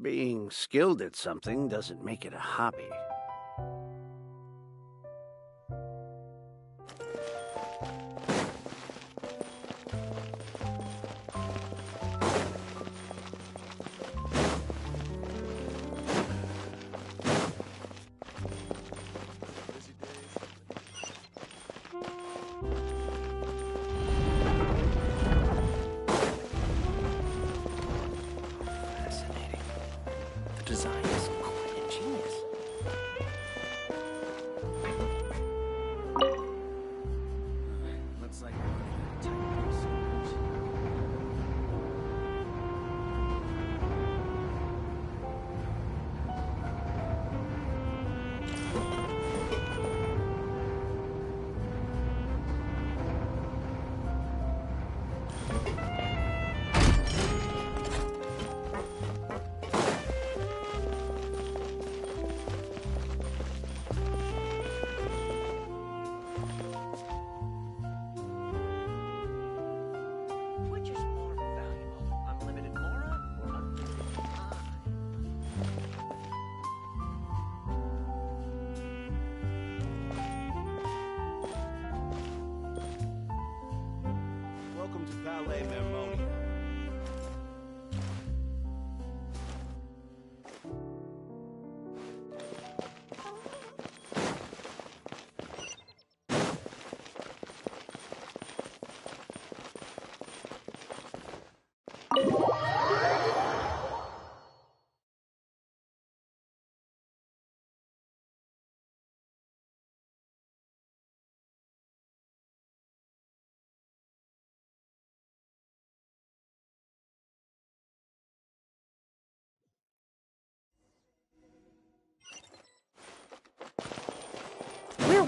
Being skilled at something doesn't make it a hobby. Design is quite ingenious. Looks like we're running out of time pretty soon. Which is more valuable, unlimited mora or unlimited time? Welcome to Palais Mermonia.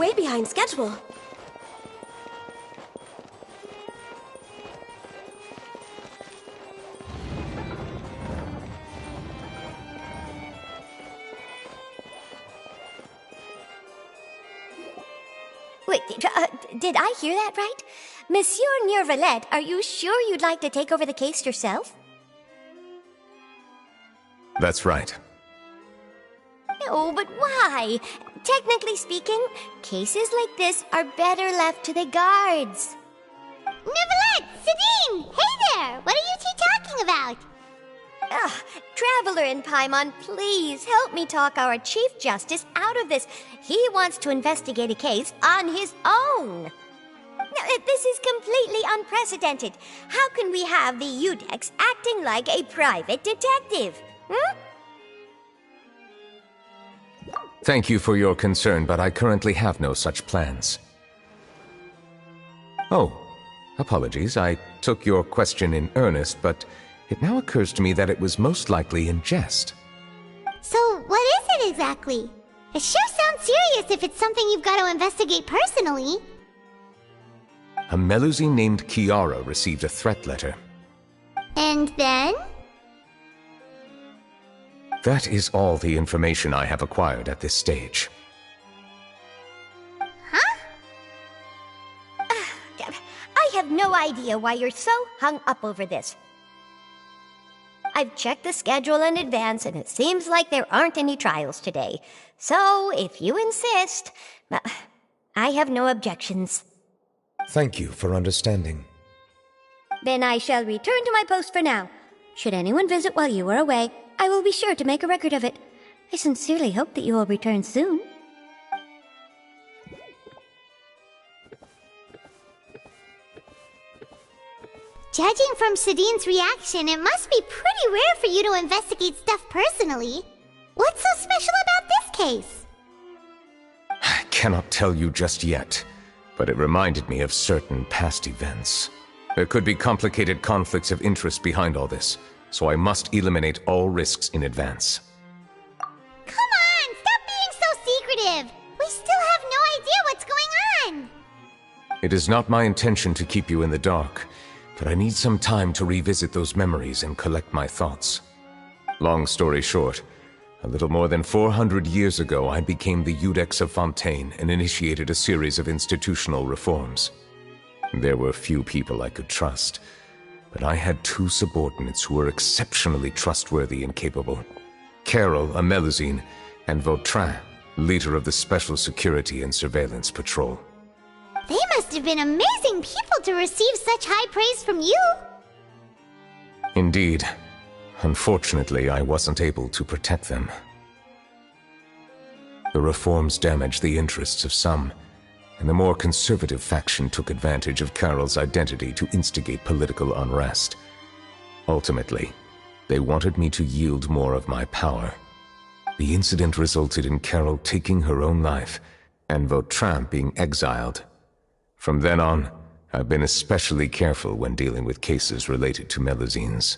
way behind schedule. Wait, did I hear that right? Monsieur Nervalette, are you sure you'd like to take over the case yourself? That's right. Oh, but why? Technically speaking, cases like this are better left to the guards. Neverlet! Sidine! Hey there! What are you two talking about? Ugh, Traveler in Paimon, please help me talk our Chief Justice out of this. He wants to investigate a case on his own. Now, this is completely unprecedented. How can we have the Udex acting like a private detective? Hmm? Thank you for your concern, but I currently have no such plans. Oh, apologies. I took your question in earnest, but it now occurs to me that it was most likely in jest. So, what is it exactly? It sure sounds serious if it's something you've got to investigate personally. A Melusine named Kiara received a threat letter. And then? That is all the information I have acquired at this stage. Huh? I have no idea why you're so hung up over this. I've checked the schedule in advance, and it seems like there aren't any trials today. So, if you insist, I have no objections. Thank you for understanding. Then I shall return to my post for now. Should anyone visit while you are away, I will be sure to make a record of it. I sincerely hope that you will return soon. Judging from Sidine's reaction, it must be pretty rare for you to investigate stuff personally. What's so special about this case? I cannot tell you just yet, but it reminded me of certain past events. There could be complicated conflicts of interest behind all this, so I must eliminate all risks in advance. Come on, stop being so secretive! We still have no idea what's going on! It is not my intention to keep you in the dark, but I need some time to revisit those memories and collect my thoughts. Long story short, a little more than 400 years ago, I became the Udex of Fontaine and initiated a series of institutional reforms. There were few people I could trust, but I had two subordinates who were exceptionally trustworthy and capable. Carol, a Melusine, and Vautrin, leader of the Special Security and Surveillance Patrol. They must have been amazing people to receive such high praise from you! Indeed. Unfortunately, I wasn't able to protect them. The reforms damaged the interests of some, and the more conservative faction took advantage of Carol's identity to instigate political unrest. Ultimately, they wanted me to yield more of my power. The incident resulted in Carol taking her own life, and Vautrin being exiled. From then on, I've been especially careful when dealing with cases related to Melusines.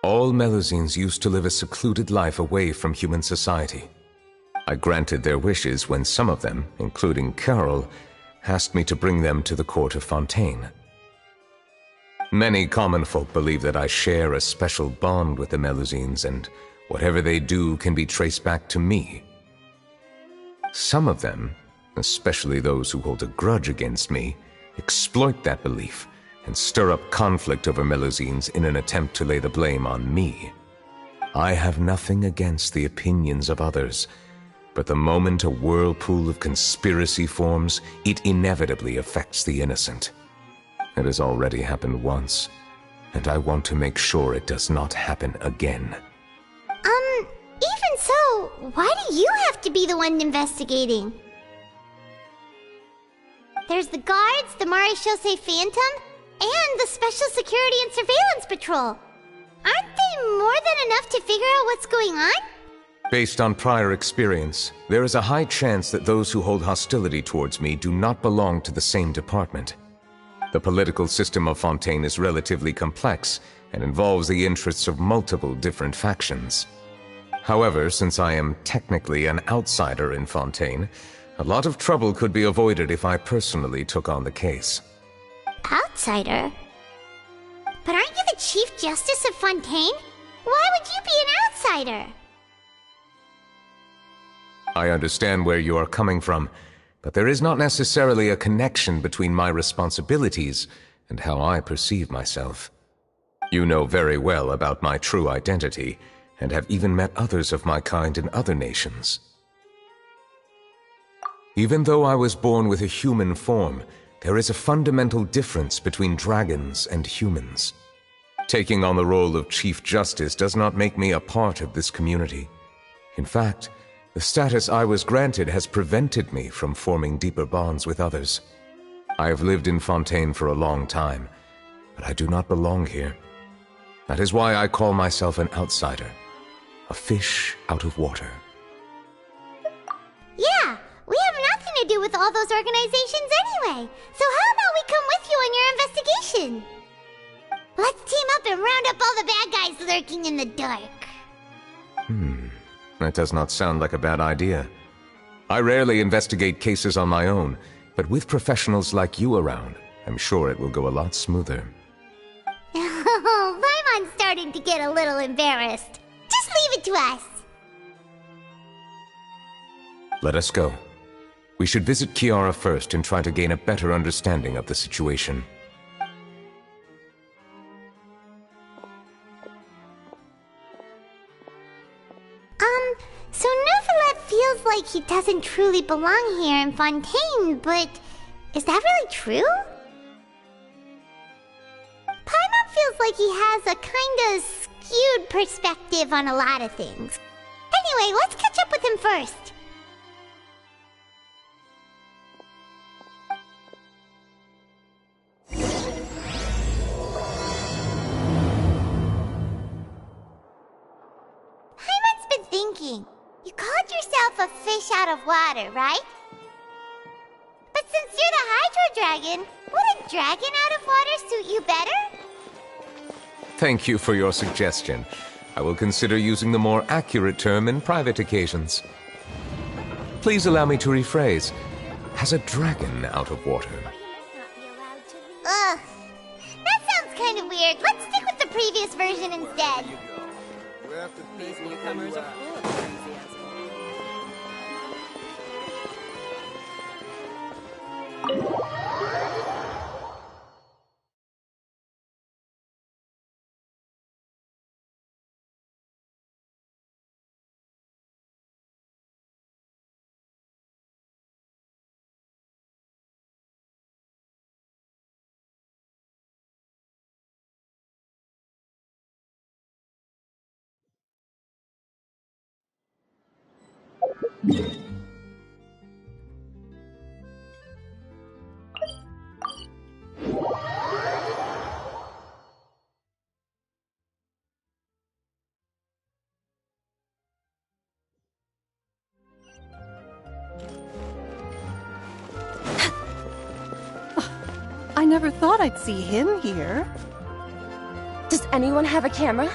All Melusines used to live a secluded life away from human society. I granted their wishes when some of them, including Carol, asked me to bring them to the court of Fontaine. Many common folk believe that I share a special bond with the Melusines, and whatever they do can be traced back to me. Some of them, especially those who hold a grudge against me, exploit that belief and stir up conflict over Melusines in an attempt to lay the blame on me. I have nothing against the opinions of others, but the moment a whirlpool of conspiracy forms, it inevitably affects the innocent. It has already happened once, and I want to make sure it does not happen again. Even so, why do you have to be the one investigating? There's the guards, the Marechaussee Phantom, and the Special Security and Surveillance Patrol. Aren't they more than enough to figure out what's going on? Based on prior experience, there is a high chance that those who hold hostility towards me do not belong to the same department. The political system of Fontaine is relatively complex and involves the interests of multiple different factions. However, since I am technically an outsider in Fontaine, a lot of trouble could be avoided if I personally took on the case. Outsider? But aren't you the Chief Justice of Fontaine? Why would you be an outsider? I understand where you are coming from, but there is not necessarily a connection between my responsibilities and how I perceive myself. You know very well about my true identity, and have even met others of my kind in other nations. Even though I was born with a human form, there is a fundamental difference between dragons and humans. Taking on the role of Chief Justice does not make me a part of this community. In fact, the status I was granted has prevented me from forming deeper bonds with others. I have lived in Fontaine for a long time, but I do not belong here. That is why I call myself an outsider, a fish out of water. Yeah, we have nothing to do with all those organizations anyway. So how about we come with you on your investigation? Let's team up and round up all the bad guys lurking in the dark. That does not sound like a bad idea. I rarely investigate cases on my own, but with professionals like you around, I'm sure it will go a lot smoother. Oh, Paimon's starting to get a little embarrassed. Just leave it to us. Let us go. We should visit Kiara first and try to gain a better understanding of the situation. So Neuvillette feels like he doesn't truly belong here in Fontaine, but is that really true? Paimon feels like he has a kinda skewed perspective on a lot of things. Anyway, let's catch up with him first. Paimon's been thinking. You called yourself a fish out of water, right? But since you're the Hydro Dragon, would a dragon out of water suit you better? Thank you for your suggestion. I will consider using the more accurate term in private occasions. Please allow me to rephrase. Has a dragon out of water? Ugh. That sounds kind of weird. Let's stick with the previous version instead. These newcomers are full of enthusiasm. I never thought I'd see him here. Does anyone have a camera?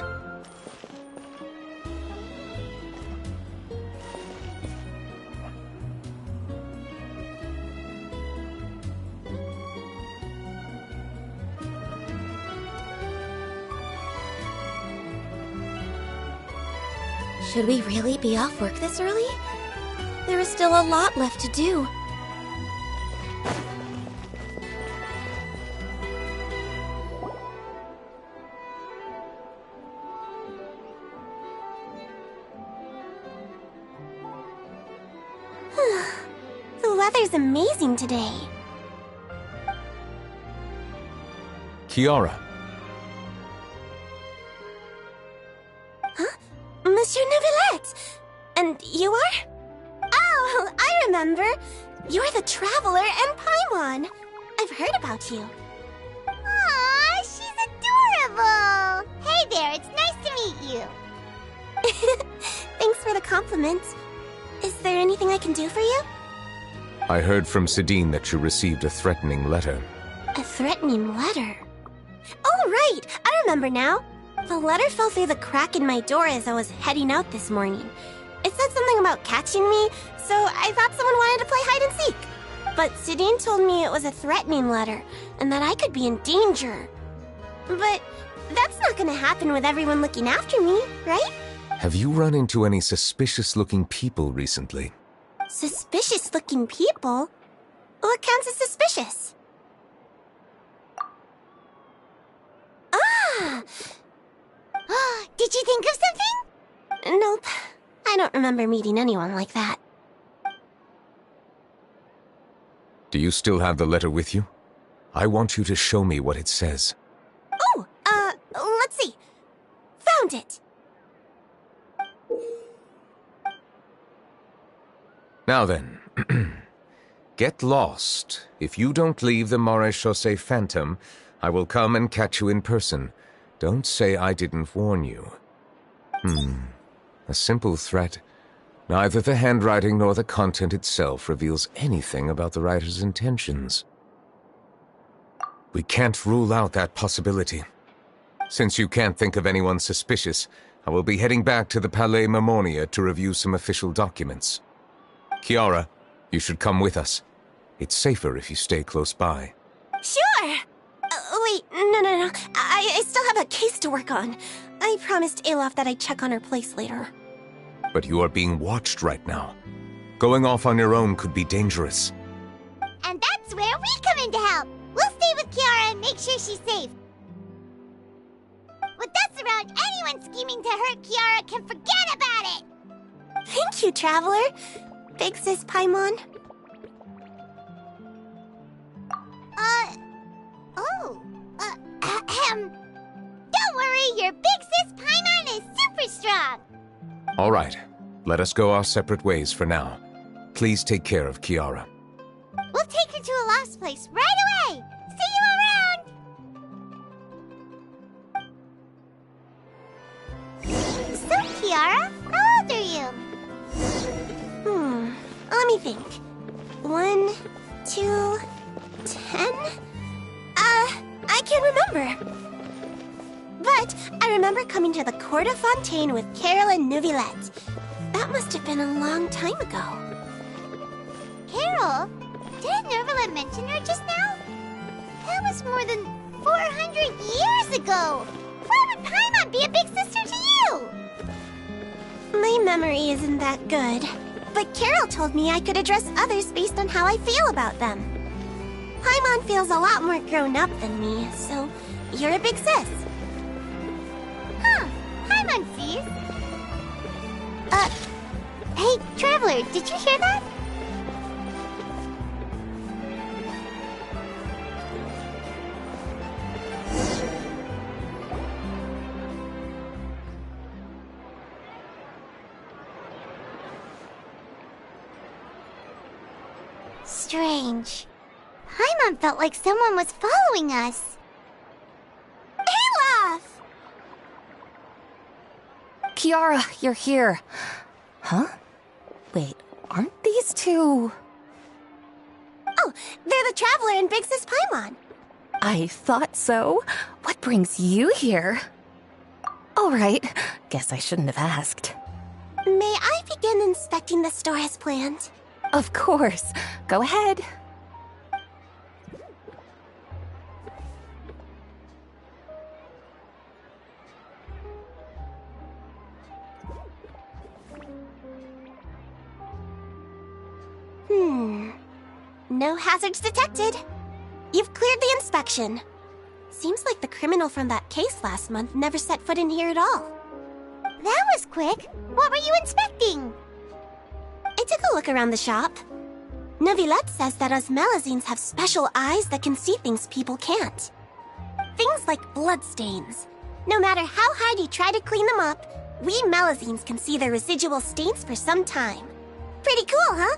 Should we really be off work this early? There is still a lot left to do. The weather's amazing today. Kiara. Huh? Monsieur Neuvillette! And you are? Oh, I remember. You're the Traveler and Paimon. I've heard about you. Aw, she's adorable! Hey there, it's nice to meet you. Thanks for the compliments. Is there anything I can do for you? I heard from Sidine that you received a threatening letter. A threatening letter? Oh, right! I remember now. The letter fell through the crack in my door as I was heading out this morning. It said something about catching me, so I thought someone wanted to play hide and seek. But Sidine told me it was a threatening letter, and that I could be in danger. But that's not gonna happen with everyone looking after me, right? Have you run into any suspicious-looking people recently? Suspicious-looking people? What counts as suspicious? Ah! Did you think of something? Nope. I don't remember meeting anyone like that. Do you still have the letter with you? I want you to show me what it says. Oh, let's see. Found it. Now then, get lost. If you don't leave the Maréchaussée Phantom, I will come and catch you in person. Don't say I didn't warn you. A simple threat. Neither the handwriting nor the content itself reveals anything about the writer's intentions. We can't rule out that possibility. Since you can't think of anyone suspicious, I will be heading back to the Palais Mermonia to review some official documents. Kiara, you should come with us. It's safer if you stay close by. Sure! Wait, no. I still have a case to work on. I promised Alof that I'd check on her place later. But you are being watched right now. Going off on your own could be dangerous. And that's where we come in to help. We'll stay with Kiara and make sure she's safe. With us around, anyone scheming to hurt Kiara can forget about it! Thank you, Traveler. Big Sis Paimon. Don't worry, your Big Sis Paimon is super strong! All right, let us go our separate ways for now. Please take care of Kiara. We'll take her to a lost place right away! See you around! So, Kiara, how old are you? Let me think. 1, 2, 10? I can't remember. But I remember coming to the Court of Fontaine with Carol and Neuvillette. That must have been a long time ago. Carol? Didn't Neuvillette mention her just now? That was more than 400 years ago! Why would Paimon be a big sister to you? My memory isn't that good. But Carol told me I could address others based on how I feel about them. Paimon feels a lot more grown up than me, so you're a big sis. Huh, Paimon sees. Hey, Traveler, did you hear that? Strange. Paimon felt like someone was following us. Olaf! Kiara, you're here. Huh? Wait, aren't these two... Oh, they're the Traveler and Big Sis Paimon. I thought so. What brings you here? All right, guess I shouldn't have asked. May I begin inspecting the store as planned? Of course. Go ahead. No hazards detected. You've cleared the inspection. Seems like the criminal from that case last month never set foot in here at all. That was quick. What were you inspecting? I took a look around the shop. Neuvillette says that us Melazines have special eyes that can see things people can't. Things like bloodstains. No matter how hard you try to clean them up, we Melazines can see their residual stains for some time. Pretty cool, huh?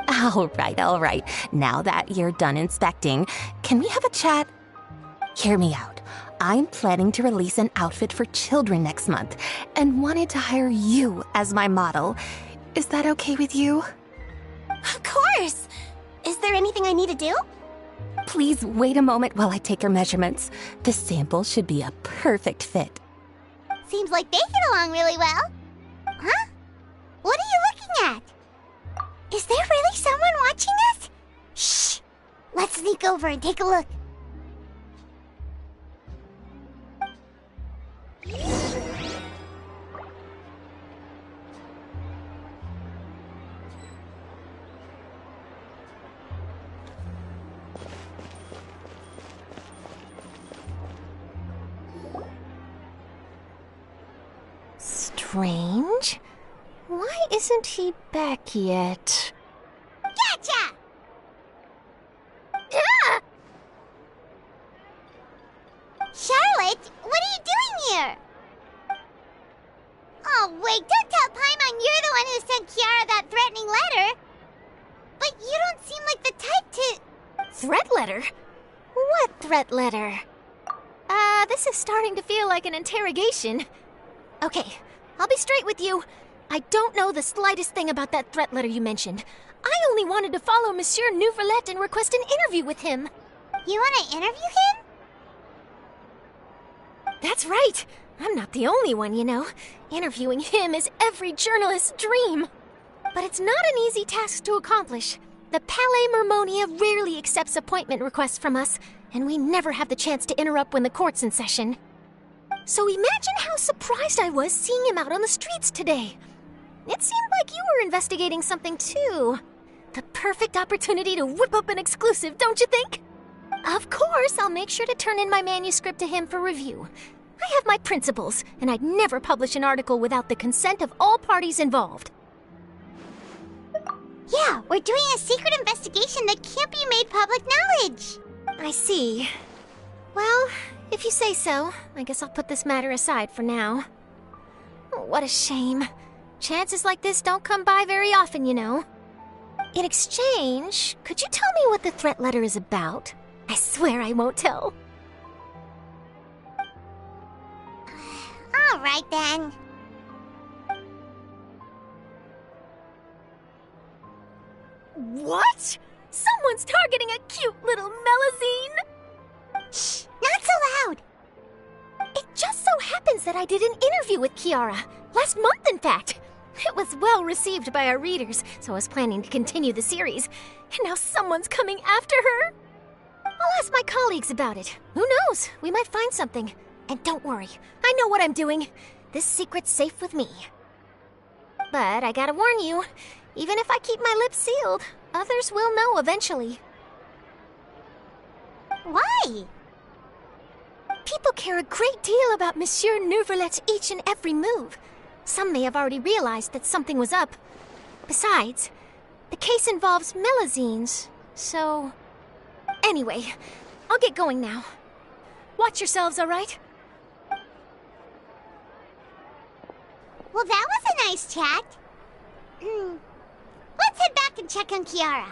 All right. Now that you're done inspecting, can we have a chat? Hear me out. I'm planning to release an outfit for children next month and wanted to hire you as my model. Is that okay with you? Of course! Is there anything I need to do? Please wait a moment while I take your measurements. The sample should be a perfect fit. Seems like they get along really well. Huh? What are you looking at? Is there really someone watching us? Shh! Let's sneak over and take a look. Strange. Why isn't he back yet? Gotcha! Ah! Charlotte, what are you doing here? Oh, wait, don't tell Paimon you're the one who sent Kiara that threatening letter. But you don't seem like the type to... Threat letter? What threat letter? This is starting to feel like an interrogation. Okay, I'll be straight with you. I don't know the slightest thing about that threat letter you mentioned. I only wanted to follow Monsieur Nouvelette and request an interview with him. You want to interview him? That's right. I'm not the only one, you know. Interviewing him is every journalist's dream. But it's not an easy task to accomplish. The Palais Mermonia rarely accepts appointment requests from us, and we never have the chance to interrupt when the court's in session. So imagine how surprised I was seeing him out on the streets today. It seemed like you were investigating something too. The perfect opportunity to whip up an exclusive, don't you think? Of course, I'll make sure to turn in my manuscript to him for review. I have my principles, and I'd never publish an article without the consent of all parties involved. Yeah, we're doing a secret investigation that can't be made public knowledge. I see. Well, if you say so, I guess I'll put this matter aside for now. Oh, what a shame. Chances like this don't come by very often, you know. In exchange, could you tell me what the threat letter is about? I swear I won't tell. All right, then. What? Someone's targeting a cute little Melazine? Shh, not so loud. It just so happens that I did an interview with Kiara. Last month, in fact. It was well received by our readers, so I was planning to continue the series. And now someone's coming after her. I'll ask my colleagues about it. Who knows? We might find something. And don't worry, I know what I'm doing. This secret's safe with me. But I gotta warn you, even if I keep my lips sealed, others will know eventually. Why? People care a great deal about Monsieur Nouvelette's each and every move. Some may have already realized that something was up. Besides, the case involves Melazines, so... Anyway, I'll get going now. Watch yourselves, all right? Well, that was a nice chat. Let's head back and check on Kiara.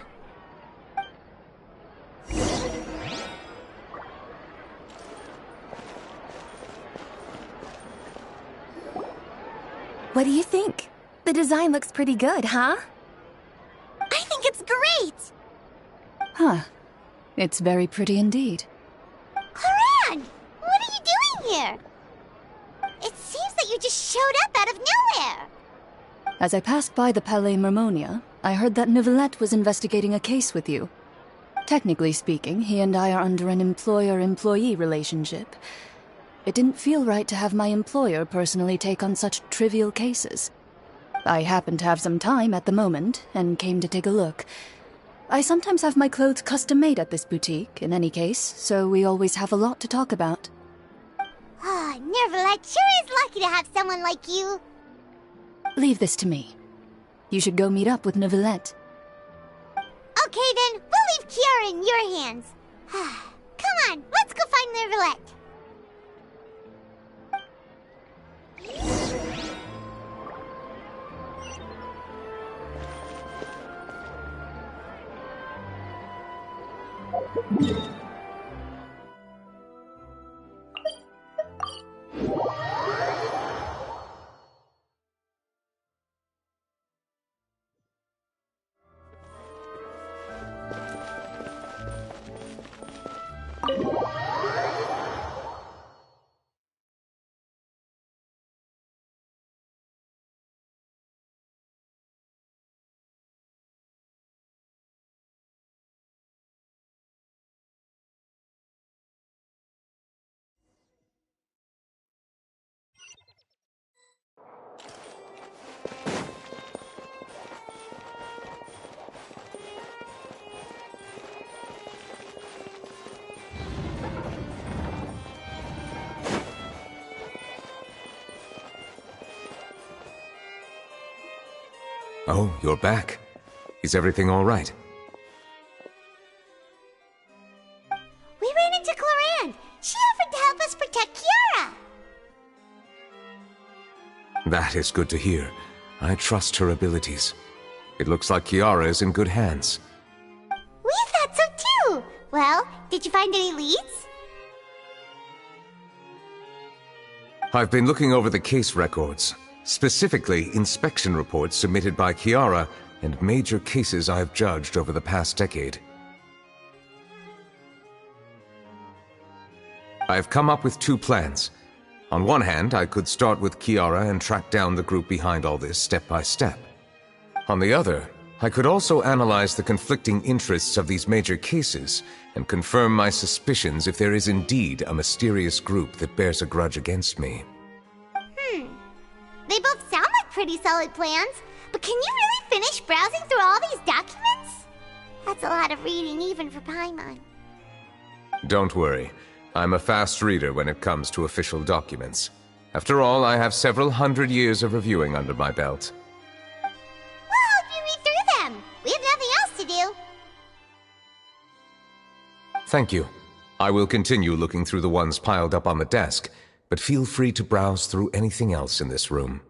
What do you think? The design looks pretty good, huh? I think it's great! Huh. It's very pretty indeed. Haran! What are you doing here? It seems that you just showed up out of nowhere. As I passed by the Palais Mermonia, I heard that Nouvelette was investigating a case with you. Technically speaking, he and I are under an employer-employee relationship. It didn't feel right to have my employer personally take on such trivial cases. I happened to have some time at the moment, and came to take a look. I sometimes have my clothes custom-made at this boutique, in any case, so we always have a lot to talk about. Ah, Nouvelette sure is lucky to have someone like you. Leave this to me. You should go meet up with Nouvelette. Okay then, we'll leave Kiara in your hands. Come on, let's go find Nouvelette. Oh, you're back. Is everything all right? We ran into Cloran. She offered to help us protect Kiara. That is good to hear. I trust her abilities. It looks like Kiara is in good hands. We thought so too. Well, did you find any leads? I've been looking over the case records, specifically inspection reports submitted by Kiara and major cases I've judged over the past decade. I've come up with two plans. On one hand, I could start with Kiara and track down the group behind all this step by step. On the other, I could also analyze the conflicting interests of these major cases and confirm my suspicions if there is indeed a mysterious group that bears a grudge against me. They both sound like pretty solid plans, but can you really finish browsing through all these documents? That's a lot of reading even for Paimon. Don't worry. I'm a fast reader when it comes to official documents. After all, I have several hundred years of reviewing under my belt. We'll help you read through them. We have nothing else to do. Thank you. I will continue looking through the ones piled up on the desk, but feel free to browse through anything else in this room.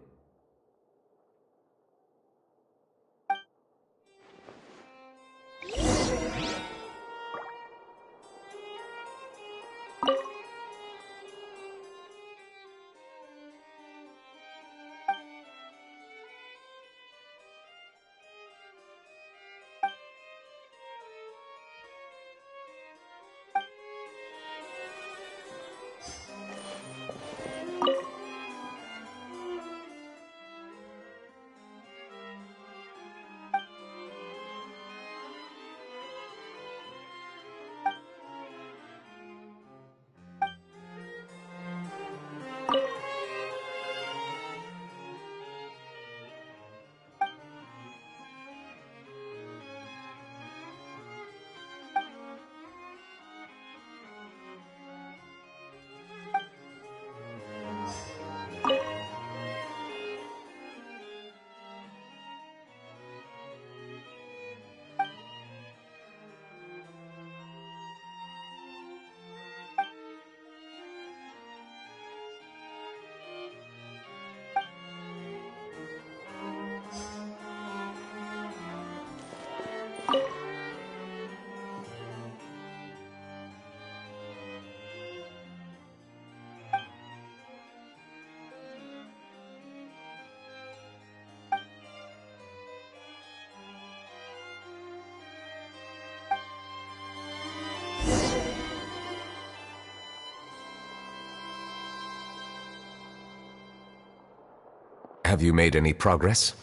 Have you made any progress?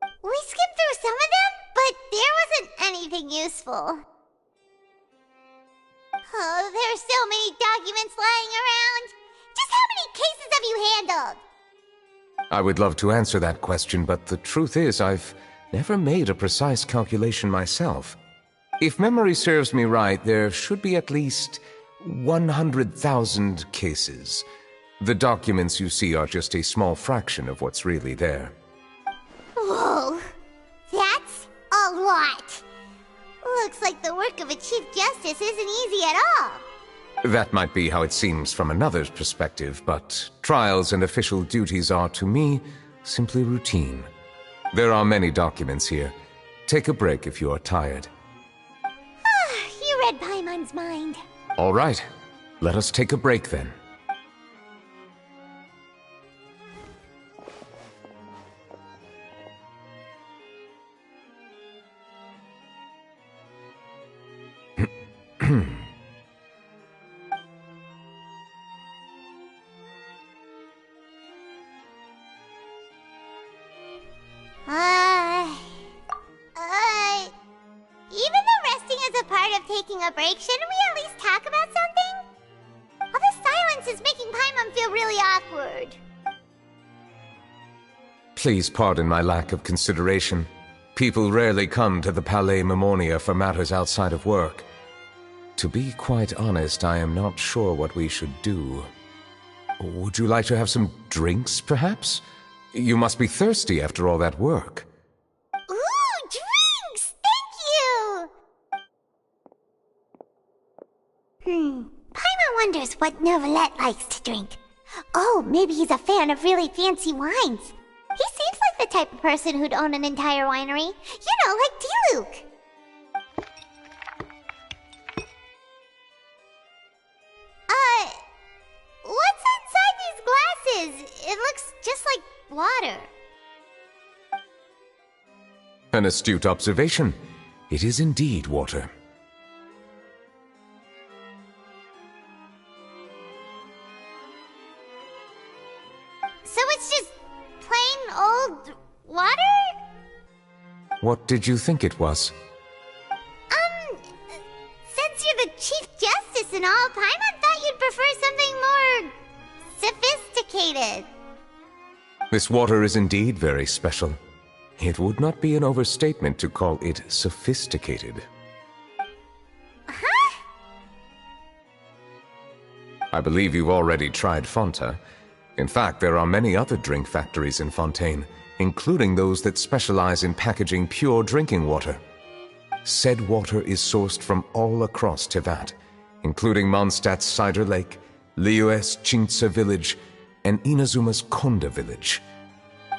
We skimmed through some of them, but there wasn't anything useful. Oh, there are so many documents lying around. Just how many cases have you handled? I would love to answer that question, but the truth is I've never made a precise calculation myself. If memory serves me right, there should be at least 100,000 cases. The documents you see are just a small fraction of what's really there. Whoa, that's a lot. Looks like the work of a Chief Justice isn't easy at all. That might be how it seems from another's perspective, but trials and official duties are, to me, simply routine. There are many documents here. Take a break if you are tired. You read Paimon's mind. All right. Let us take a break then. Even though resting is a part of taking a break, shouldn't we at least talk about something? All this silence is making Paimon feel really awkward. Please pardon my lack of consideration. People rarely come to the Palais Mermonia for matters outside of work. To be quite honest, I am not sure what we should do. Would you like to have some drinks, perhaps? You must be thirsty after all that work. Ooh, drinks! Thank you! Paimon wonders what Novelette likes to drink. Oh, maybe he's a fan of really fancy wines. He seems like the type of person who'd own an entire winery. You know, like D-Luke. What's inside these glasses? It looks just like water. An astute observation. It is indeed water. So it's just plain old water? What did you think it was? Since you're the Chief Justice and all, Paimon thought you'd prefer something more sophisticated. This water is indeed very special. It would not be an overstatement to call it sophisticated. Huh? I believe you've already tried Fonta. In fact, there are many other drink factories in Fontaine, including those that specialize in packaging pure drinking water. Said water is sourced from all across Tevat, including Mondstadt's Cider Lake, Liyue's Chintsa village, and Inazuma's Konda village.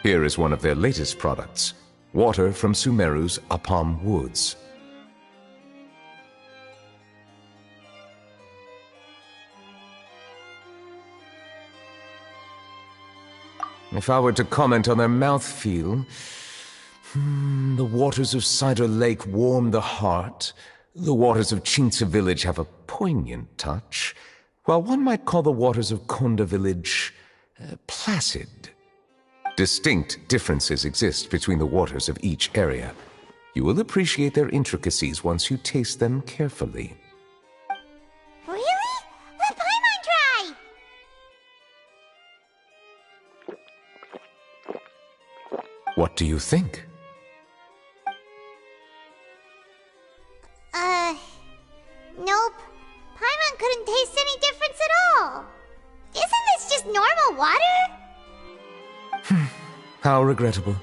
Here is one of their latest products, water from Sumeru's Apam Woods. If I were to comment on their mouthfeel, the waters of Cider Lake warm the heart, the waters of Chintsa village have a poignant touch, while one might call the waters of Konda village placid. Distinct differences exist between the waters of each area. You will appreciate their intricacies once you taste them carefully. Really? Let Paimon try! What do you think? Nope. Paimon couldn't taste any difference at all. Isn't this just normal water? How regrettable.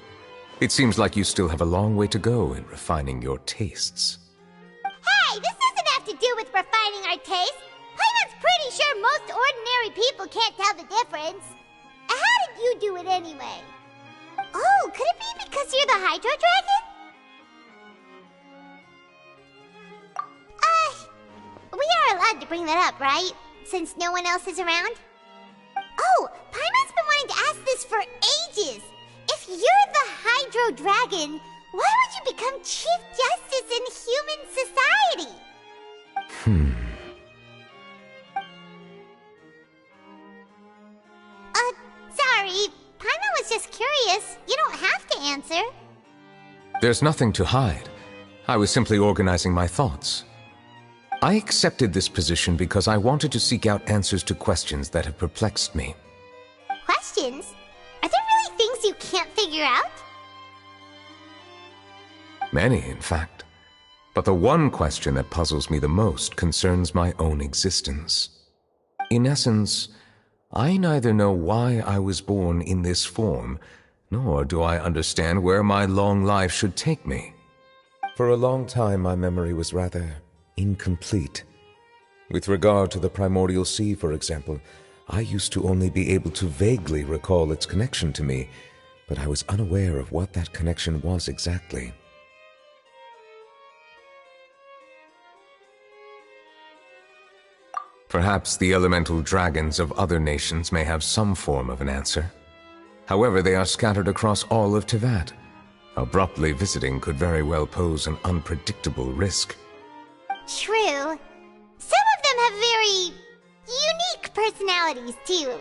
It seems like you still have a long way to go in refining your tastes. Hey, this doesn't have to do with refining our taste. Paimon's pretty sure most ordinary people can't tell the difference. How did you do it anyway? Oh, could it be because you're the Hydro Dragon? We are allowed to bring that up, right? Since no one else is around? Oh, Paimon's been wanting to ask this for ages. If you're the Hydro Dragon, why would you become Chief Justice in human society? Sorry. Paimon was just curious. You don't have to answer. There's nothing to hide. I was simply organizing my thoughts. I accepted this position because I wanted to seek out answers to questions that have perplexed me. Questions? Are there really things you can't figure out? Many, in fact. But the one question that puzzles me the most concerns my own existence. In essence, I neither know why I was born in this form, nor do I understand where my long life should take me. For a long time, my memory was rather incomplete. With regard to the primordial sea, for example, I used to only be able to vaguely recall its connection to me, but I was unaware of what that connection was exactly. Perhaps the elemental dragons of other nations may have some form of an answer. However, they are scattered across all of Tevat. Abruptly visiting could very well pose an unpredictable risk. True. Some of them have very unique personalities, too.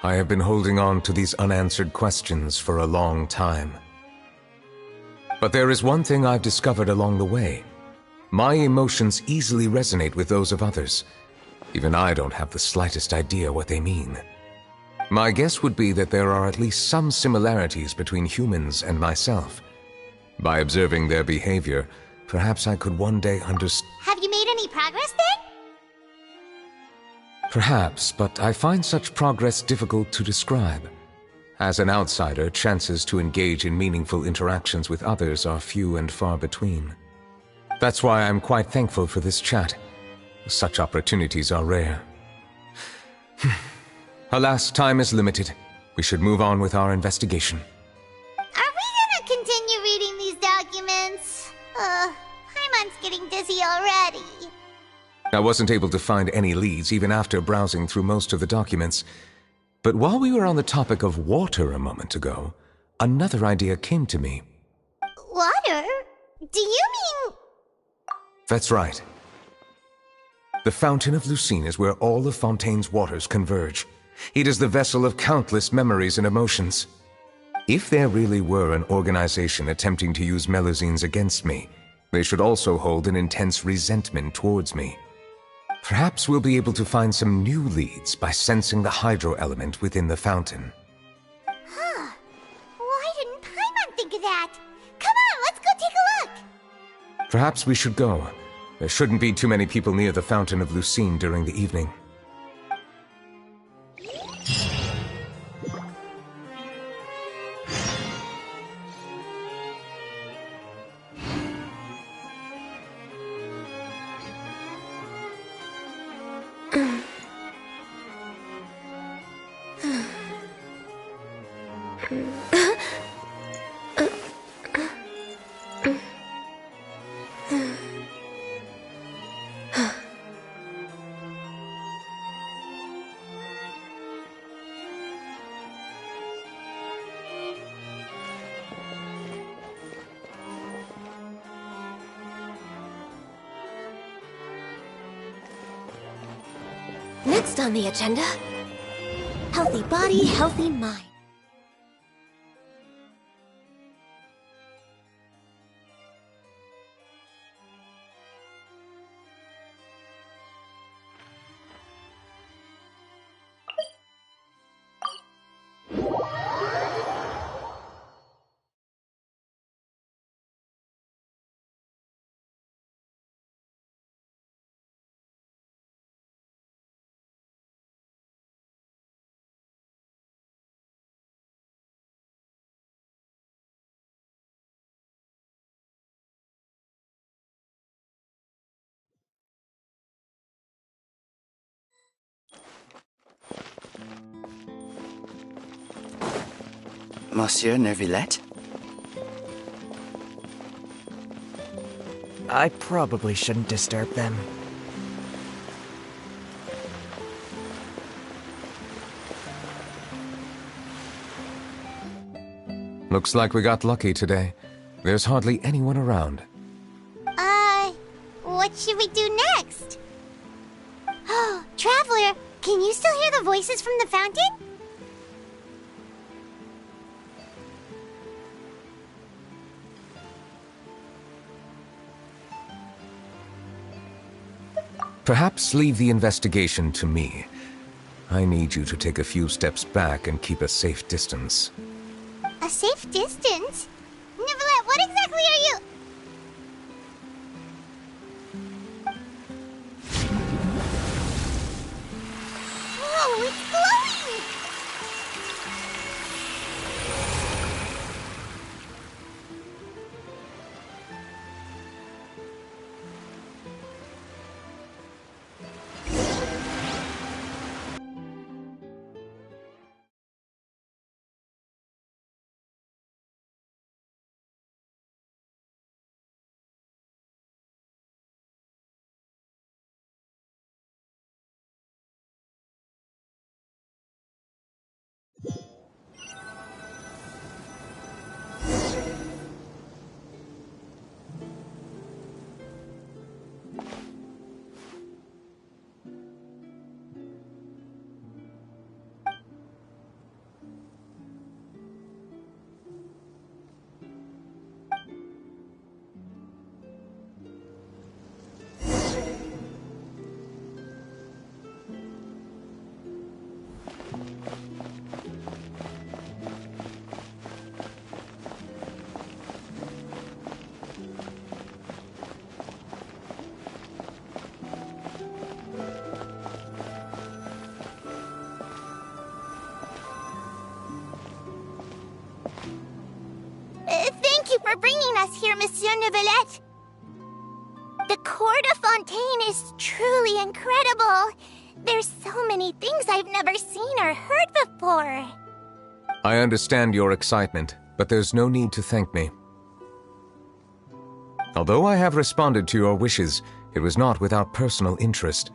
I have been holding on to these unanswered questions for a long time. But there is one thing I've discovered along the way. My emotions easily resonate with those of others. Even I don't have the slightest idea what they mean. My guess would be that there are at least some similarities between humans and myself. By observing their behavior, perhaps I could one day understand. Have you made any progress then? Perhaps, but I find such progress difficult to describe. As an outsider, chances to engage in meaningful interactions with others are few and far between. That's why I'm quite thankful for this chat. Such opportunities are rare. Alas, time is limited. We should move on with our investigation. Are we gonna continue reading these documents? Paimon's getting dizzy already. I wasn't able to find any leads even after browsing through most of the documents. But while we were on the topic of water a moment ago, another idea came to me. Water? Do you mean... That's right. The Fountain of Lucine is where all of Fontaine's waters converge. It is the vessel of countless memories and emotions. If there really were an organization attempting to use Melusines against me, they should also hold an intense resentment towards me. Perhaps we'll be able to find some new leads by sensing the hydro element within the fountain. Huh. Why didn't Paimon think of that? Come on, let's go take a look! Perhaps we should go. There shouldn't be too many people near the Fountain of Lucine during the evening. Next on the agenda, healthy body, healthy mind. Monsieur Neuvillette? I probably shouldn't disturb them. Looks like we got lucky today. There's hardly anyone around. What should we do next? Oh, Traveler, can you still hear the voices from the fountain? Perhaps leave the investigation to me. I need you to take a few steps back and keep a safe distance. A safe distance? Neuvillette, what exactly are you... Whoa, it's glowing! Thank you for bringing us here, Monsieur Neuvillette. The Court of Fontaine is truly incredible. There's so many things I've never seen or heard before. I understand your excitement, but there's no need to thank me. Although I have responded to your wishes, it was not without personal interest.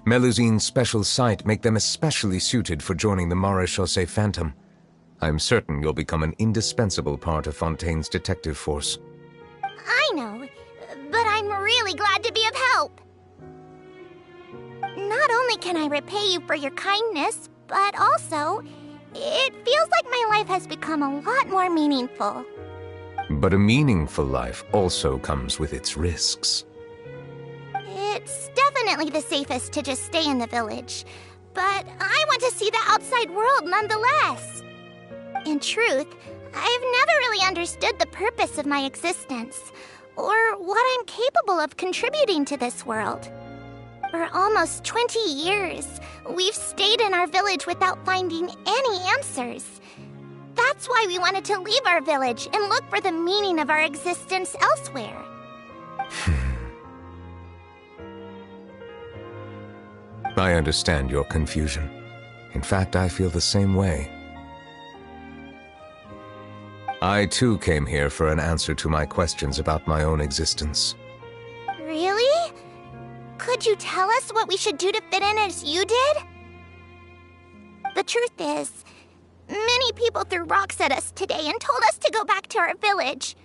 Melusine's special sight make them especially suited for joining the Maréchaussée Phantom. I'm certain you'll become an indispensable part of Fontaine's detective force. I know, but I'm really glad to be of help. Not only can I repay you for your kindness, but also, it feels like my life has become a lot more meaningful. But a meaningful life also comes with its risks. It's definitely the safest to just stay in the village, but I want to see the outside world nonetheless. In truth, I've never really understood the purpose of my existence, or what I'm capable of contributing to this world. For almost 20 years, we've stayed in our village without finding any answers. That's why we wanted to leave our village and look for the meaning of our existence elsewhere. I understand your confusion. In fact, I feel the same way. I too came here for an answer to my questions about my own existence. Really? Could you tell us what we should do to fit in as you did? The truth is, many people threw rocks at us today and told us to go back to our village.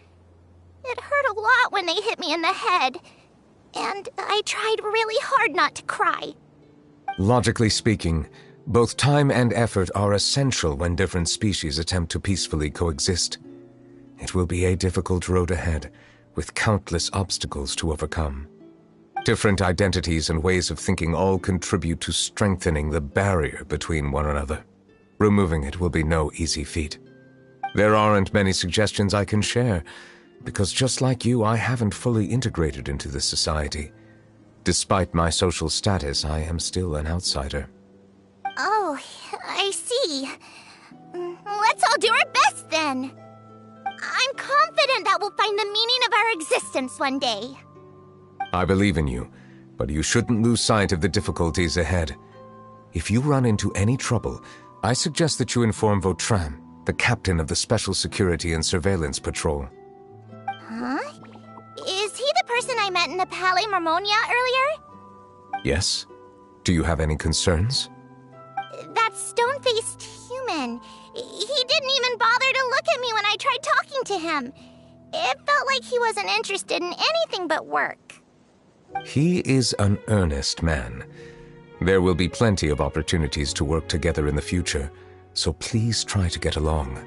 It hurt a lot when they hit me in the head, and I tried really hard not to cry. Logically speaking, both time and effort are essential when different species attempt to peacefully coexist. It will be a difficult road ahead, with countless obstacles to overcome. Different identities and ways of thinking all contribute to strengthening the barrier between one another. Removing it will be no easy feat. There aren't many suggestions I can share, because just like you, I haven't fully integrated into this society. Despite my social status, I am still an outsider. Oh, I see. Let's all do our best then. I'm confident that we'll find the meaning of our existence one day. I believe in you, but you shouldn't lose sight of the difficulties ahead. If you run into any trouble, I suggest that you inform Vautrin, the captain of the Special Security and Surveillance Patrol. Huh? Is he the person I met in the Palais Marmonia earlier? Yes? Do you have any concerns? That stone-faced human. He didn't even bother to look at me when I tried talking to him. It felt like he wasn't interested in anything but work. He is an earnest man. There will be plenty of opportunities to work together in the future, so please try to get along.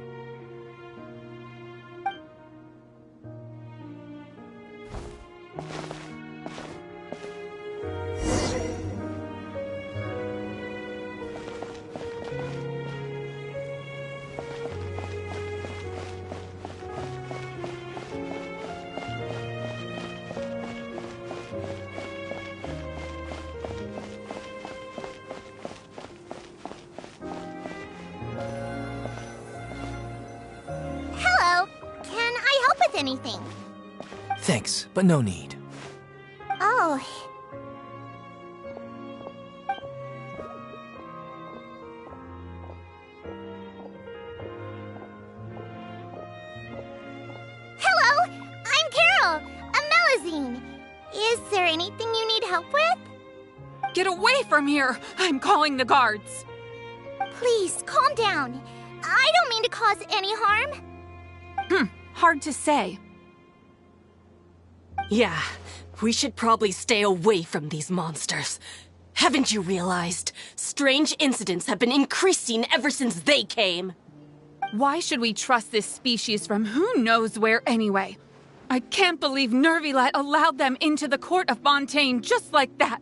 Anything. Thanks, but no need. Oh. Hello, I'm Carol, a Melusine. Is there anything you need help with? Get away from here! I'm calling the guards. Please, calm down. I don't mean to cause any harm. Hard to say. Yeah, we should probably stay away from these monsters. Haven't you realized? Strange incidents have been increasing ever since they came. Why should we trust this species from who knows where anyway? I can't believe Neuvillette allowed them into the Court of Fontaine just like that.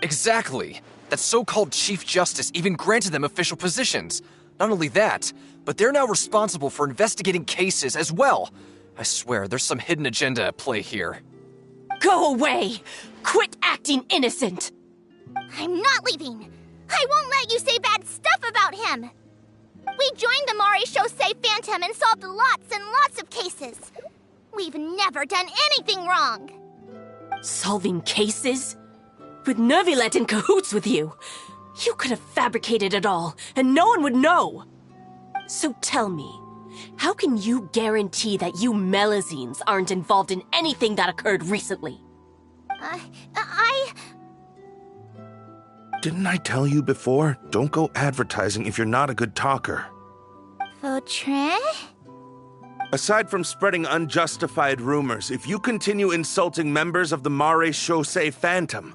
Exactly. That so-called Chief Justice even granted them official positions. Not only that, but they're now responsible for investigating cases as well. I swear, there's some hidden agenda at play here. Go away! Quit acting innocent! I'm not leaving. I won't let you say bad stuff about him. We joined the Maréchaussée Phantom and solved lots and lots of cases. We've never done anything wrong. Solving cases? With Neuvillette in cahoots with you? You could have fabricated it all, and no one would know. So tell me, how can you guarantee that you Melazines aren't involved in anything that occurred recently? Didn't I tell you before? Don't go advertising if you're not a good talker. Vautrin? Aside from spreading unjustified rumors, if you continue insulting members of the Maréchaussée Phantom,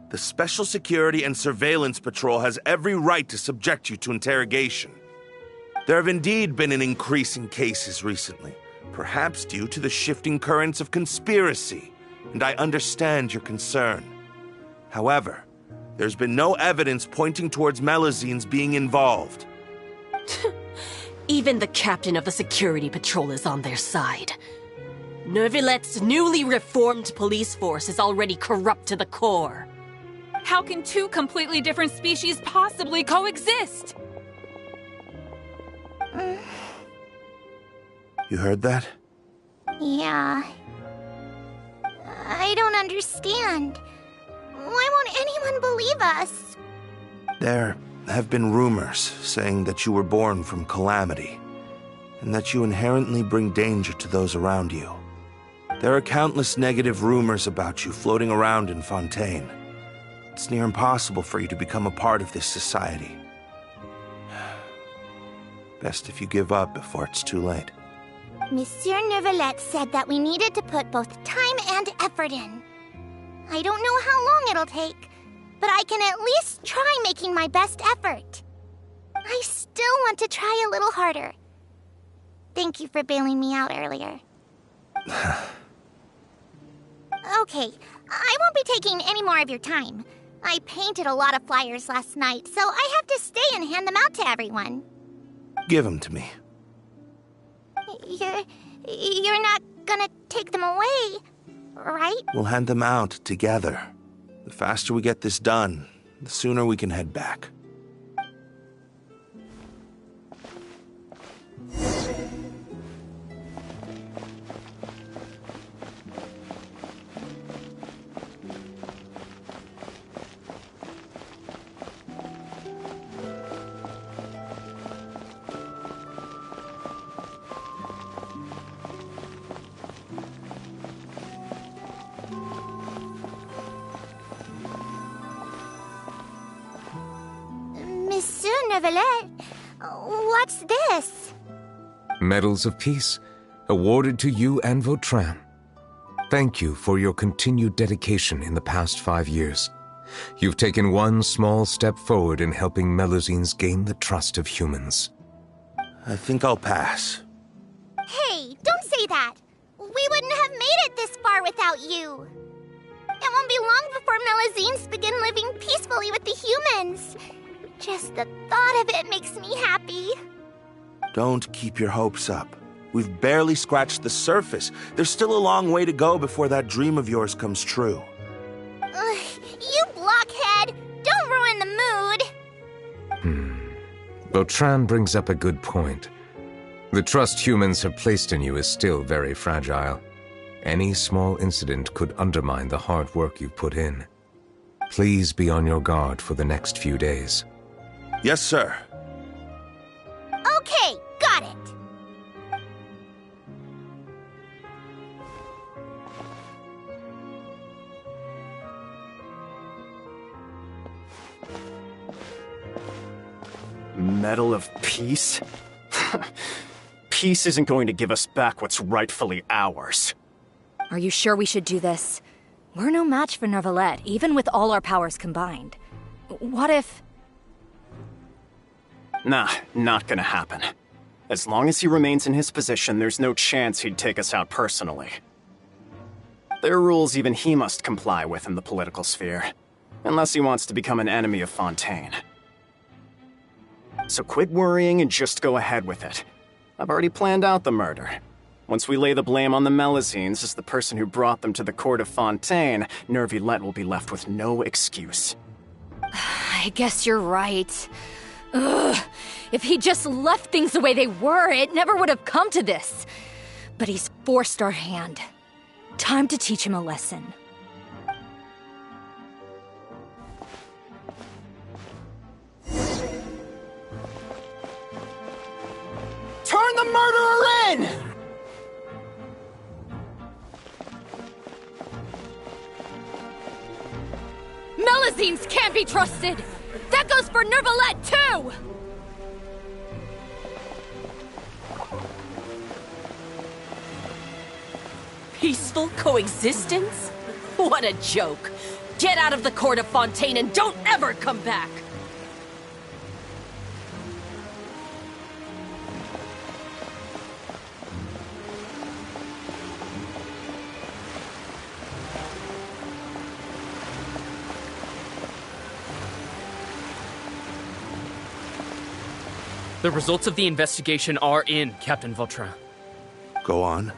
the Special Security and Surveillance Patrol has every right to subject you to interrogation. There have indeed been an increase in cases recently, perhaps due to the shifting currents of conspiracy, and I understand your concern. However, there's been no evidence pointing towards Melazines being involved. Even the captain of the security patrol is on their side. Neuvillette's newly reformed police force is already corrupt to the core. How can two completely different species possibly coexist? You heard that? Yeah. I don't understand. Why won't anyone believe us? There have been rumors saying that you were born from calamity, and that you inherently bring danger to those around you. There are countless negative rumors about you floating around in Fontaine. It's near impossible for you to become a part of this society. Best if you give up before it's too late. Monsieur Neuvillette said that we needed to put both time and effort in. I don't know how long it'll take, but I can at least try making my best effort. I still want to try a little harder. Thank you for bailing me out earlier. Okay, I won't be taking any more of your time. I painted a lot of flyers last night, so I have to stay and hand them out to everyone. Give them to me. You're not gonna take them away, right? We'll hand them out together. The faster we get this done, the sooner we can head back. Monsieur Neuvillette, what's this? Medals of Peace, awarded to you and Vautrin. Thank you for your continued dedication in the past 5 years. You've taken one small step forward in helping Melazines gain the trust of humans. I think I'll pass. Hey, don't say that. We wouldn't have made it this far without you. It won't be long before Melazines begin living peacefully with the humans. Just the thought of it makes me happy. Don't keep your hopes up. We've barely scratched the surface. There's still a long way to go before that dream of yours comes true. You blockhead! Don't ruin the mood! Vautrin brings up a good point. The trust humans have placed in you is still very fragile. Any small incident could undermine the hard work you've put in. Please be on your guard for the next few days. Yes, sir. Okay, got it. Medal of Peace? Peace isn't going to give us back what's rightfully ours. Are you sure we should do this? We're no match for Neuvillette, even with all our powers combined. What if... Nah, not gonna happen. As long as he remains in his position, there's no chance he'd take us out personally. There are rules even he must comply with in the political sphere, unless he wants to become an enemy of Fontaine. So quit worrying and just go ahead with it. I've already planned out the murder. Once we lay the blame on the Melazines as the person who brought them to the court of Fontaine, Neuvillette will be left with no excuse. I guess you're right. Ugh. If he just left things the way they were, it never would have come to this. But he's forced our hand. Time to teach him a lesson. Turn the murderer in! Melazines can't be trusted! That goes for Nervalette, too! Peaceful coexistence? What a joke. Get out of the court of Fontaine and don't ever come back! The results of the investigation are in, Captain Vautrin. Go on.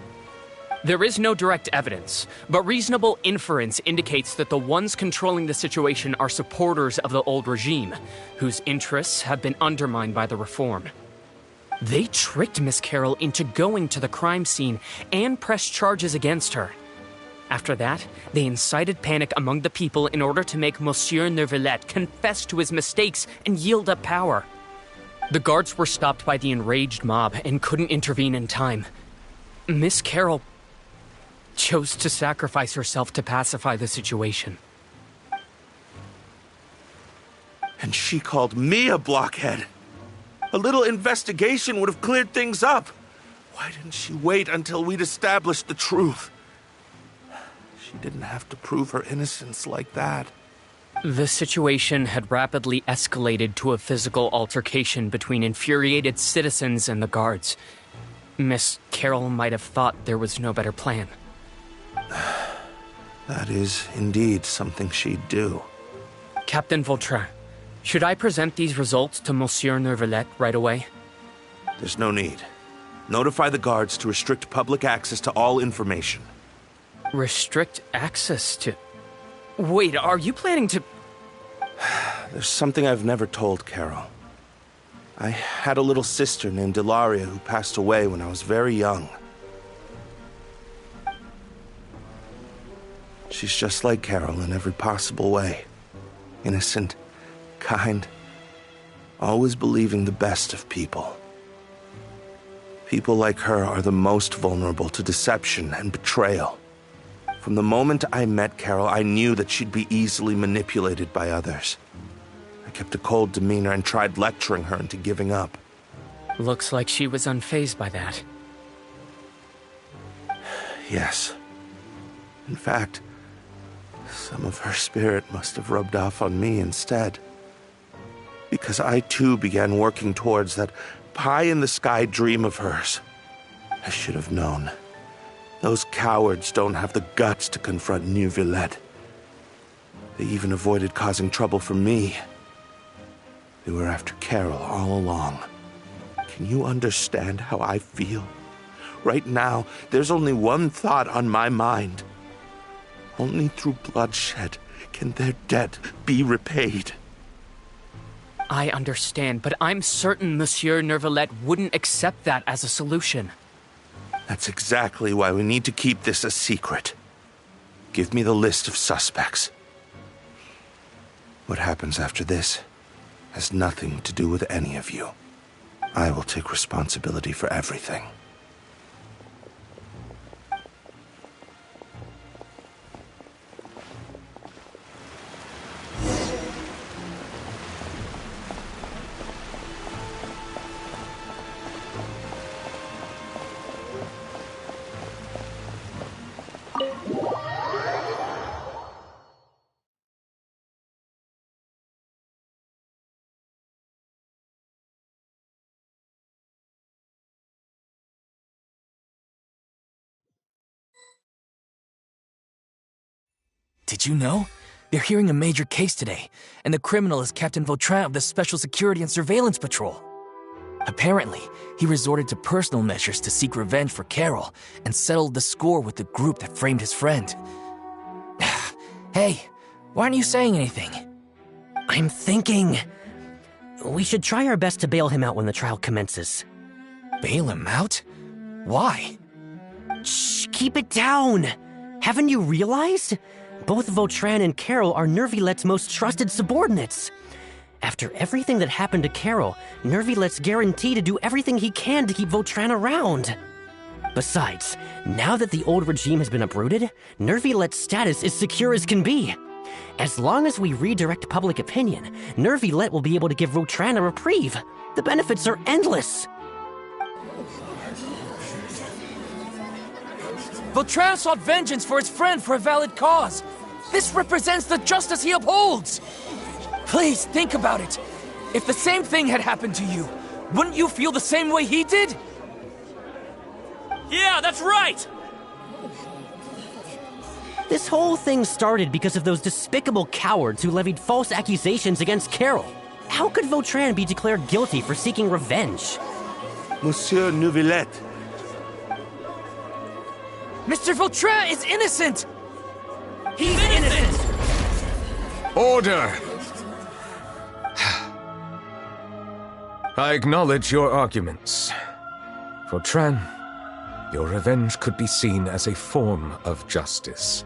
There is no direct evidence, but reasonable inference indicates that the ones controlling the situation are supporters of the old regime, whose interests have been undermined by the reform. They tricked Miss Carroll into going to the crime scene and pressed charges against her. After that, they incited panic among the people in order to make Monsieur Nervalette confess to his mistakes and yield up power. The guards were stopped by the enraged mob and couldn't intervene in time. Miss Carroll chose to sacrifice herself to pacify the situation. And she called me a blockhead. A little investigation would have cleared things up. Why didn't she wait until we'd established the truth? She didn't have to prove her innocence like that. The situation had rapidly escalated to a physical altercation between infuriated citizens and the guards. Miss Carroll might have thought there was no better plan. That is indeed something she'd do. Captain Vautrin, should I present these results to Monsieur Nervalette right away? There's no need. Notify the guards to restrict public access to all information. Restrict access to... Wait, are you planning to... There's something I've never told Carol. I had a little sister named Ilaria who passed away when I was very young. She's just like Carol in every possible way. Innocent, kind, always believing the best of people. People like her are the most vulnerable to deception and betrayal. From the moment I met Carol, I knew that she'd be easily manipulated by others. I kept a cold demeanor and tried lecturing her into giving up. Looks like she was unfazed by that. Yes. In fact, some of her spirit must have rubbed off on me instead. Because I too began working towards that pie-in-the-sky dream of hers. I should have known. Those cowards don't have the guts to confront Neuvillette. They even avoided causing trouble for me. They were after Carol all along. Can you understand how I feel? Right now, there's only one thought on my mind. Only through bloodshed can their debt be repaid. I understand, but I'm certain Monsieur Nervalette wouldn't accept that as a solution. That's exactly why we need to keep this a secret. Give me the list of suspects. What happens after this has nothing to do with any of you. I will take responsibility for everything. Did you know? They're hearing a major case today, and the criminal is Captain Vautrin of the Special Security and Surveillance Patrol. Apparently, he resorted to personal measures to seek revenge for Carol and settled the score with the group that framed his friend. Hey, why aren't you saying anything? I'm thinking... We should try our best to bail him out when the trial commences. Bail him out? Why? Shh, keep it down! Haven't you realized? Both Vautrin and Carol are Nervilette's most trusted subordinates. After everything that happened to Carol, Nervilette's guaranteed to do everything he can to keep Vautrin around. Besides, now that the old regime has been uprooted, Nervilette's status is secure as can be. As long as we redirect public opinion, Nervilette will be able to give Vautrin a reprieve. The benefits are endless. Vautrin sought vengeance for his friend for a valid cause. This represents the justice he upholds. Please think about it. If the same thing had happened to you, wouldn't you feel the same way he did? Yeah, that's right! This whole thing started because of those despicable cowards who levied false accusations against Carol. How could Vautrin be declared guilty for seeking revenge? Monsieur Neuvillette. Mr. Vautrin is innocent! He's innocent! Order! I acknowledge your arguments. Vautrin, your revenge could be seen as a form of justice.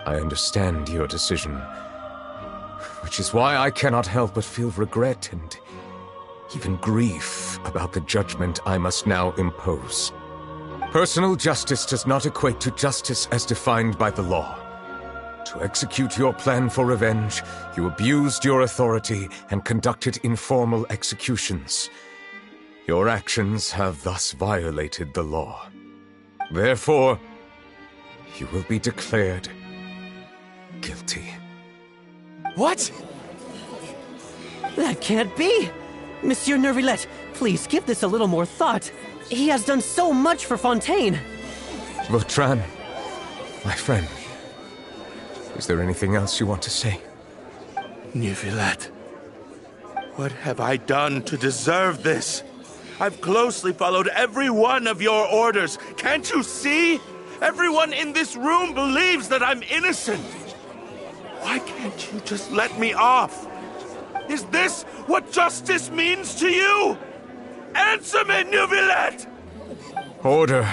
I understand your decision, which is why I cannot help but feel regret and even grief about the judgment I must now impose. Personal justice does not equate to justice as defined by the law. To execute your plan for revenge, you abused your authority and conducted informal executions. Your actions have thus violated the law. Therefore, you will be declared guilty. What? That can't be! Monsieur Nervillette, please give this a little more thought. He has done so much for Fontaine. Vautrin, my friend, is there anything else you want to say? Neuvillette, what have I done to deserve this? I've closely followed every one of your orders. Can't you see? Everyone in this room believes that I'm innocent. Why can't you just let me off? Is this what justice means to you? Answer me, Neuvillette! Order.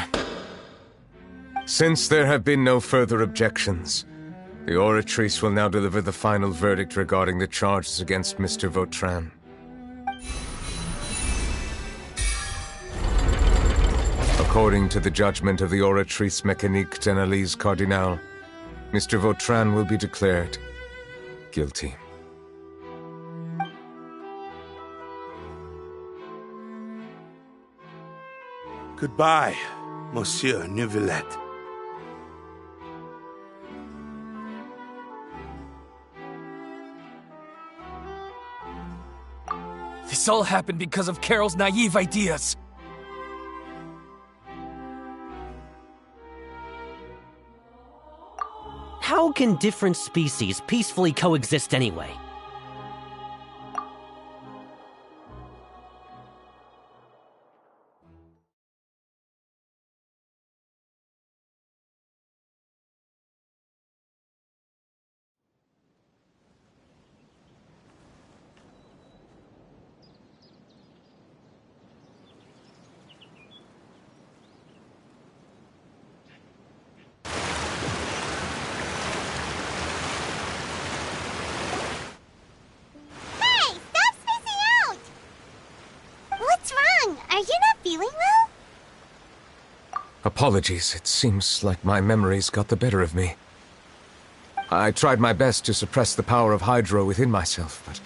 Since there have been no further objections, the Oratrice will now deliver the final verdict regarding the charges against Mr. Vautrin. According to the judgment of the Oratrice Mécanique d'Analyse Cardinal, Mr. Vautrin will be declared guilty. Goodbye, Monsieur Neuvillette. This all happened because of Carol's naive ideas. How can different species peacefully coexist anyway? Apologies, it seems like my memories got the better of me. I tried my best to suppress the power of Hydro within myself, but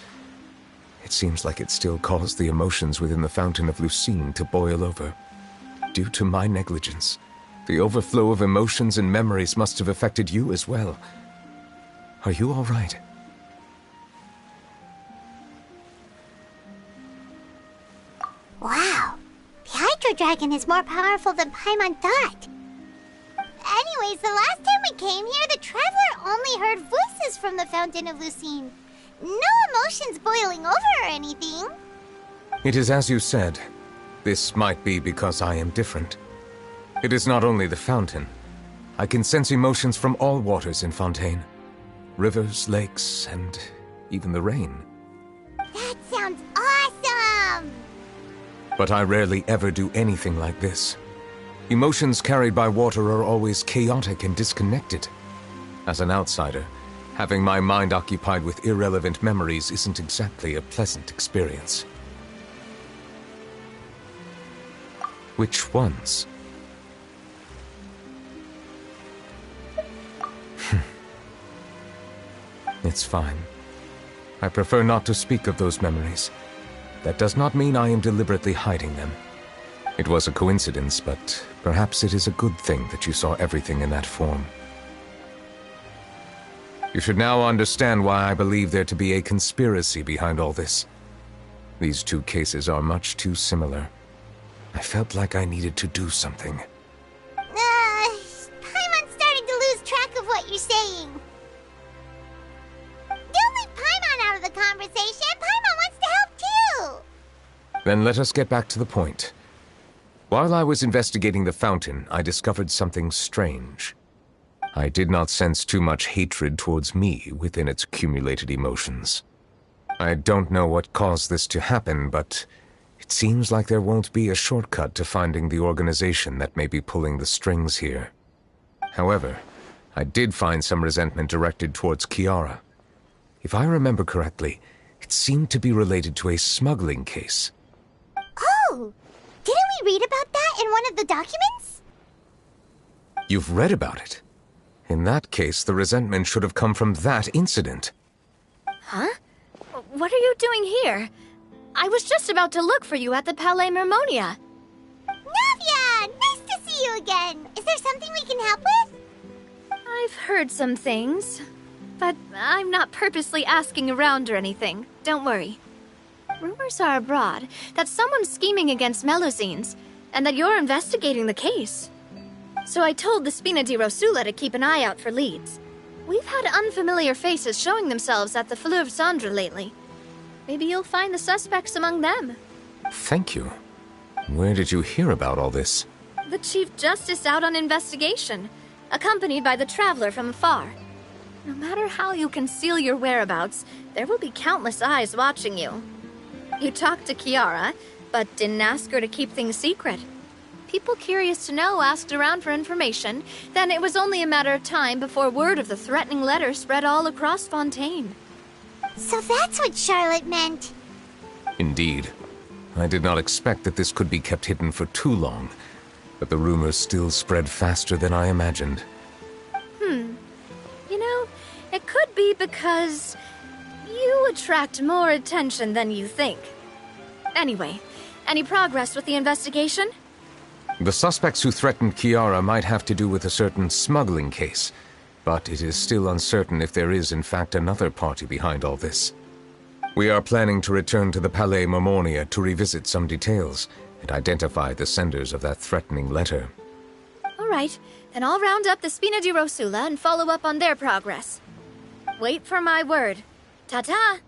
it seems like it still caused the emotions within the Fountain of Lucine to boil over. Due to my negligence, the overflow of emotions and memories must have affected you as well. Are you all right? Wow. The Hydro Dragon is more powerful than Paimon thought. Anyways, the last time we came here, the Traveler only heard voices from the Fountain of Lucine. No emotions boiling over or anything. It is as you said. This might be because I am different. It is not only the fountain. I can sense emotions from all waters in Fontaine. Rivers, lakes, and even the rain. That sounds But I rarely ever do anything like this. Emotions carried by water are always chaotic and disconnected. As an outsider, having my mind occupied with irrelevant memories isn't exactly a pleasant experience. Which ones? It's fine. I prefer not to speak of those memories. That does not mean I am deliberately hiding them. It was a coincidence, but perhaps it is a good thing that you saw everything in that form. You should now understand why I believe there to be a conspiracy behind all this. These two cases are much too similar. I felt like I needed to do something. Paimon's starting to lose track of what you're saying. Don't leave Paimon out of the conversation. Paimon wants to help too. Then let us get back to the point. While I was investigating the fountain, I discovered something strange. I did not sense too much hatred towards me within its accumulated emotions. I don't know what caused this to happen, but it seems like there won't be a shortcut to finding the organization that may be pulling the strings here. However, I did find some resentment directed towards Kiara. If I remember correctly, it seemed to be related to a smuggling case. Oh! Didn't we read about that in one of the documents? You've read about it? In that case, the resentment should have come from that incident. Huh? What are you doing here? I was just about to look for you at the Palais Mermonia. Navia! Nice to see you again! Is there something we can help with? I've heard some things, but I'm not purposely asking around or anything. Don't worry. Rumors are abroad that someone's scheming against Melusines, and that you're investigating the case. So I told the Spina di Rosula to keep an eye out for leads. We've had unfamiliar faces showing themselves at the Fleuve Cendre lately. Maybe you'll find the suspects among them. Thank you. Where did you hear about all this? The Chief Justice out on investigation, accompanied by the Traveler from afar. No matter how you conceal your whereabouts, there will be countless eyes watching you. You talked to Kiara, but didn't ask her to keep things secret. People curious to know asked around for information, then it was only a matter of time before word of the threatening letter spread all across Fontaine. So that's what Charlotte meant. Indeed. I did not expect that this could be kept hidden for too long, but the rumors still spread faster than I imagined. You know, it could be because you attract more attention than you think. Anyway, any progress with the investigation? The suspects who threatened Kiara might have to do with a certain smuggling case, but it is still uncertain if there is in fact another party behind all this. We are planning to return to the Palais Mermonia to revisit some details and identify the senders of that threatening letter. All right, then I'll round up the Spina di Rosula and follow up on their progress. Wait for my word. Ta-ta!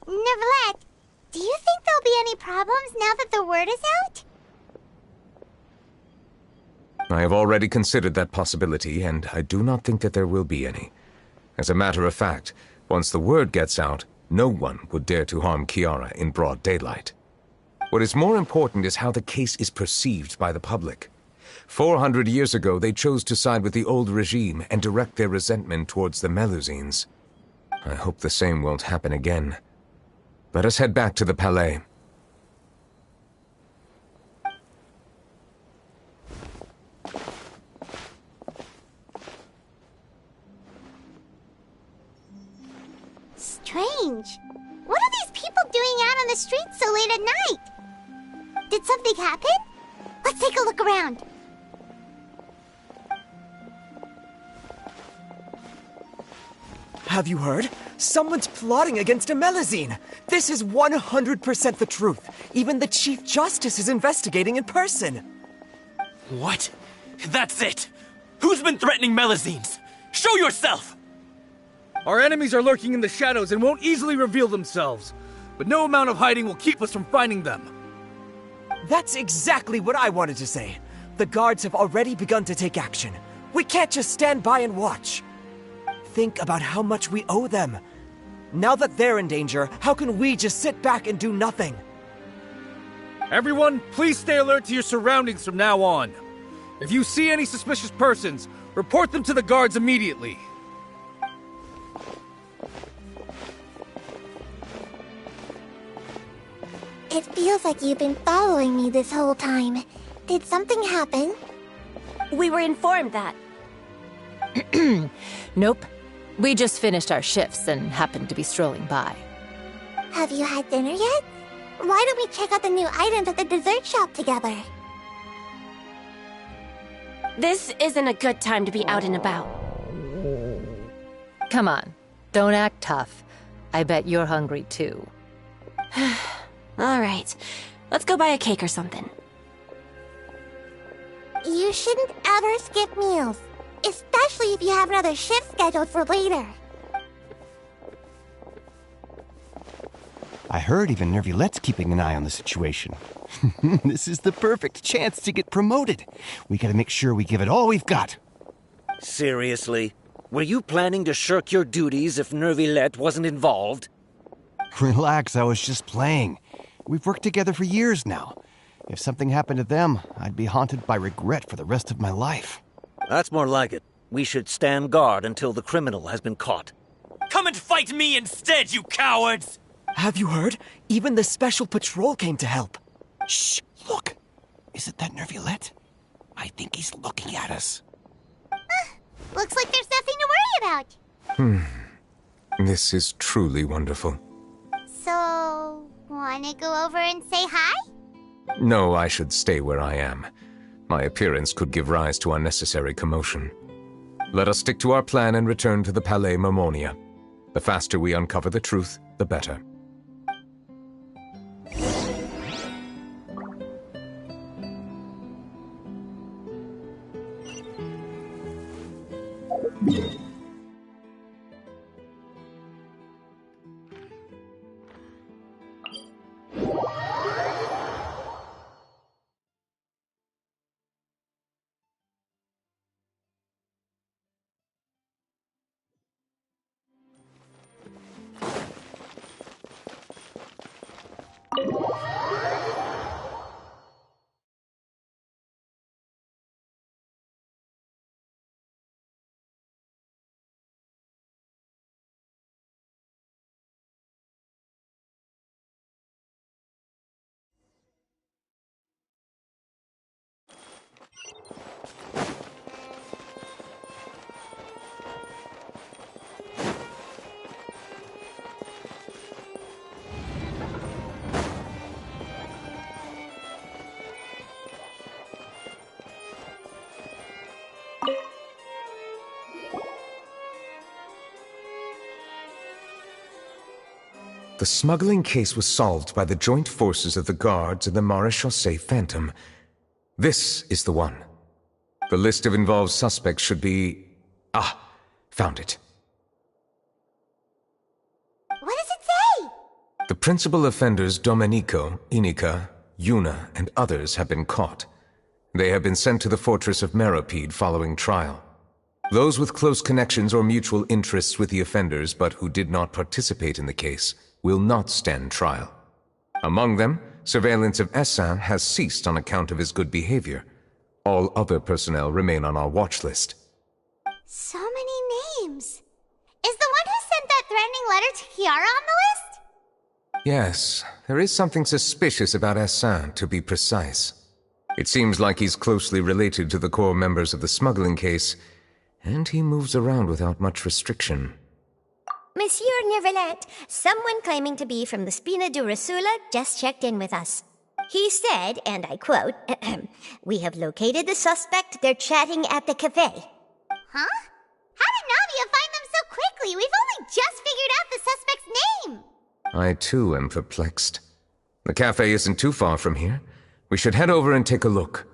Neverlet, do you think there'll be any problems now that the word is out? I have already considered that possibility, and I do not think that there will be any. As a matter of fact, once the word gets out, no one would dare to harm Kiara in broad daylight. What is more important is how the case is perceived by the public. 400 years ago, they chose to side with the old regime and direct their resentment towards the Melusines. I hope the same won't happen again. Let us head back to the Palais. Strange. What are these people doing out on the streets so late at night? Did something happen? Let's take a look around. Have you heard? Someone's plotting against a Melusine. This is 100% the truth. Even the Chief Justice is investigating in person. What? That's it! Who's been threatening Melusines? Show yourself! Our enemies are lurking in the shadows and won't easily reveal themselves. But no amount of hiding will keep us from finding them. That's exactly what I wanted to say. The guards have already begun to take action. We can't just stand by and watch. Think about how much we owe them. Now that they're in danger, how can we just sit back and do nothing? Everyone, please stay alert to your surroundings from now on. If you see any suspicious persons, report them to the guards immediately. It feels like you've been following me this whole time. Did something happen? We were informed that. Nope. We just finished our shifts and happened to be strolling by. Have you had dinner yet? Why don't we check out the new items at the dessert shop together? This isn't a good time to be out and about. Come on, don't act tough. I bet you're hungry too. All right, let's go buy a cake or something. You shouldn't ever skip meals, especially if you have another shift scheduled for later. I heard even Nervilette's keeping an eye on the situation. This is the perfect chance to get promoted. We gotta make sure we give it all we've got. Seriously? Were you planning to shirk your duties if Nervilette wasn't involved? Relax, I was just playing. We've worked together for years now. If something happened to them, I'd be haunted by regret for the rest of my life. That's more like it. We should stand guard until the criminal has been caught. Come and fight me instead, you cowards! Have you heard? Even the special patrol came to help. Shh! Look! Isn't that Nervilette? I think he's looking at us. Looks like there's nothing to worry about. This is truly wonderful. So, wanna go over and say hi? No, I should stay where I am. My appearance could give rise to unnecessary commotion. Let us stick to our plan and return to the Palais Mermonia. The faster we uncover the truth, the better. The smuggling case was solved by the joint forces of the guards and the Maréchaussée Phantom. This is the one. The list of involved suspects should be... Ah, found it. What does it say? The principal offenders Domenico, Inica, Yuna, and others have been caught. They have been sent to the fortress of Meropide following trial. Those with close connections or mutual interests with the offenders but who did not participate in the case will not stand trial. Among them, surveillance of Essin has ceased on account of his good behavior. All other personnel remain on our watch list. So many names. Is the one who sent that threatening letter to Kiara on the list? Yes, there is something suspicious about Essin, to be precise. It seems like he's closely related to the core members of the smuggling case, and he moves around without much restriction. Monsieur Nervilette, someone claiming to be from the Spina Durasula just checked in with us. He said, and I quote, "We have located the suspect. They're chatting at the cafe." Huh? How did Navia find them so quickly? We've only just figured out the suspect's name. I too am perplexed. The cafe isn't too far from here. We should head over and take a look.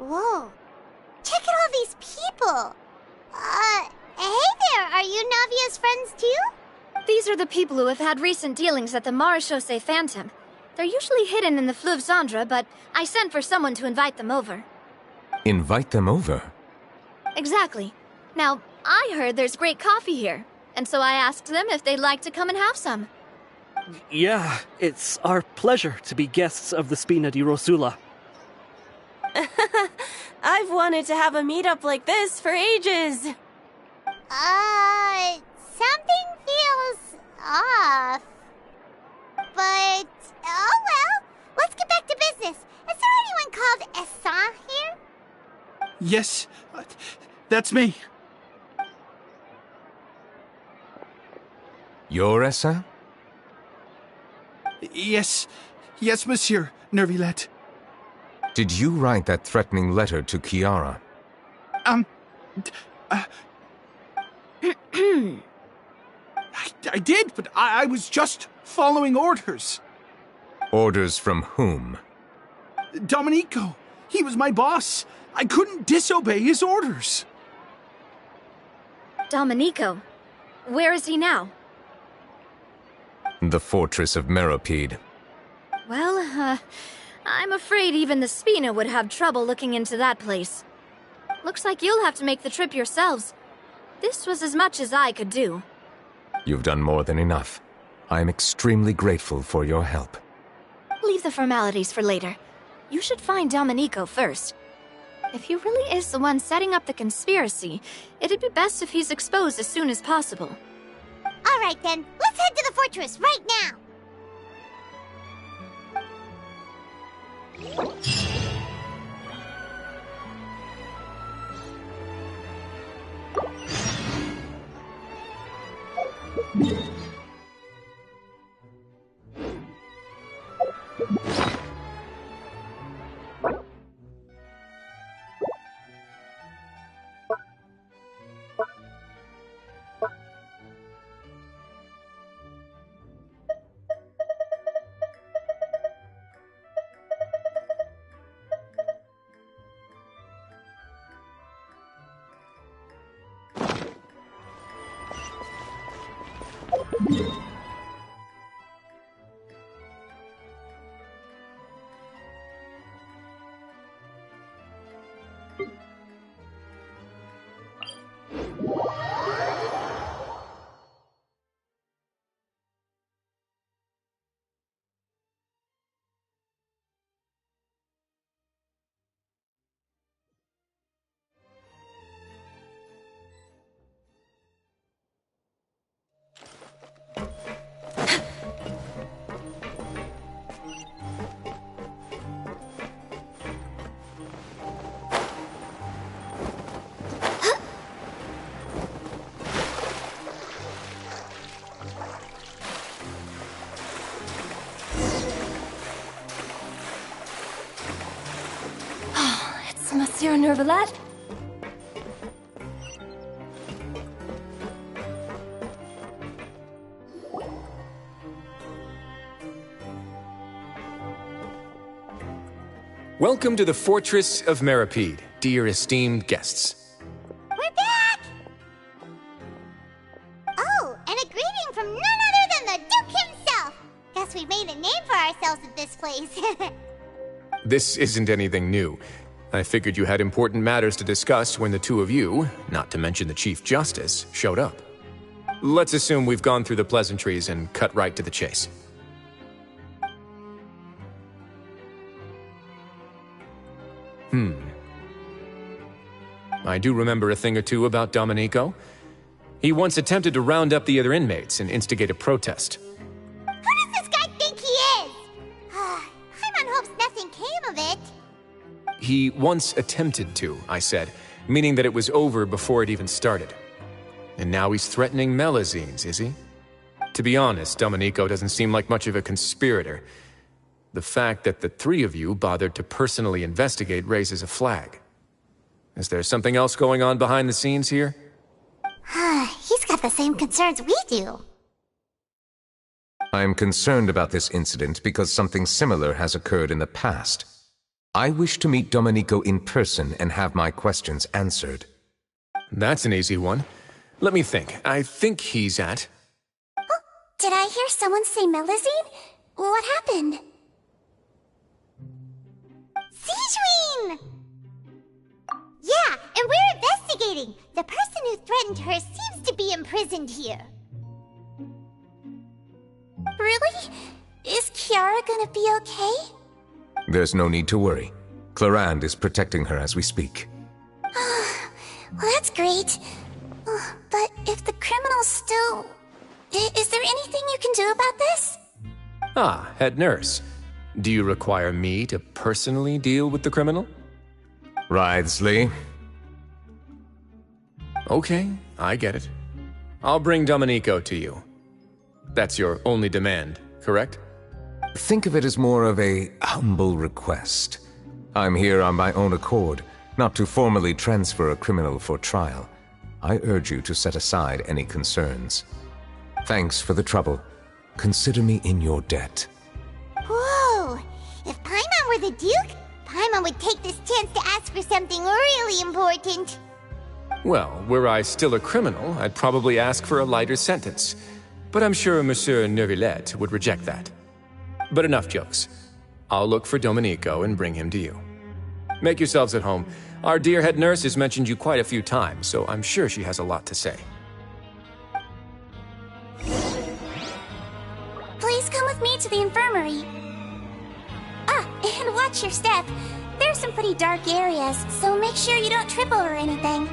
Whoa. Check out all these people. Hey there, are you Navia's friends too? These are the people who have had recent dealings at the Marechaussee Phantom. They're usually hidden in the Fleuve Zandra, but I sent for someone to invite them over. Invite them over? Exactly. Now, I heard there's great coffee here, and so I asked them if they'd like to come and have some. Yeah, it's our pleasure to be guests of the Spina di Rosula. I've wanted to have a meetup like this for ages. Something feels off. But, oh well. Let's get back to business. Is there anyone called Essan here? Yes, that's me. You're Essa? Yes, monsieur, Nervilette. Did you write that threatening letter to Kiara? I did, but I was just following orders. Orders from whom? Domenico. He was my boss. I couldn't disobey his orders. Domenico? Where is he now? The fortress of Meropide. Well, I'm afraid even the Spina would have trouble looking into that place. Looks like you'll have to make the trip yourselves. This was as much as I could do. You've done more than enough. I am extremely grateful for your help. Leave the formalities for later. You should find Domenico first. If he really is the one setting up the conspiracy, it'd be best if he's exposed as soon as possible. All right then, let's head to the fortress right now. Monsieur Nervilette? Welcome to the Fortress of Meropide, dear esteemed guests. We're back! Oh, and a greeting from none other than the Duke himself! Guess we've made a name for ourselves at this place. This isn't anything new. I figured you had important matters to discuss when the two of you, not to mention the Chief Justice, showed up. Let's assume we've gone through the pleasantries and cut right to the chase. I do remember a thing or two about Domenico. He once attempted to round up the other inmates and instigate a protest. Who does this guy think he is? Paimon hopes nothing came of it. He once attempted to, I said, meaning that it was over before it even started. And now he's threatening Melazines, is he? To be honest, Domenico doesn't seem like much of a conspirator. The fact that the three of you bothered to personally investigate raises a flag. Is there something else going on behind the scenes here? He's got the same concerns we do. I'm concerned about this incident because something similar has occurred in the past. I wish to meet Domenico in person and have my questions answered. That's an easy one. Let me think. I think he's at... Did I hear someone say Melusine? What happened? Sijuin! Yeah, and we're investigating. The person who threatened her seems to be imprisoned here. Really? Is Kiara gonna be okay? There's no need to worry. Clarande is protecting her as we speak. Well, that's great. But if the criminal's still... Is there anything you can do about this? Ah, head nurse. Do you require me to personally deal with the criminal? Wriothesley. Okay, I get it. I'll bring Domenico to you. That's your only demand, correct? Think of it as more of a humble request. I'm here on my own accord, not to formally transfer a criminal for trial. I urge you to set aside any concerns. Thanks for the trouble. Consider me in your debt. Whoa! If Paimon were the Duke, Paimon would take this chance to ask for something really important. Well, were I still a criminal, I'd probably ask for a lighter sentence. But I'm sure Monsieur Neuvillette would reject that. But enough jokes. I'll look for Domenico and bring him to you. Make yourselves at home. Our dear head nurse has mentioned you quite a few times, so I'm sure she has a lot to say. Please come with me to the infirmary. Ah, and watch your step. There's some pretty dark areas, so make sure you don't trip over anything.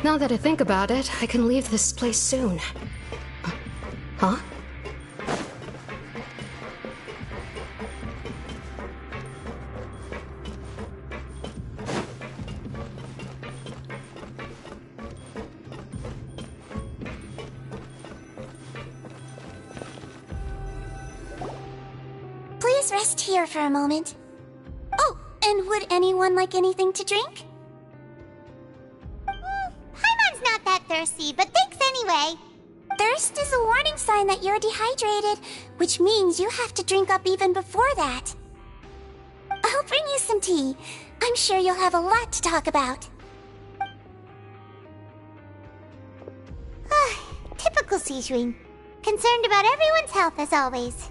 Now that I think about it, I can leave this place soon. Huh? Please rest here for a moment. Oh, and would anyone like anything to drink? Paimon's not that thirsty, but thanks anyway. Thirst is a warning sign that you're dehydrated, which means you have to drink up even before that. I'll bring you some tea. I'm sure you'll have a lot to talk about. Typical Sijuin. Concerned about everyone's health as always.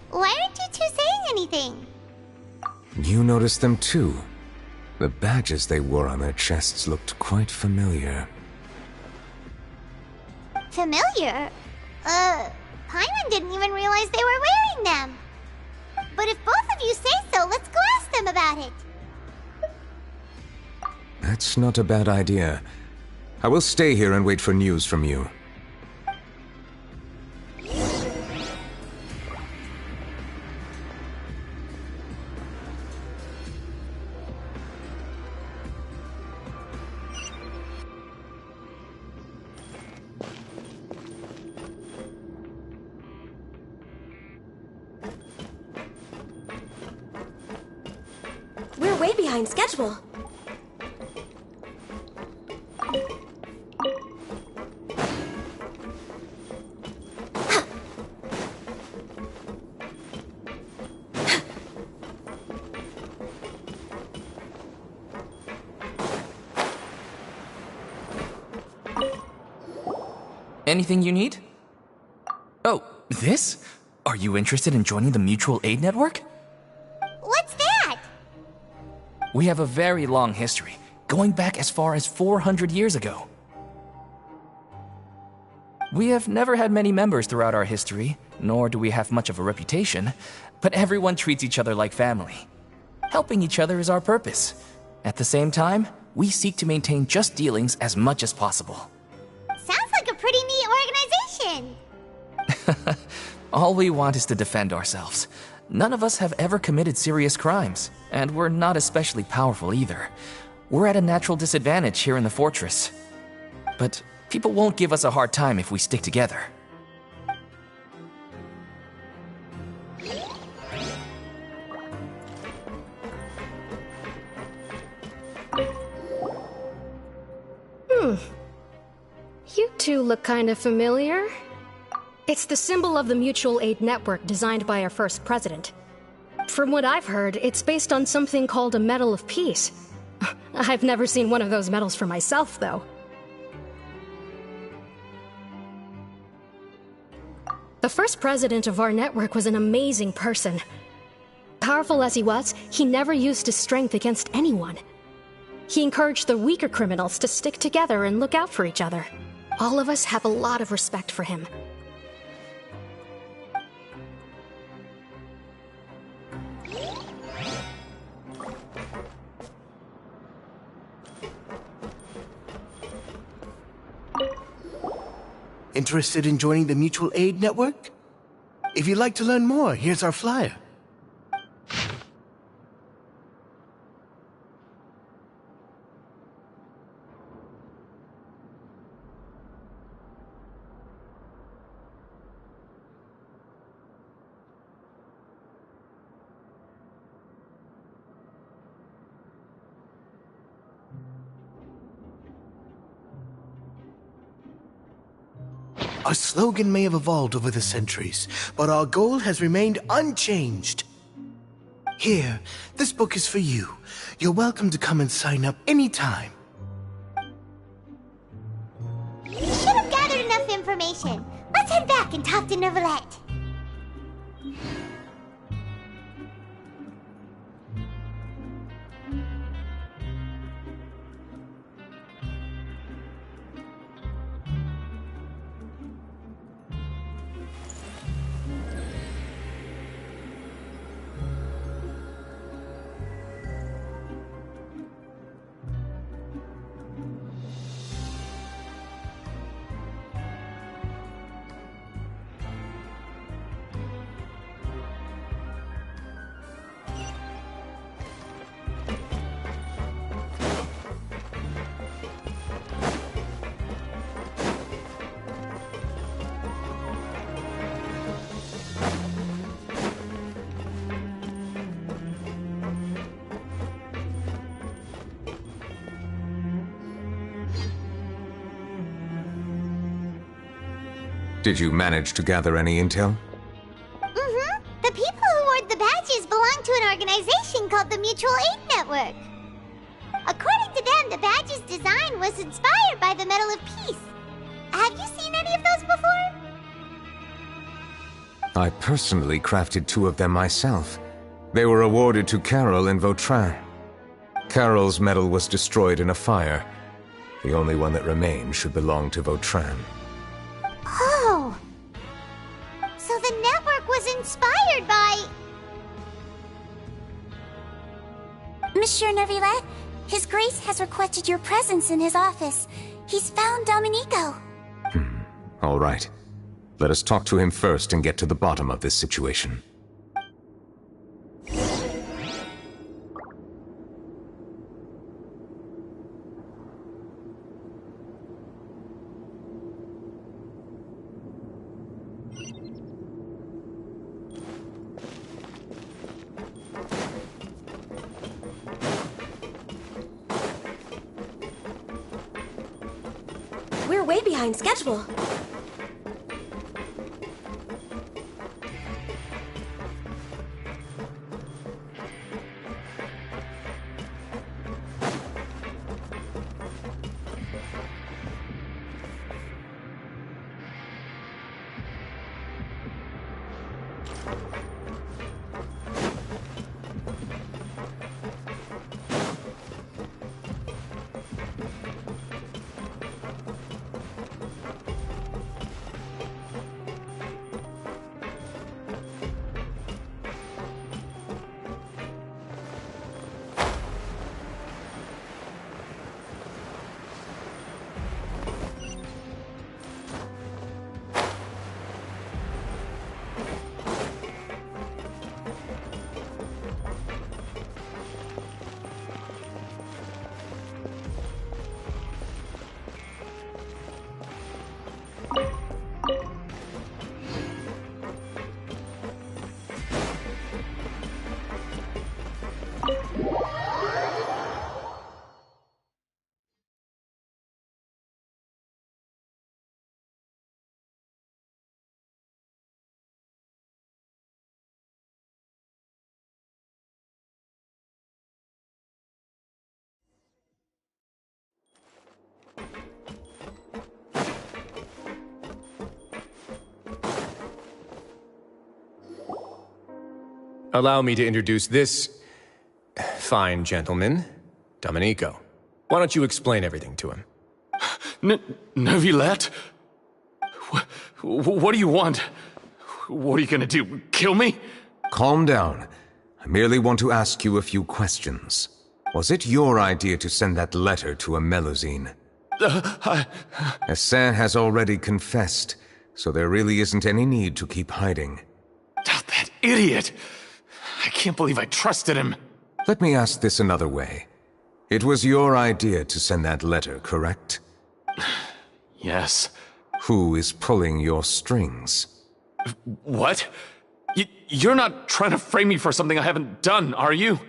Why aren't you two saying anything? You noticed them too. The badges they wore on their chests looked quite familiar. Familiar? Paimon didn't even realize they were wearing them. But if both of you say so, let's go ask them about it. That's not a bad idea. I will stay here and wait for news from you. We're way behind schedule. Anything you need? Oh, this? Are you interested in joining the Mutual Aid Network? What's that? We have a very long history, going back as far as 400 years ago. We have never had many members throughout our history, nor do we have much of a reputation, but everyone treats each other like family. Helping each other is our purpose. At the same time, we seek to maintain just dealings as much as possible. Sounds like a pretty neat organization. All we want is to defend ourselves. None of us have ever committed serious crimes, and we're not especially powerful either. We're at a natural disadvantage here in the fortress. But people won't give us a hard time if we stick together. You two look kind of familiar. It's the symbol of the Mutual Aid Network designed by our first president. From what I've heard, it's based on something called a Medal of Peace. I've never seen one of those medals for myself, though. The first president of our network was an amazing person. Powerful as he was, he never used his strength against anyone. He encouraged the weaker criminals to stick together and look out for each other. All of us have a lot of respect for him. Interested in joining the Mutual Aid Network? If you'd like to learn more, here's our flyer. Our slogan may have evolved over the centuries, but our goal has remained unchanged. Here, this book is for you. You're welcome to come and sign up anytime. We should have gathered enough information. Let's head back and talk to Neuvillette. Did you manage to gather any intel? Mm-hmm. The people who wore the badges belong to an organization called the Mutual Aid Network. According to them, the badge's design was inspired by the Medal of Peace. Have you seen any of those before? I personally crafted 2 of them myself. They were awarded to Carol and Vautrin. Carol's medal was destroyed in a fire. The only one that remained should belong to Vautrin. Oh! So the network was inspired by... Monsieur Neuvillette, His Grace has requested your presence in his office. He's found Domenico. All right. Let us talk to him first and get to the bottom of this situation. We're way behind schedule. Allow me to introduce this fine gentleman, Domenico. Why don't you explain everything to him? Neuvillette? What do you want? What are you gonna do, kill me? Calm down. I merely want to ask you a few questions. Was it your idea to send that letter to a Melusine? Essin has already confessed, so there really isn't any need to keep hiding. That idiot! I can't believe I trusted him. Let me ask this another way. It was your idea to send that letter, correct? Yes. Who is pulling your strings? What? You're not trying to frame me for something I haven't done, are you?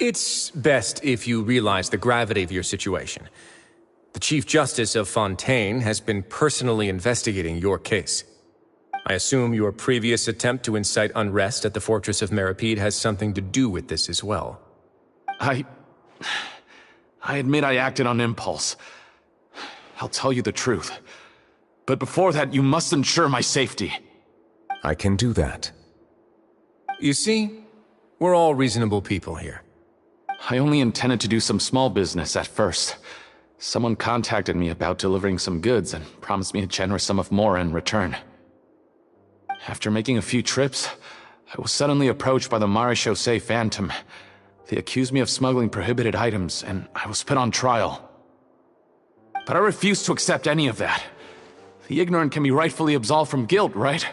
It's best if you realize the gravity of your situation. The Chief Justice of Fontaine has been personally investigating your case. I assume your previous attempt to incite unrest at the Fortress of Meripede has something to do with this as well. I admit I acted on impulse. I'll tell you the truth. But before that, you must ensure my safety. I can do that. You see, we're all reasonable people here. I only intended to do some small business at first. Someone contacted me about delivering some goods and promised me a generous sum of more in return. After making a few trips, I was suddenly approached by the Marechaussee Phantom. They accused me of smuggling prohibited items, and I was put on trial. But I refused to accept any of that. The ignorant can be rightfully absolved from guilt, right?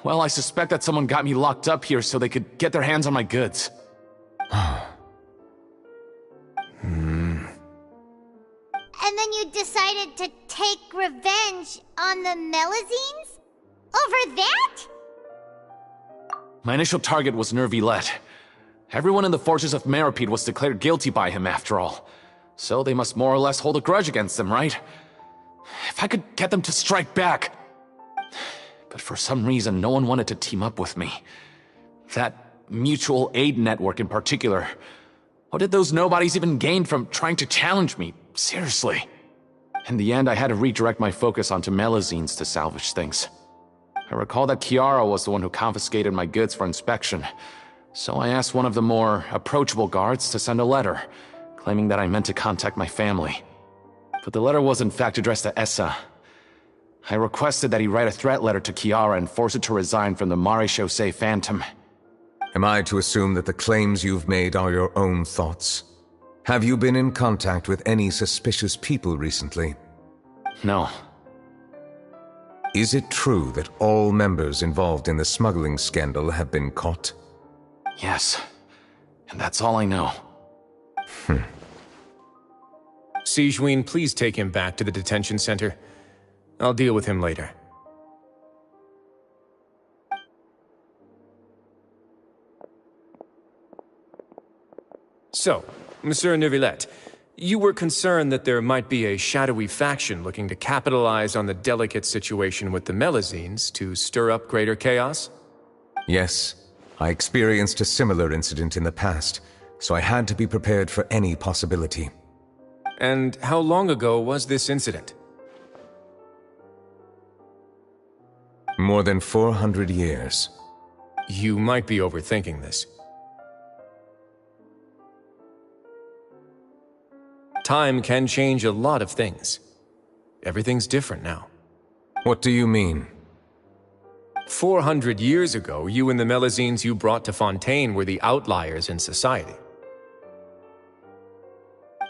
Well, I suspect that someone got me locked up here so they could get their hands on my goods. And then you decided to take revenge on the Melusines? Over that? My initial target was Neuvillette. Everyone in the Fortress of Meripede was declared guilty by him after all. So they must more or less hold a grudge against him, right? If I could get them to strike back. But for some reason, no one wanted to team up with me. That mutual aid network in particular. What did those nobodies even gain from trying to challenge me? Seriously. In the end, I had to redirect my focus onto Melusines to salvage things. I recall that Chiara was the one who confiscated my goods for inspection, so I asked one of the more approachable guards to send a letter, claiming that I meant to contact my family. But the letter was in fact addressed to Essa. I requested that he write a threat letter to Chiara and force her to resign from the Marechaussee Phantom. Am I to assume that the claims you've made are your own thoughts? Have you been in contact with any suspicious people recently? No. Is it true that all members involved in the smuggling scandal have been caught? Yes. And that's all I know. Sigewinne, please take him back to the detention center. I'll deal with him later. So, Monsieur Neuvillette, you were concerned that there might be a shadowy faction looking to capitalize on the delicate situation with the Melusines to stir up greater chaos? Yes. I experienced a similar incident in the past, so I had to be prepared for any possibility. And how long ago was this incident? More than 400 years. You might be overthinking this. Time can change a lot of things. Everything's different now. What do you mean? 400 years ago, you and the Melazines you brought to Fontaine were the outliers in society.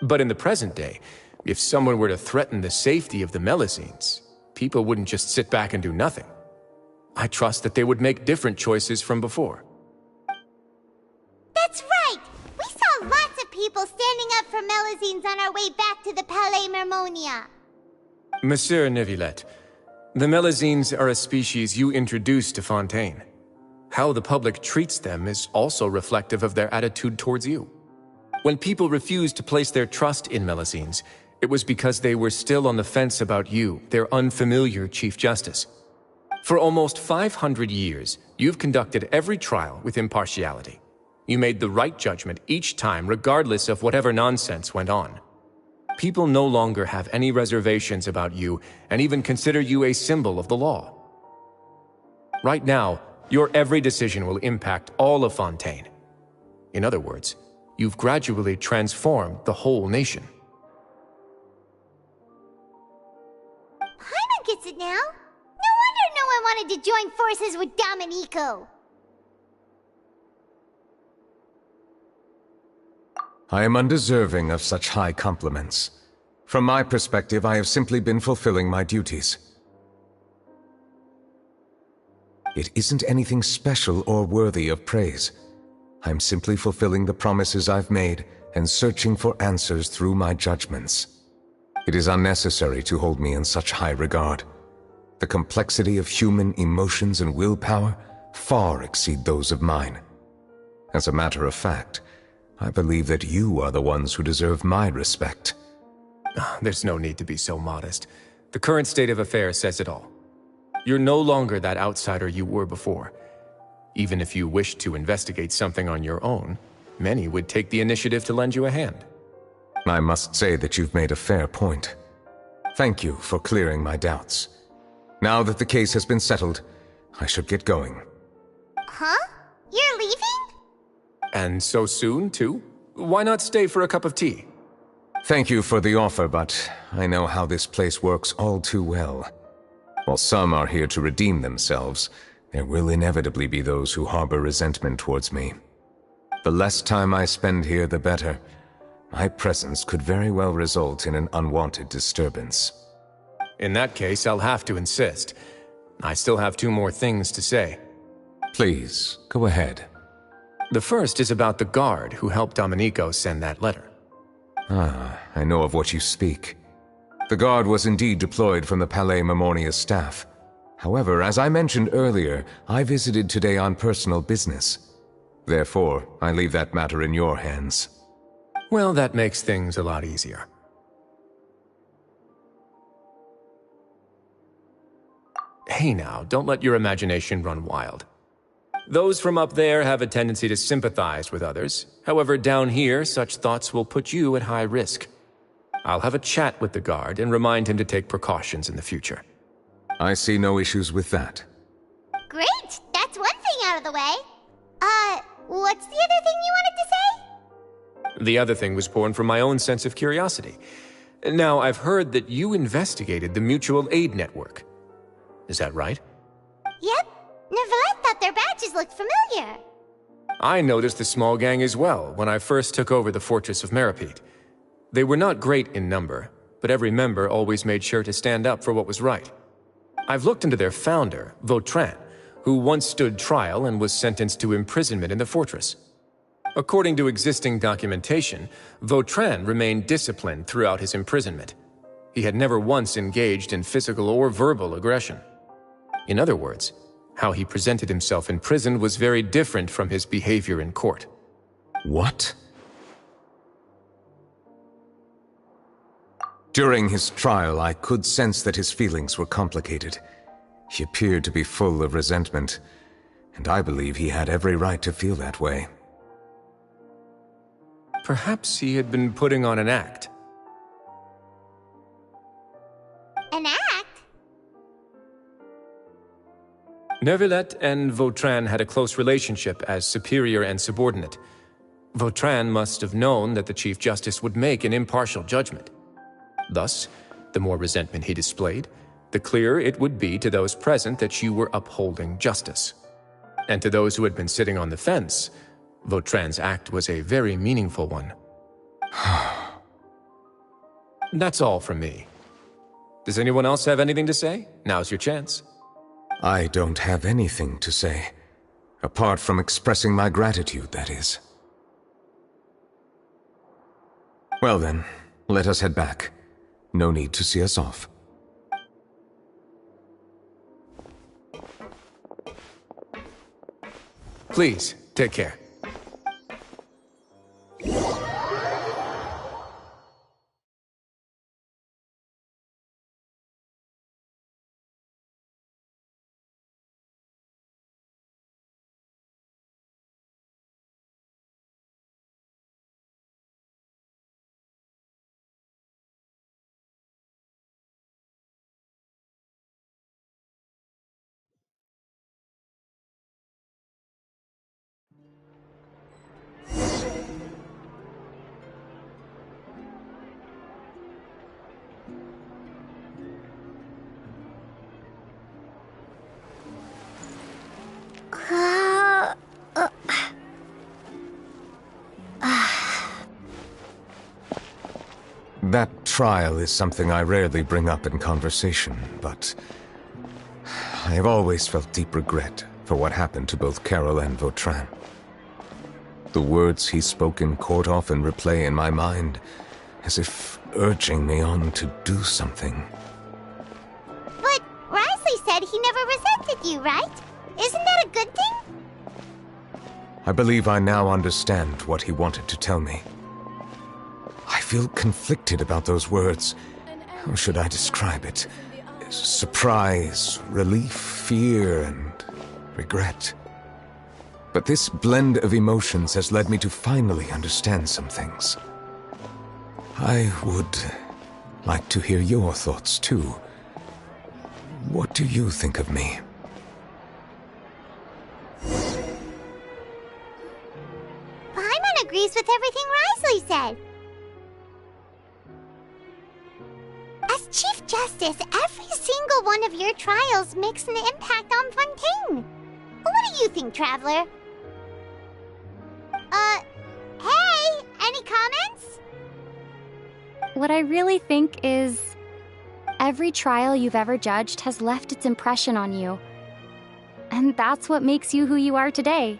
But in the present day, if someone were to threaten the safety of the Melazines, people wouldn't just sit back and do nothing. I trust that they would make different choices from before. That's right! We saw lots of people standing up for Melazines on our way back to the Palais Mermonia. Monsieur Neuvillette, the Melazines are a species you introduced to Fontaine. How the public treats them is also reflective of their attitude towards you. When people refused to place their trust in Melazines, it was because they were still on the fence about you, their unfamiliar Chief Justice. For almost 500 years, you've conducted every trial with impartiality. You made the right judgment each time, regardless of whatever nonsense went on. People no longer have any reservations about you and even consider you a symbol of the law. Right now, your every decision will impact all of Fontaine. In other words, you've gradually transformed the whole nation. Paimon gets it now. No wonder no one wanted to join forces with Domenico. I am undeserving of such high compliments. From my perspective, I have simply been fulfilling my duties. It isn't anything special or worthy of praise. I'm simply fulfilling the promises I've made and searching for answers through my judgments. It is unnecessary to hold me in such high regard. The complexity of human emotions and willpower far exceed those of mine. As a matter of fact, I believe that you are the ones who deserve my respect. There's no need to be so modest. The current state of affairs says it all. You're no longer that outsider you were before. Even if you wished to investigate something on your own, many would take the initiative to lend you a hand. I must say that you've made a fair point. Thank you for clearing my doubts. Now that the case has been settled, I should get going. Huh? You're leaving? And so soon, too? Why not stay for a cup of tea? Thank you for the offer, but I know how this place works all too well. While some are here to redeem themselves, there will inevitably be those who harbor resentment towards me. The less time I spend here, the better. My presence could very well result in an unwanted disturbance. In that case, I'll have to insist. I still have 2 more things to say. Please, go ahead. The first is about the guard who helped Domenico send that letter. Ah, I know of what you speak. The guard was indeed deployed from the Palais Mermonia staff. However, as I mentioned earlier, I visited today on personal business. Therefore, I leave that matter in your hands. Well, that makes things a lot easier. Hey now, don't let your imagination run wild. Those from up there have a tendency to sympathize with others. However, down here, such thoughts will put you at high risk. I'll have a chat with the guard and remind him to take precautions in the future. I see no issues with that. Great! That's one thing out of the way. What's the other thing you wanted to say? The other thing was born from my own sense of curiosity. Now, I've heard that you investigated the Mutual Aid Network. Is that right? Yep. Neuvillette thought their badges looked familiar. I noticed the small gang as well when I first took over the Fortress of Meripede. They were not great in number, but every member always made sure to stand up for what was right. I've looked into their founder, Vautrin, who once stood trial and was sentenced to imprisonment in the fortress. According to existing documentation, Vautrin remained disciplined throughout his imprisonment. He had never once engaged in physical or verbal aggression. In other words, how he presented himself in prison was very different from his behavior in court. What? During his trial, I could sense that his feelings were complicated. He appeared to be full of resentment, and I believe he had every right to feel that way. Perhaps he had been putting on an act. An act? Neuvillette and Vautrin had a close relationship as superior and subordinate. Vautrin must have known that the Chief Justice would make an impartial judgment. Thus, the more resentment he displayed, the clearer it would be to those present that you were upholding justice. And to those who had been sitting on the fence, Vautrin's act was a very meaningful one. That's all from me. Does anyone else have anything to say? Now's your chance. I don't have anything to say. Apart from expressing my gratitude, that is. Well then, let us head back. No need to see us off. Please, take care. That trial is something I rarely bring up in conversation, but I have always felt deep regret for what happened to both Carol and Vautrin. The words he spoke in court often replay in my mind, as if urging me on to do something. But Risley said he never resented you, right? Isn't that a good thing? I believe I now understand what he wanted to tell me. I feel conflicted about those words. How should I describe it? Surprise, relief, fear, and regret. But this blend of emotions has led me to finally understand some things. I would like to hear your thoughts, too. What do you think of me? Paimon agrees with everything Risley said. As Chief Justice, every single one of your trials makes an impact on Fontaine. What do you think, Traveler? Hey, any comments? What I really think is, every trial you've ever judged has left its impression on you. And that's what makes you who you are today.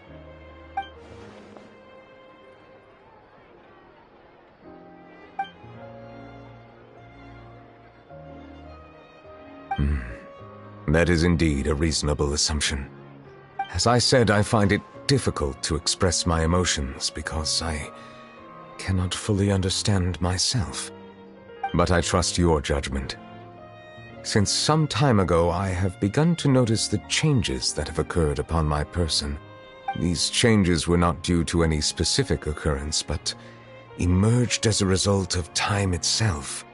That is indeed a reasonable assumption. As I said, I find it difficult to express my emotions because I cannot fully understand myself. But I trust your judgment. Since some time ago, I have begun to notice the changes that have occurred upon my person. These changes were not due to any specific occurrence, but emerged as a result of time itself.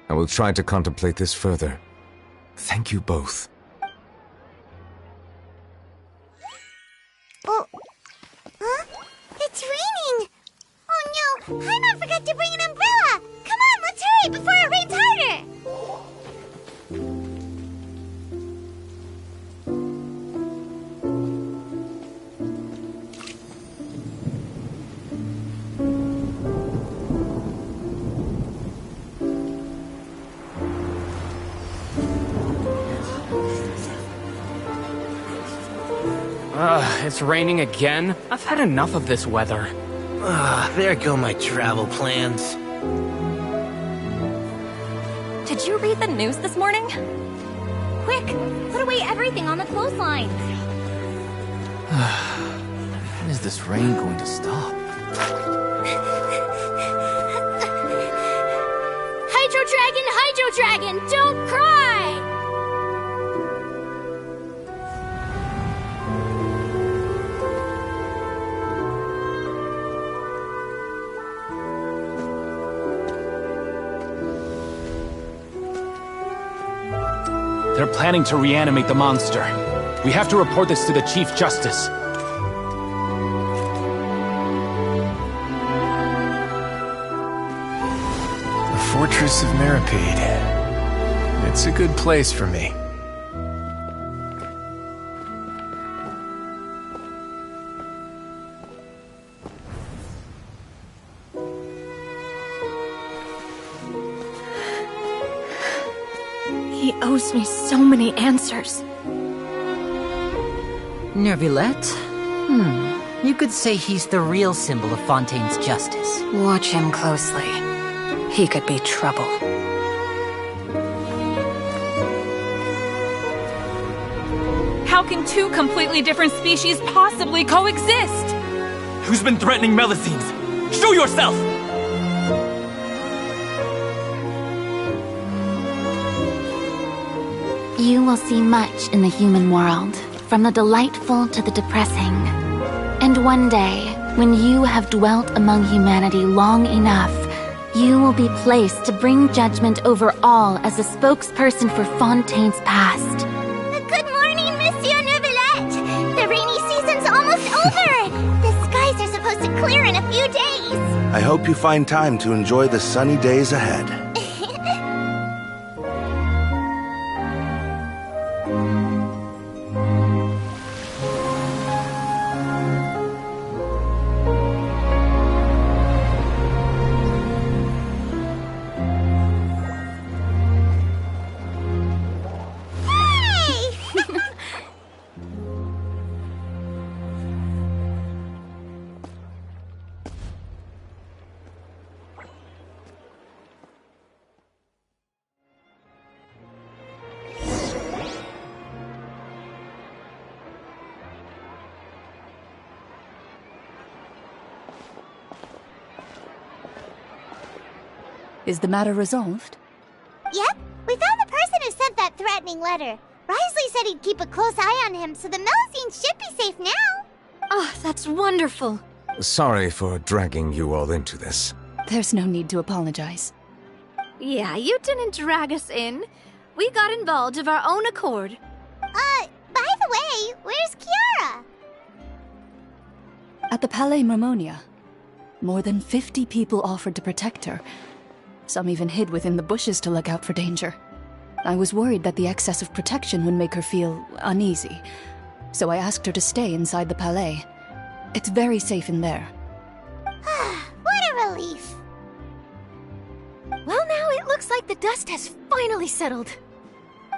I will try to contemplate this further. Thank you both. Oh, huh? It's raining! Oh no, Paimon forgot to bring an umbrella! Come on, let's hurry before it rains harder! It's raining again? I've had enough of this weather. There go my travel plans. Did you read the news this morning? Quick, put away everything on the clothesline. When is this rain going to stop? Hydro Dragon, don't cry! They're planning to reanimate the monster. We have to report this to the Chief Justice. The Fortress of Meripede. It's a good place for me. He owes me so many answers. Nervillette? You could say he's the real symbol of Fontaine's justice. Watch him closely. He could be trouble. How can two completely different species possibly coexist? Who's been threatening Melusines? Show yourself! You will see much in the human world, from the delightful to the depressing. And one day, when you have dwelt among humanity long enough, you will be placed to bring judgment over all as a spokesperson for Fontaine's past. Good morning, Monsieur Neuvillette! The rainy season's almost over! The skies are supposed to clear in a few days! I hope you find time to enjoy the sunny days ahead. Is the matter resolved? Yep, we found the person who sent that threatening letter. Risley said he'd keep a close eye on him, so the Melusines should be safe now. Oh, that's wonderful. Sorry for dragging you all into this. There's no need to apologize. Yeah, you didn't drag us in. We got involved of our own accord. By the way, where's Kiara? At the Palais Marmonia, more than 50 people offered to protect her. Some even hid within the bushes to look out for danger. I was worried that the excess of protection would make her feel uneasy, so I asked her to stay inside the Palais. It's very safe in there. What a relief. Well, now it looks like the dust has finally settled.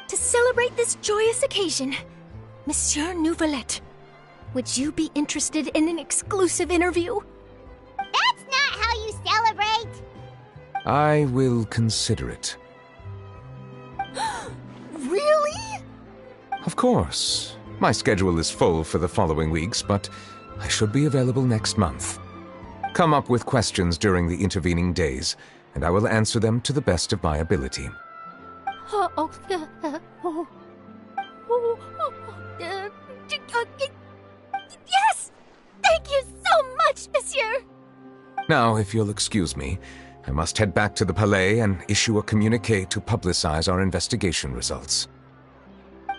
To celebrate this joyous occasion, Monsieur Neuvillette, would you be interested in an exclusive interview? That's not how you celebrate. I will consider it. Really? Of course. My schedule is full for the following weeks, but I should be available next month. Come up with questions during the intervening days, and I will answer them to the best of my ability. Yes! Thank you so much, Monsieur! Now, if you'll excuse me, I must head back to the Palais and issue a communiqué to publicize our investigation results.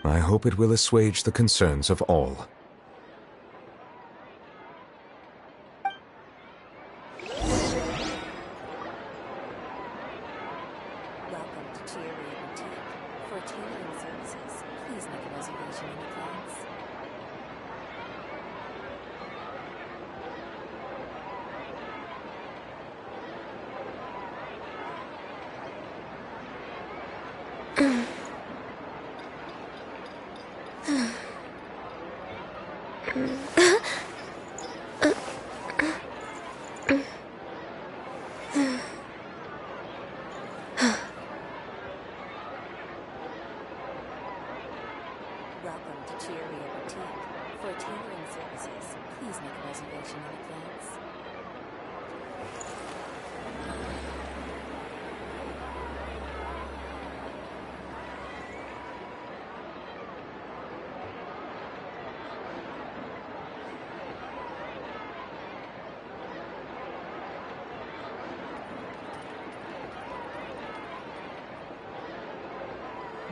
I hope it will assuage the concerns of all.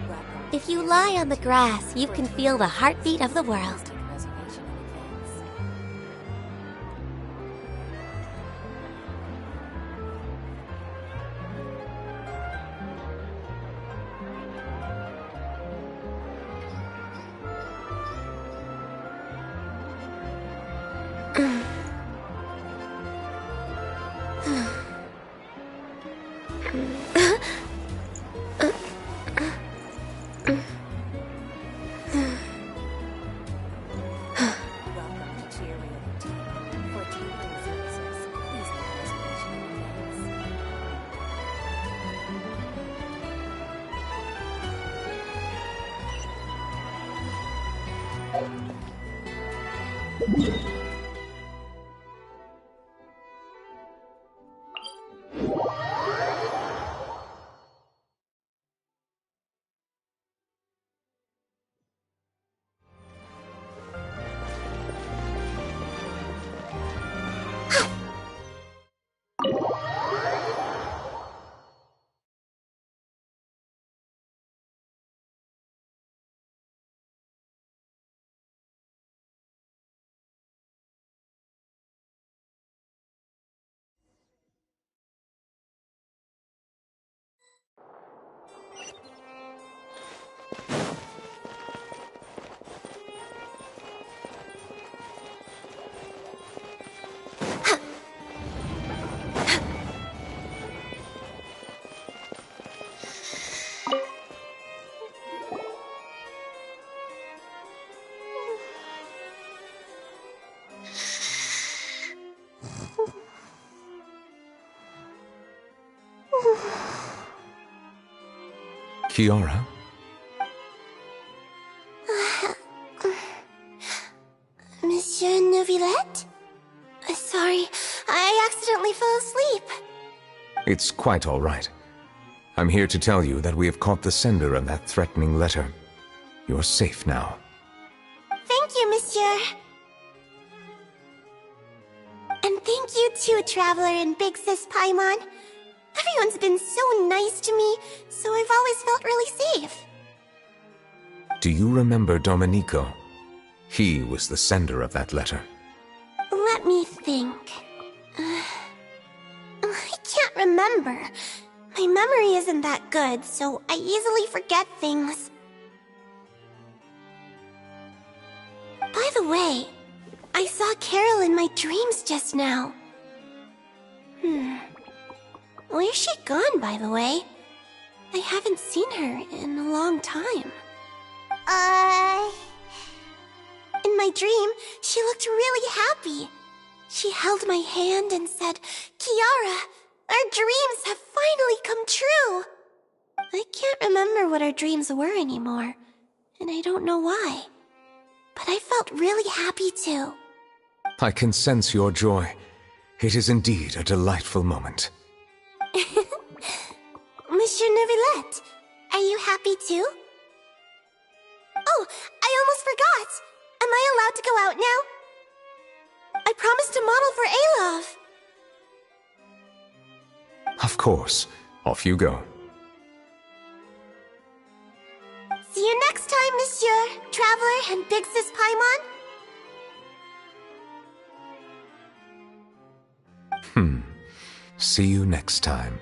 Welcome If you lie on the grass, you can feel the heartbeat of the world. Kiara? Monsieur Neuvillette? Sorry, I accidentally fell asleep. It's quite all right. I'm here to tell you that we have caught the sender of that threatening letter. You're safe now. Thank you, monsieur. And thank you too, Traveler and Big Sis Paimon. Everyone's been so nice to me, so I've always felt really safe. Do you remember Domenico? He was the sender of that letter. Let me think. I can't remember. My memory isn't that good, so I easily forget things. By the way, I saw Carol in my dreams just now. Where's she gone, by the way? I haven't seen her in a long time. In my dream, she looked really happy. She held my hand and said, "Kiara, our dreams have finally come true." I can't remember what our dreams were anymore, and I don't know why. But I felt really happy too. I can sense your joy. It is indeed a delightful moment. Monsieur Neuvillette, are you happy too? Oh, I almost forgot! Am I allowed to go out now? I promised to model for Alov. Of course. Off you go. See you next time, Monsieur, Traveler, and Big Sis Paimon. See you next time.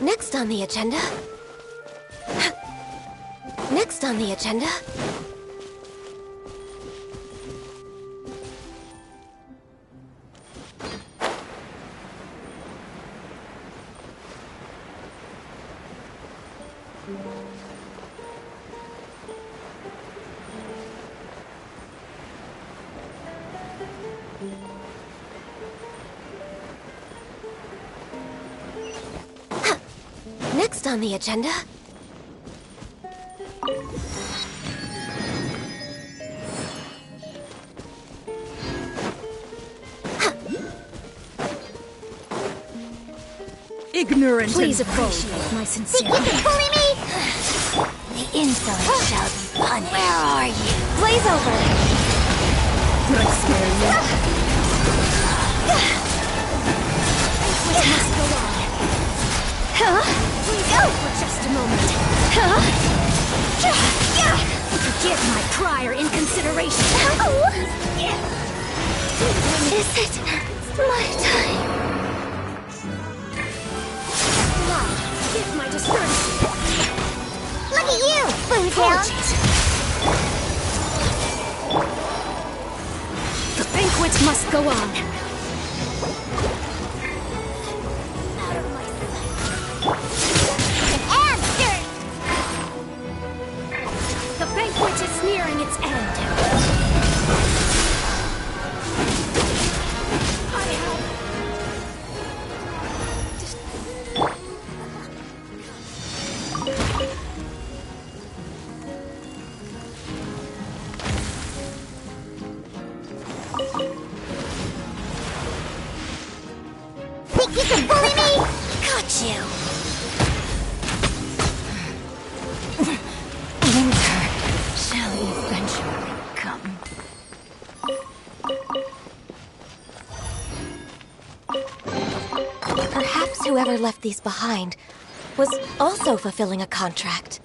Next on the agenda... Next on the agenda... Next on the agenda... Ignorant. Please and appreciate vulgar. my sincerity. Think you can bully me? The insolent shall be punished. Where are you? Blaze over! Did I scare you? Which must go on. Huh? Please wait for just a moment. Huh? Forgive my prior inconsideration. Is it my time? Forgive my discourtesy. Look at you, Boomtail! The banquet must go on. And dirt! The banquet is nearing its end. Think you can bully me? Got you! Winter shall eventually come. Perhaps whoever left these behind was also fulfilling a contract.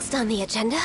Next on the agenda?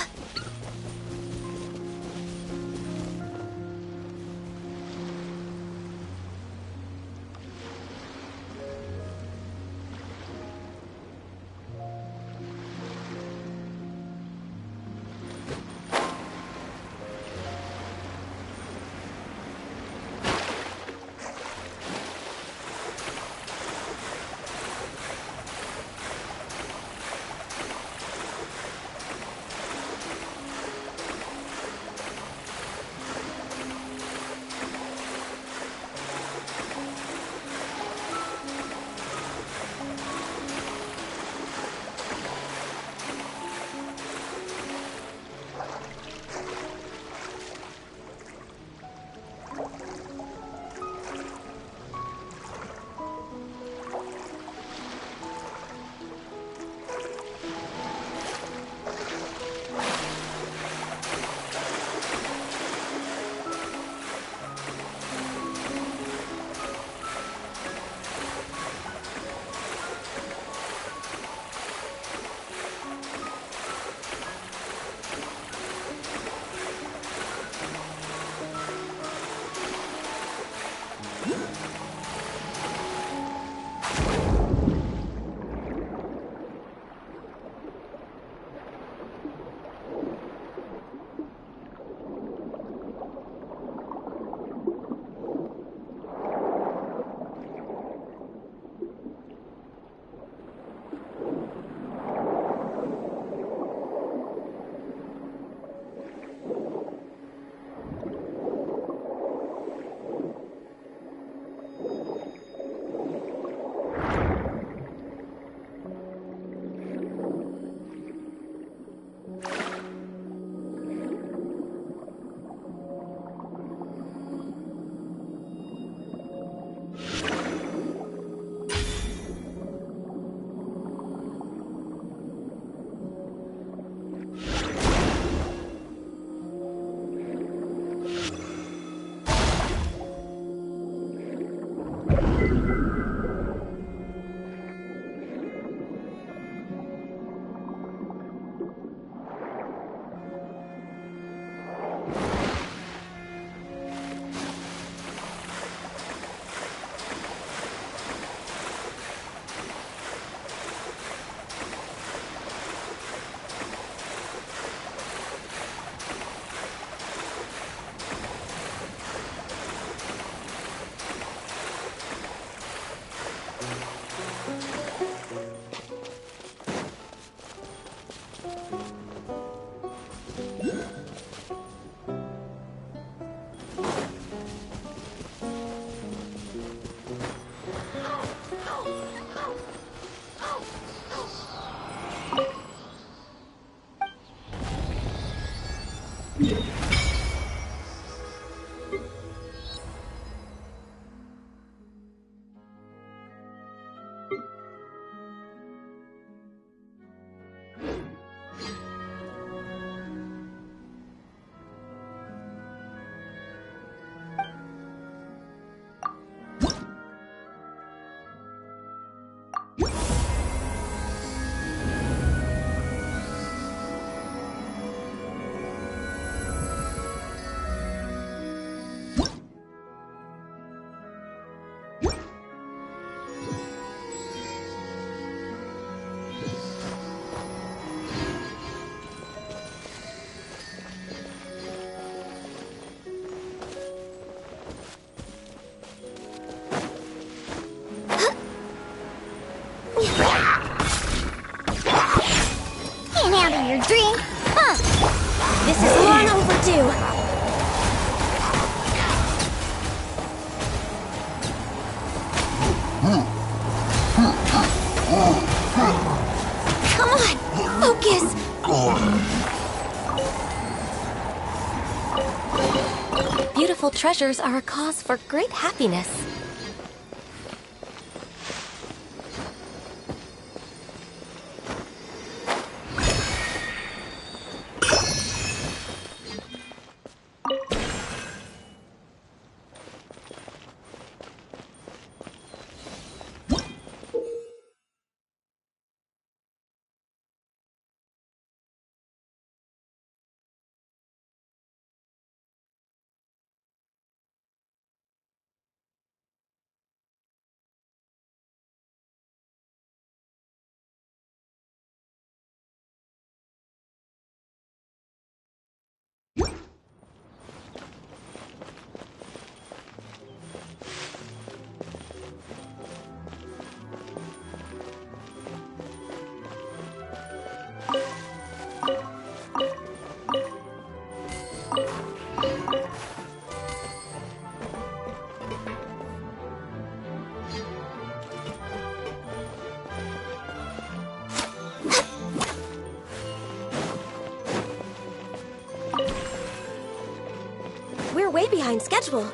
Your drink? Huh. This is long overdue. Come on, focus. Beautiful treasures are a cause for great happiness. behind schedule.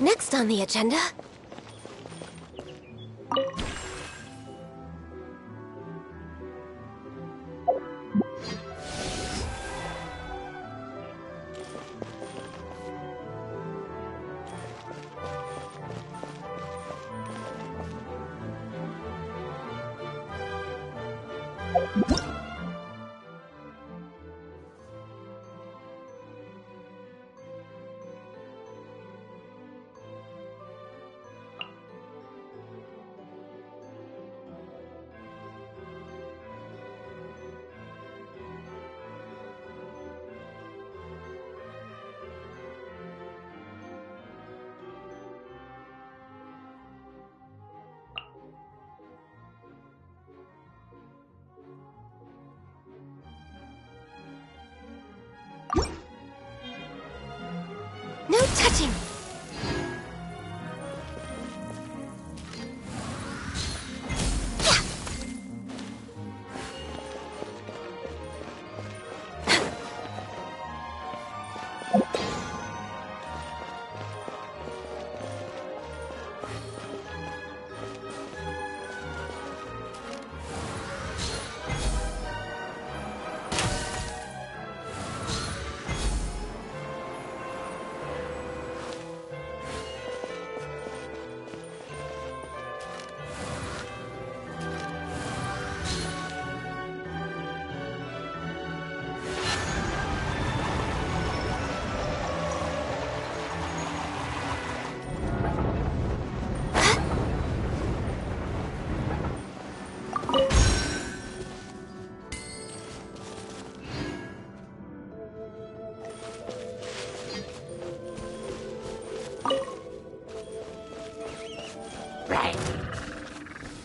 Next on the agenda... No touching!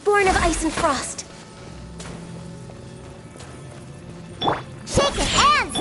Born of ice and frost. Shake your hands!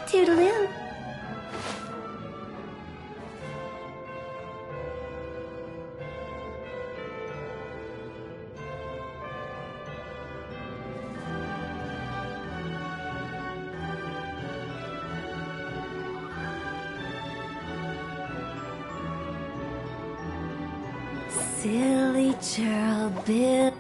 Toodaloo. Silly churl Bill.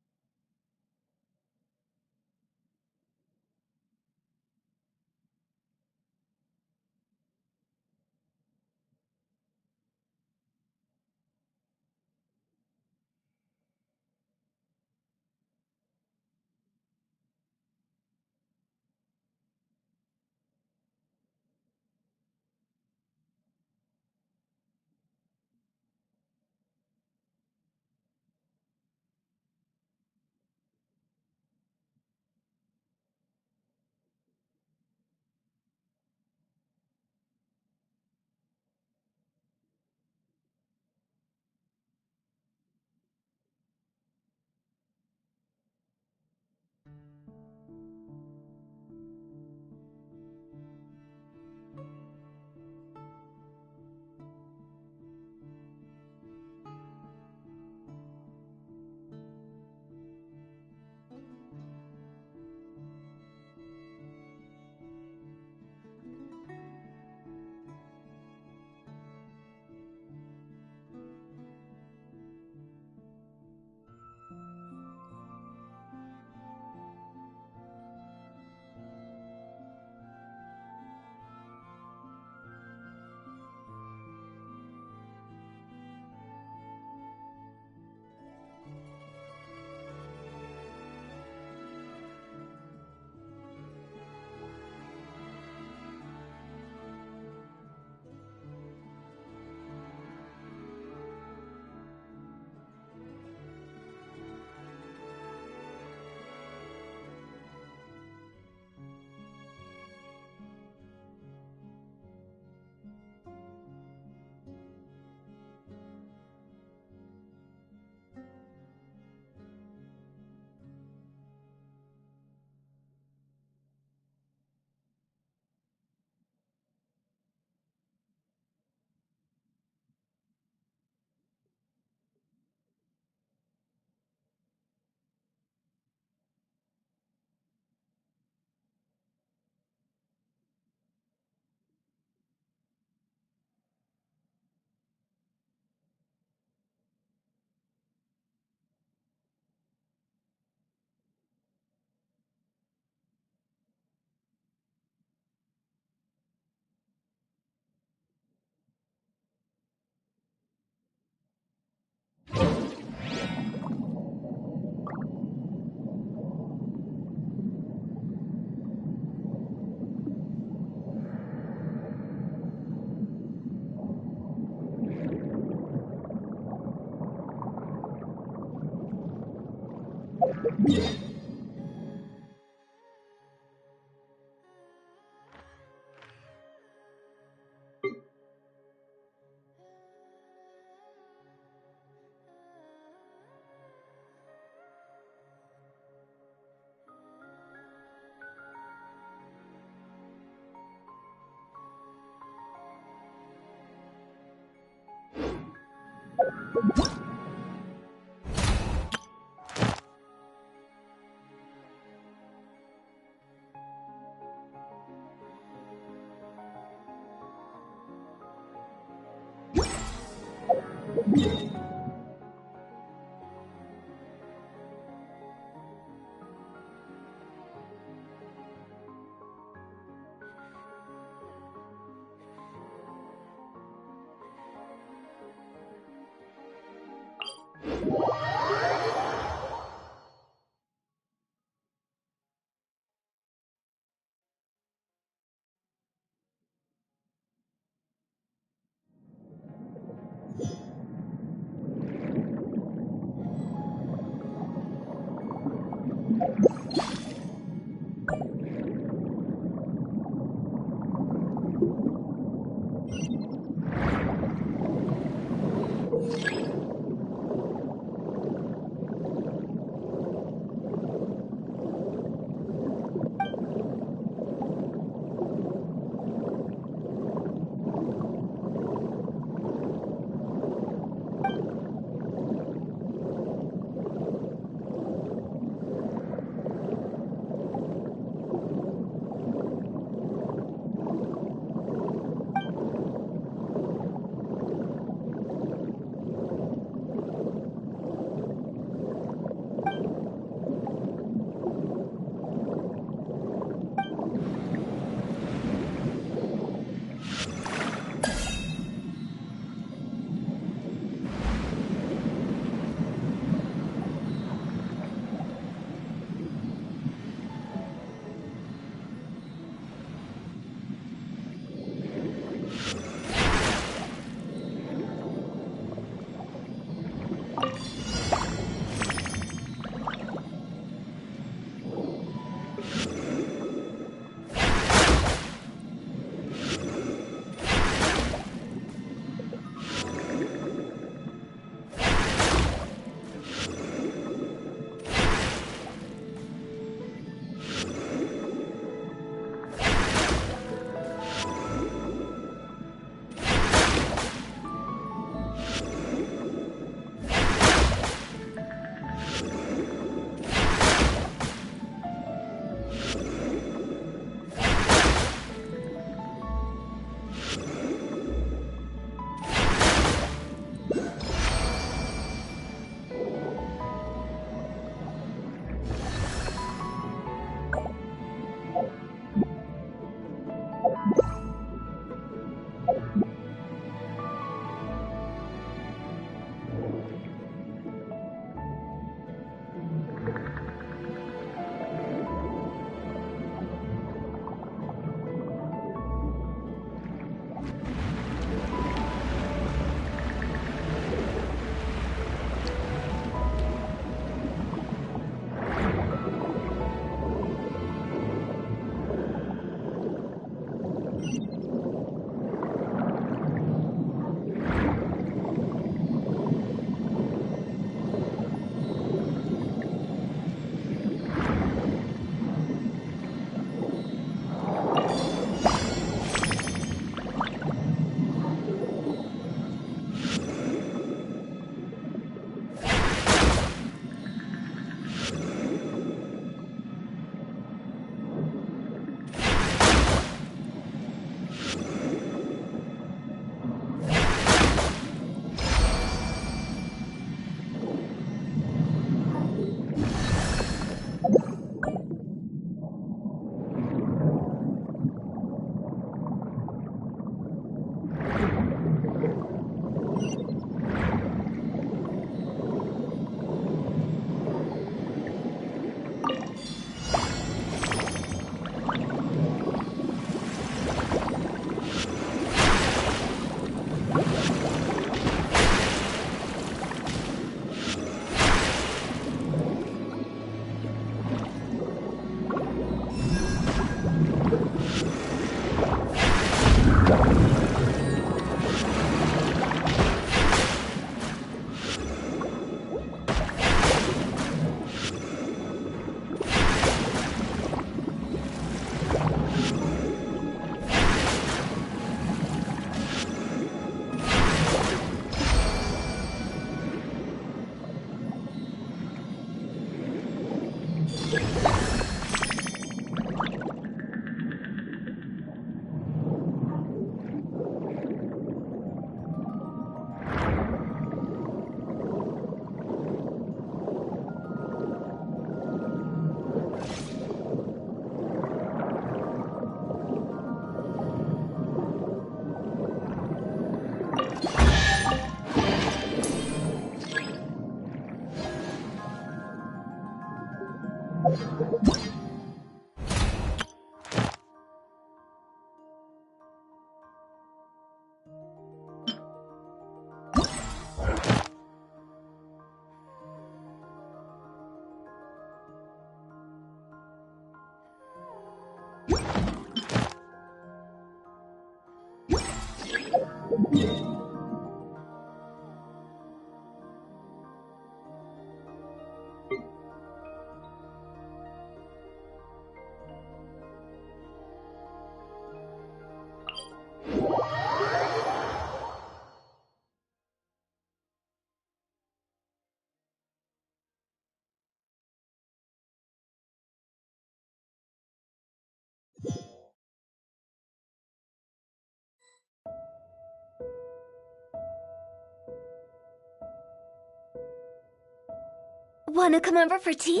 Wanna come over for tea?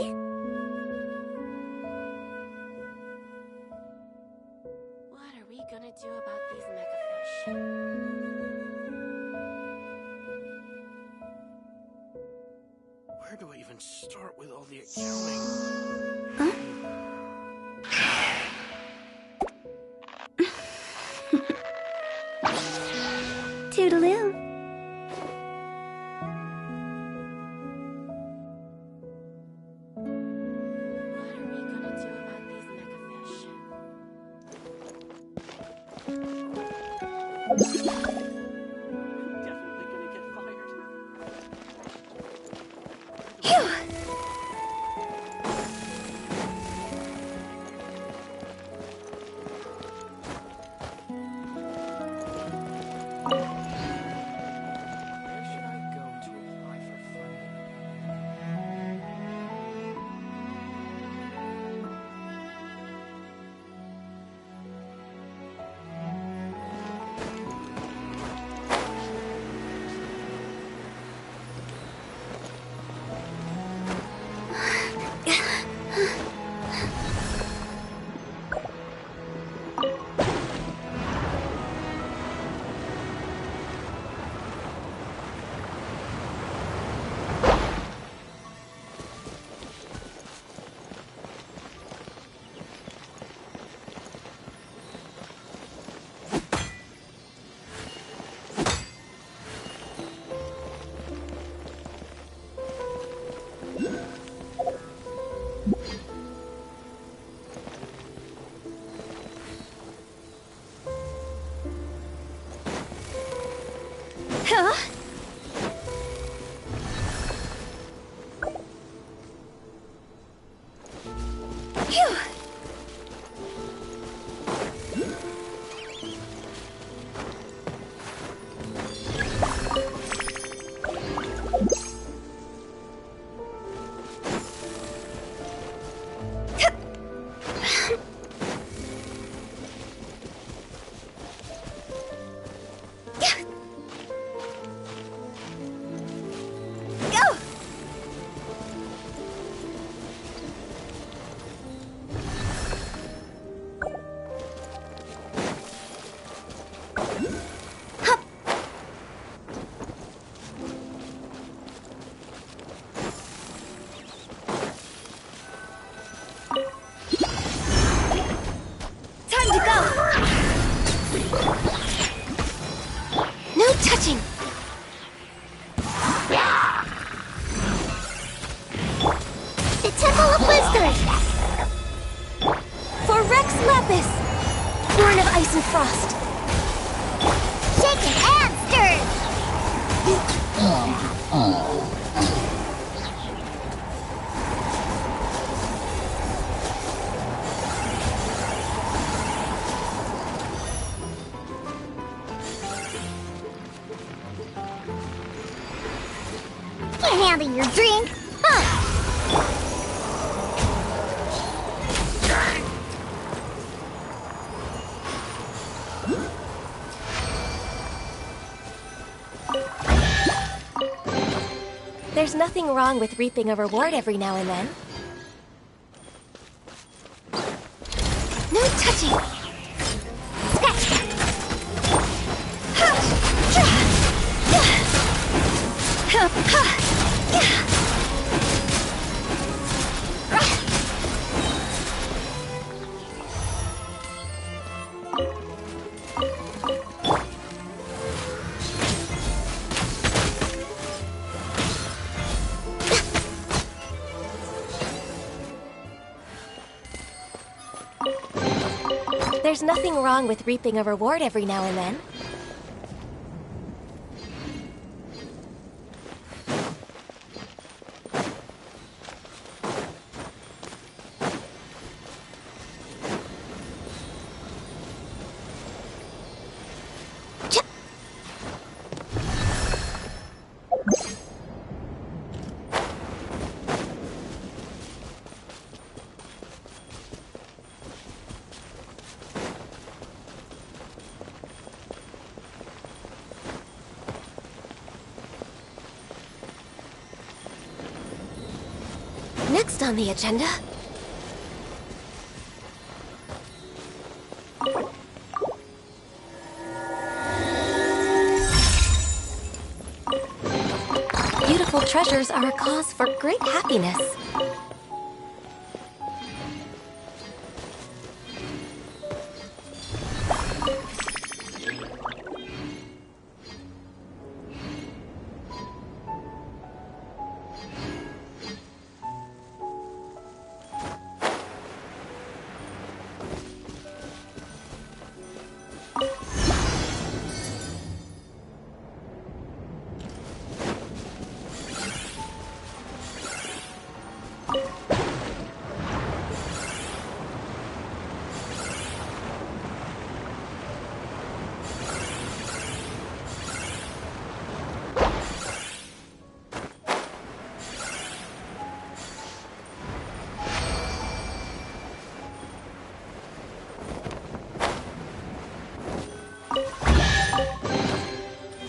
What are we gonna do about these megafish? Where do I even start with all the accounting? Toodaloo. Handling your drink? Huh? There's nothing wrong with reaping a reward every now and then. No touching! There's nothing wrong with reaping a reward every now and then. Next on the agenda... Beautiful treasures are a cause for great happiness.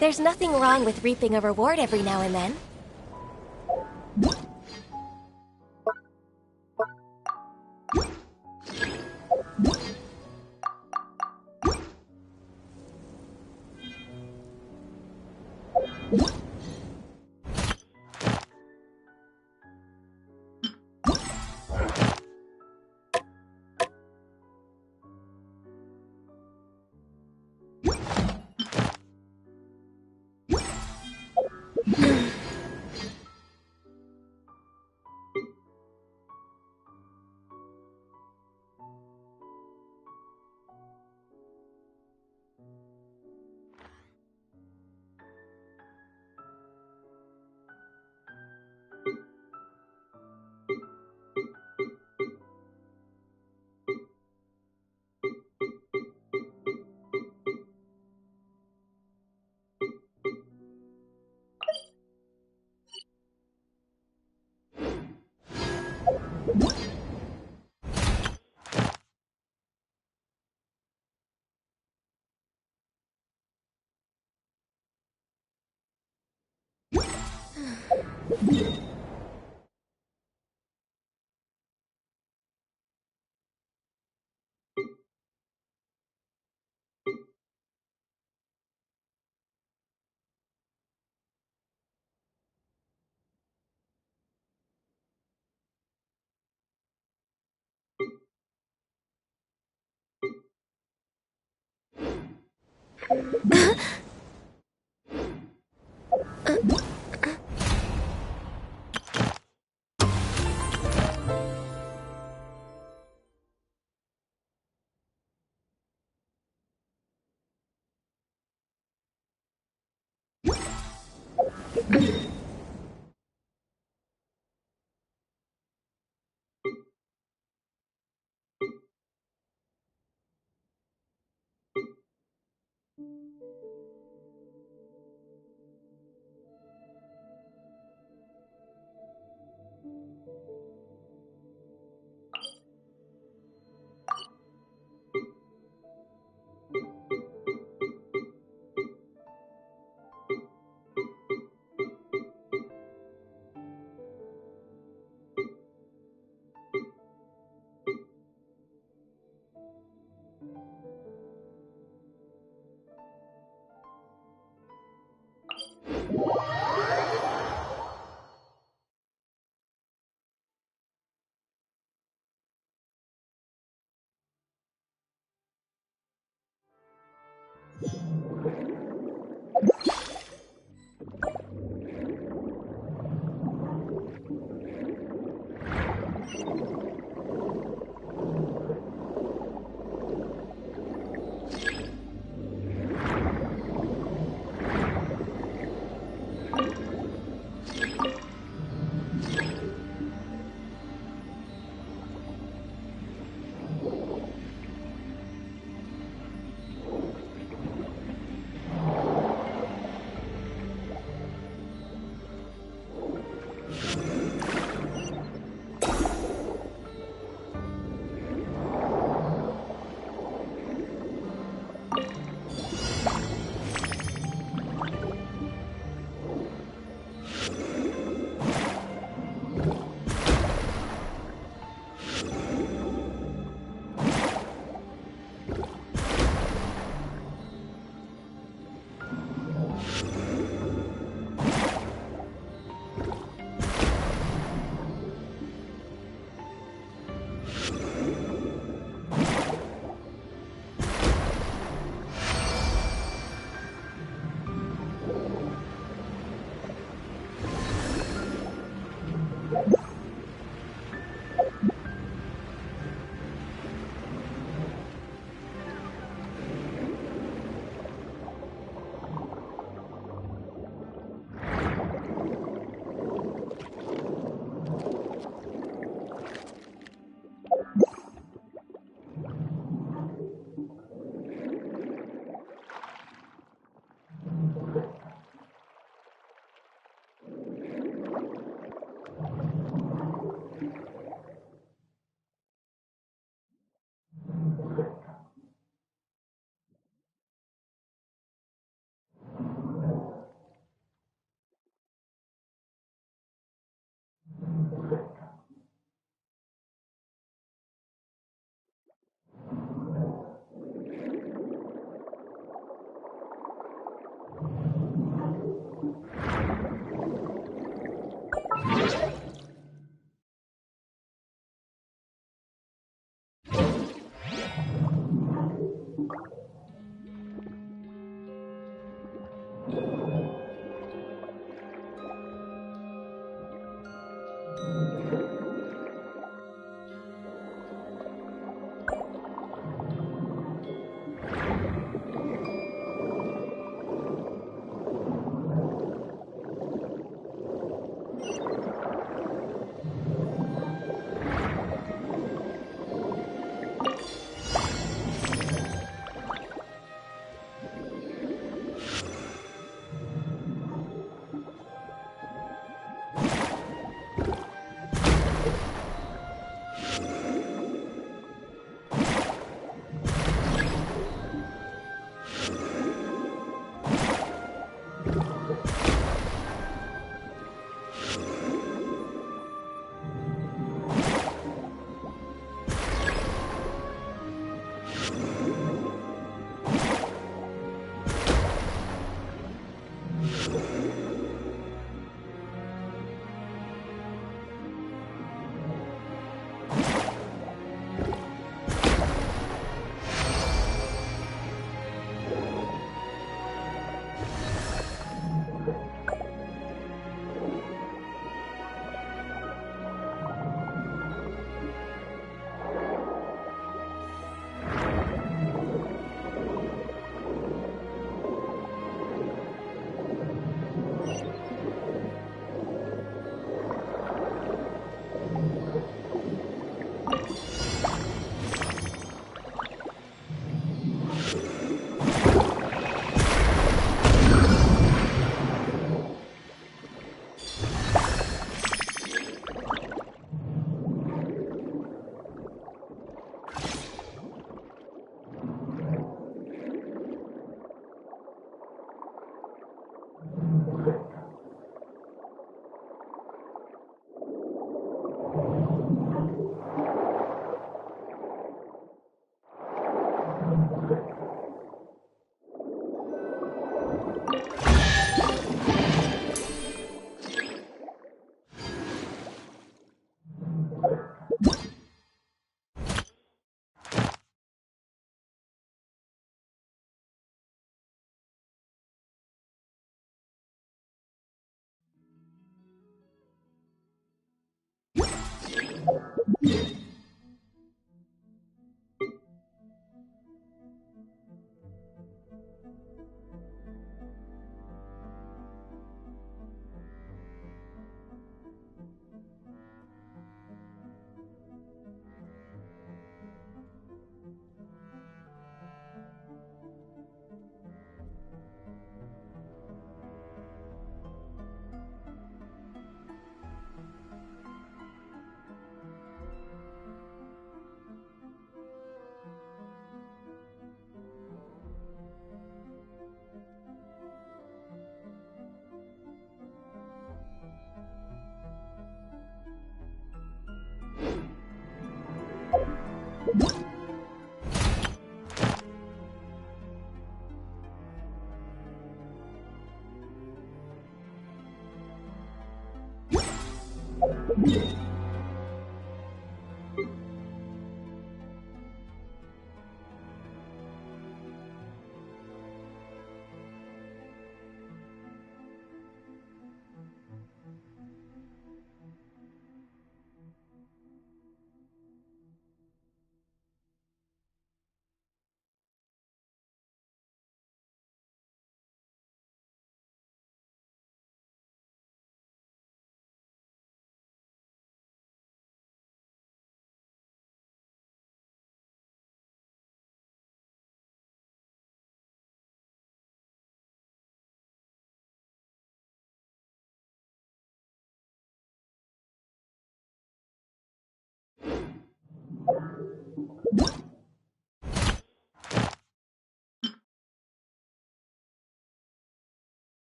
There's nothing wrong with reaping a reward every now and then.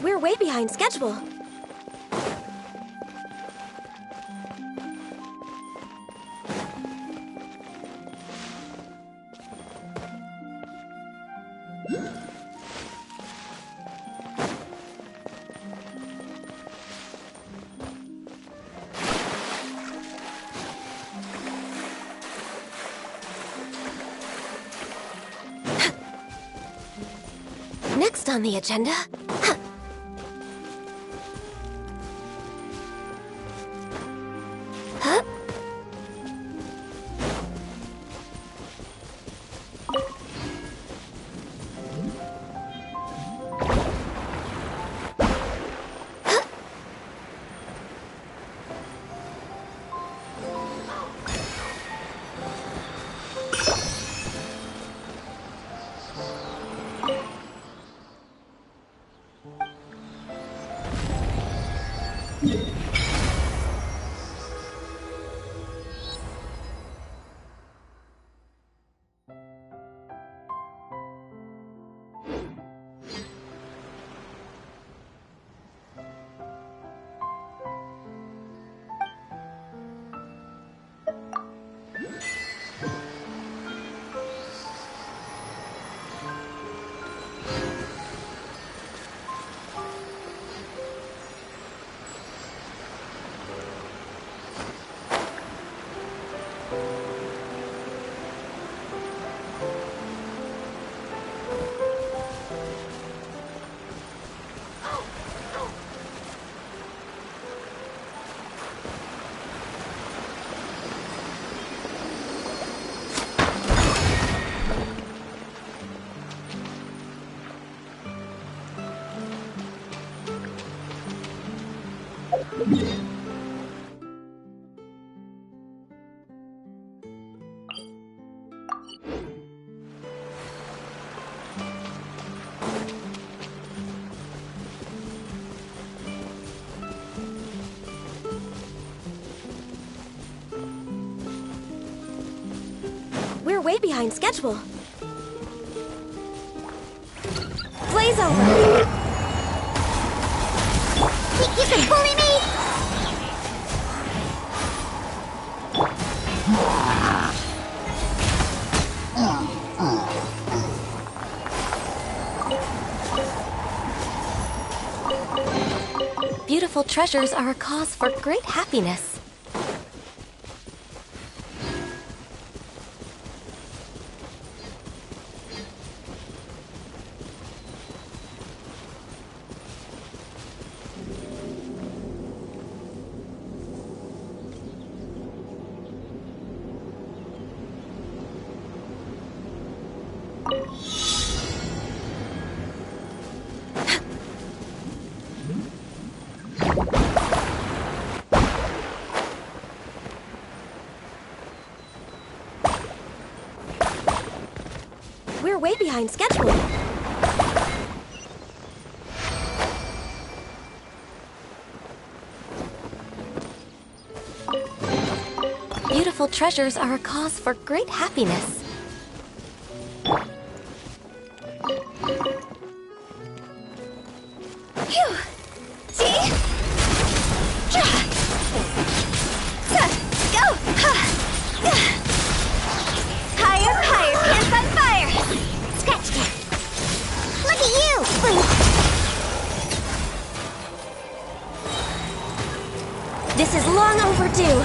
We're way behind schedule. Next on the agenda... We're way behind schedule. Blaze over! You can bully me! Beautiful treasures are a cause for great happiness. we're way behind schedule. Beautiful treasures are a cause for great happiness. Phew! See? Go! Higher, higher, pants on fire! Scratch that. Look at you! This is long overdue.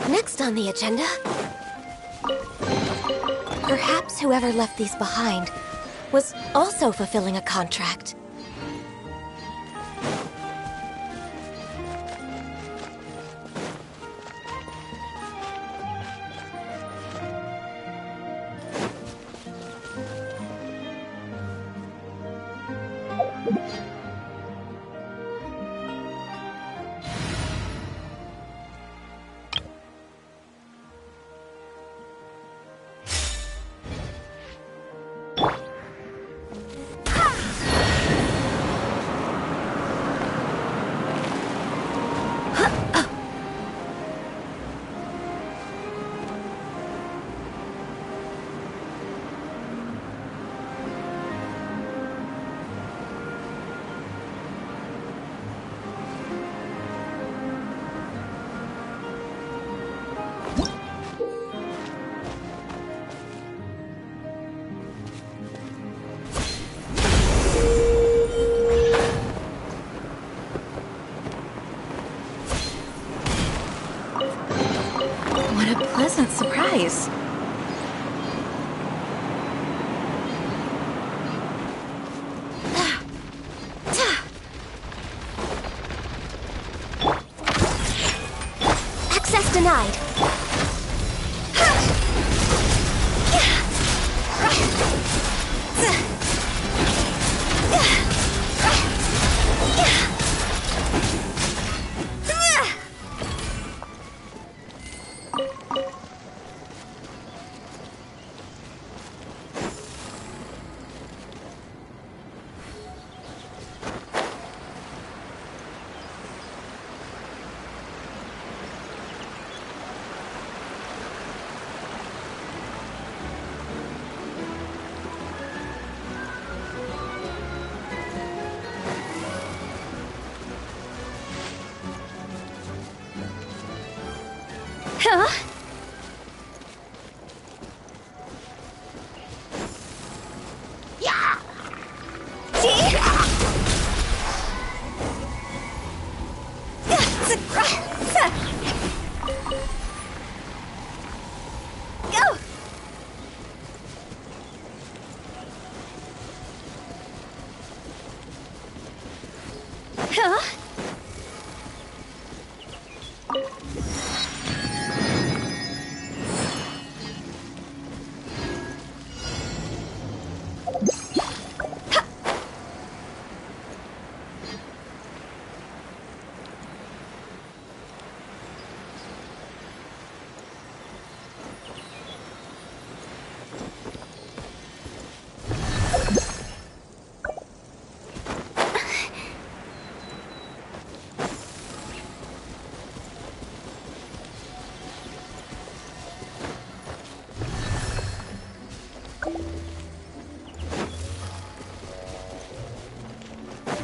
Next on the agenda... Perhaps whoever left these behind was also fulfilling a contract. Pleasant surprise. Access denied. Huh? Yeah. Go! Huh?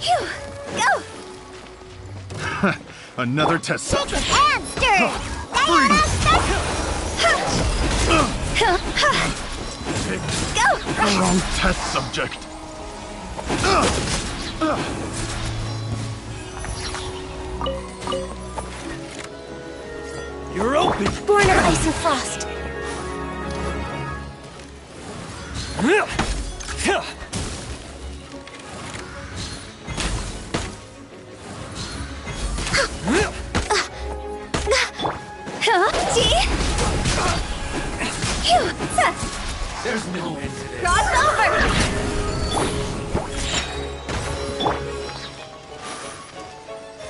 Phew! Go! Another test subject. Hamster! Go! Wrong test subject. You're open. Born of ice and frost. There's no end to this. Cross over!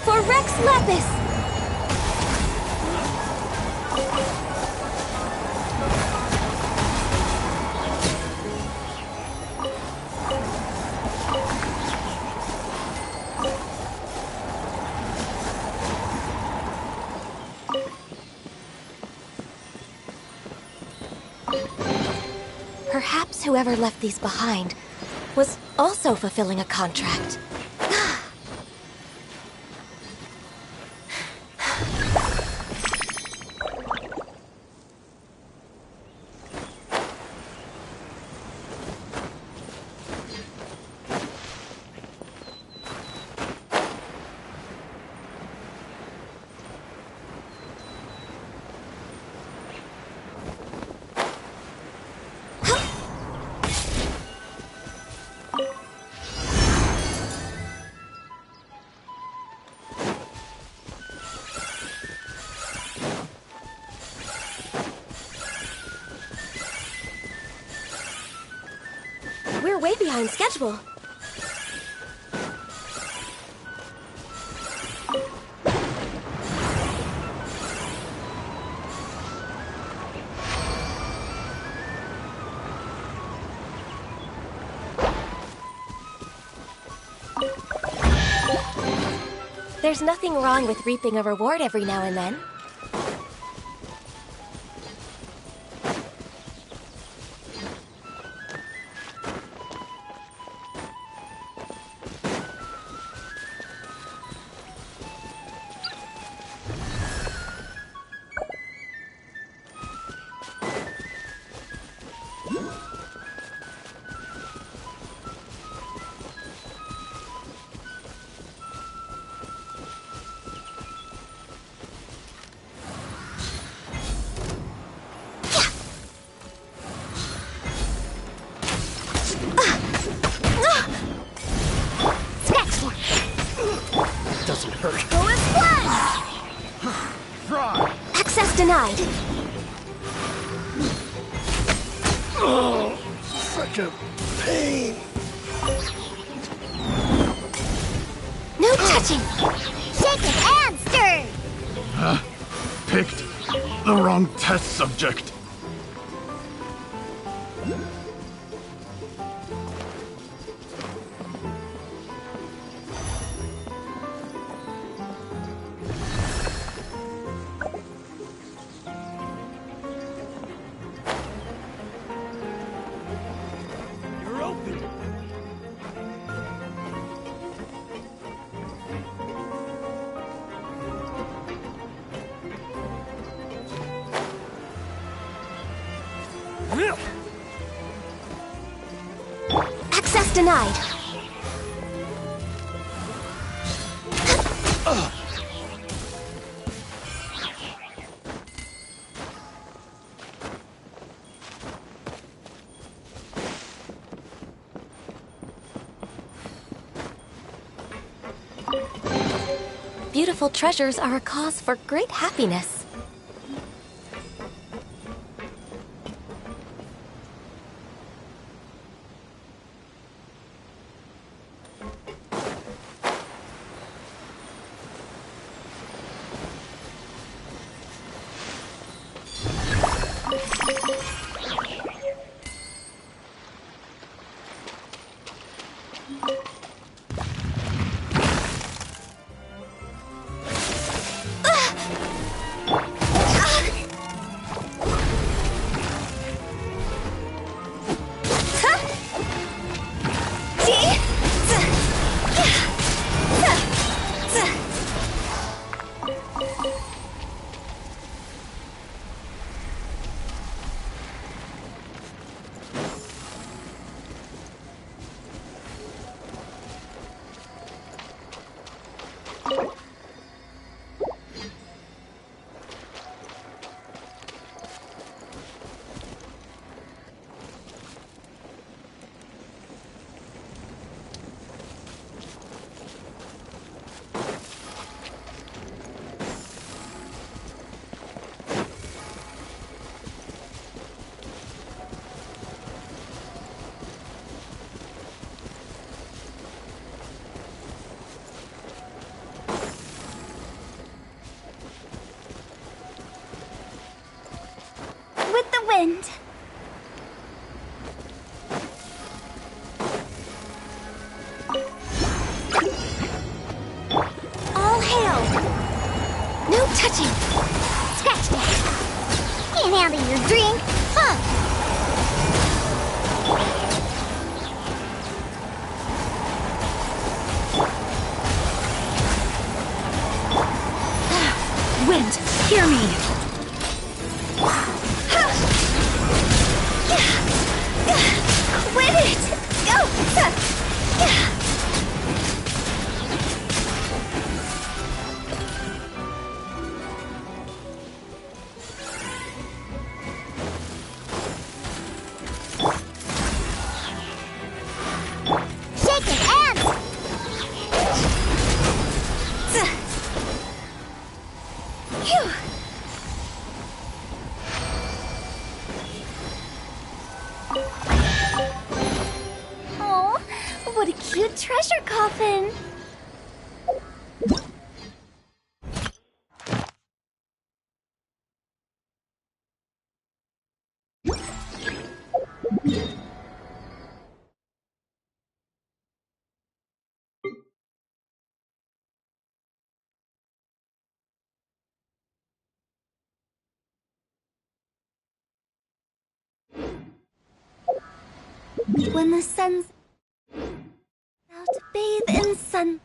For Rex Lapis! Perhaps whoever left these behind was also fulfilling a contract. way behind schedule. There's nothing wrong with reaping a reward every now and then. Doesn't hurt. Go and fly! Access denied. Oh, such a pain. No touching. Shaken and stirred. Picked the wrong test subject. You're open. Access denied. Beautiful treasures are a cause for great happiness. With the wind. All hail. No touching. Scratch that. Can't handle your drink, huh? Wind, hear me! Quit it! Go! Shaken and Phew. treasure coffin! When the sun's out, bathe in sun.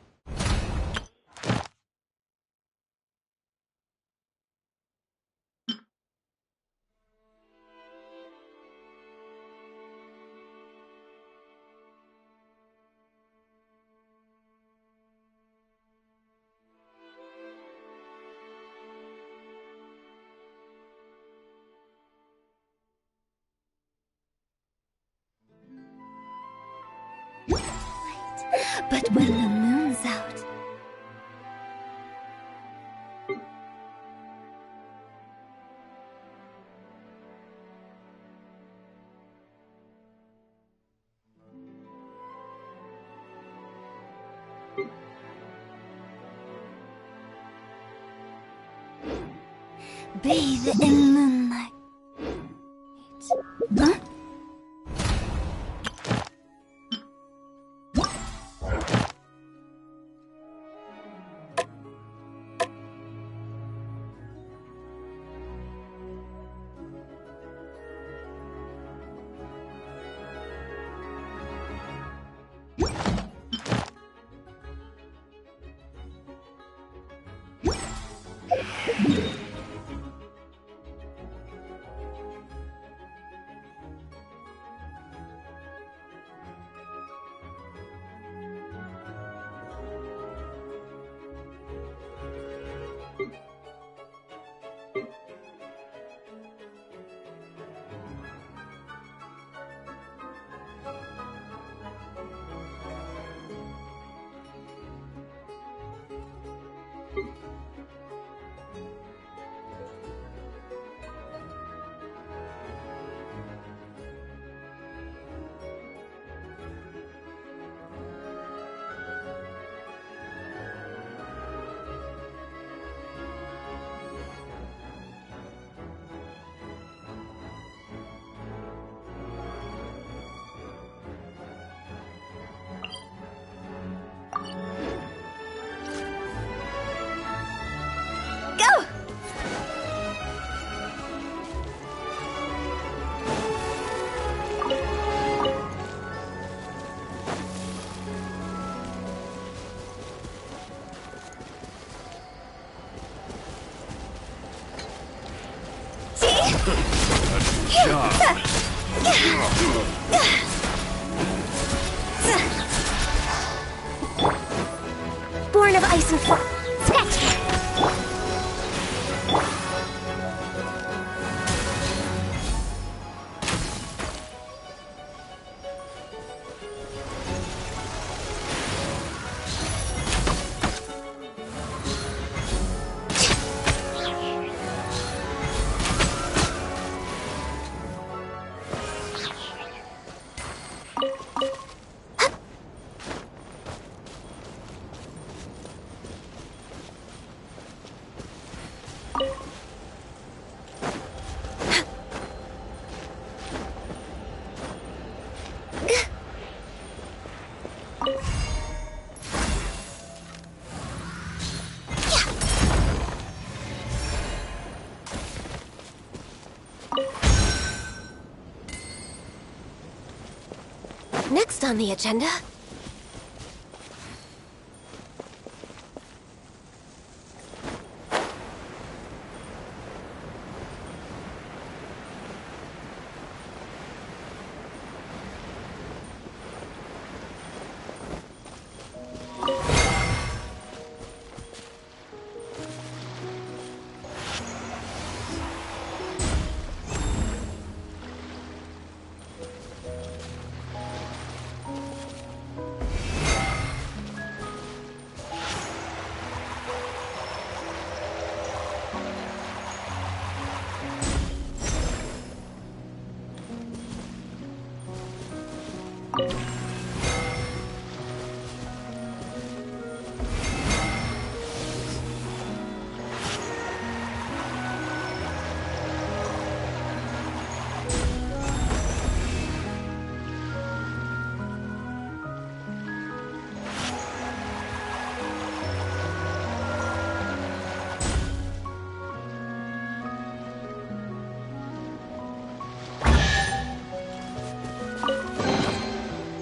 But when the moon's out, bathe in moonlight. Huh? Born of ice and frost. Sketch! Next on the agenda...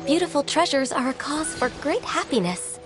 Beautiful treasures are a cause for great happiness.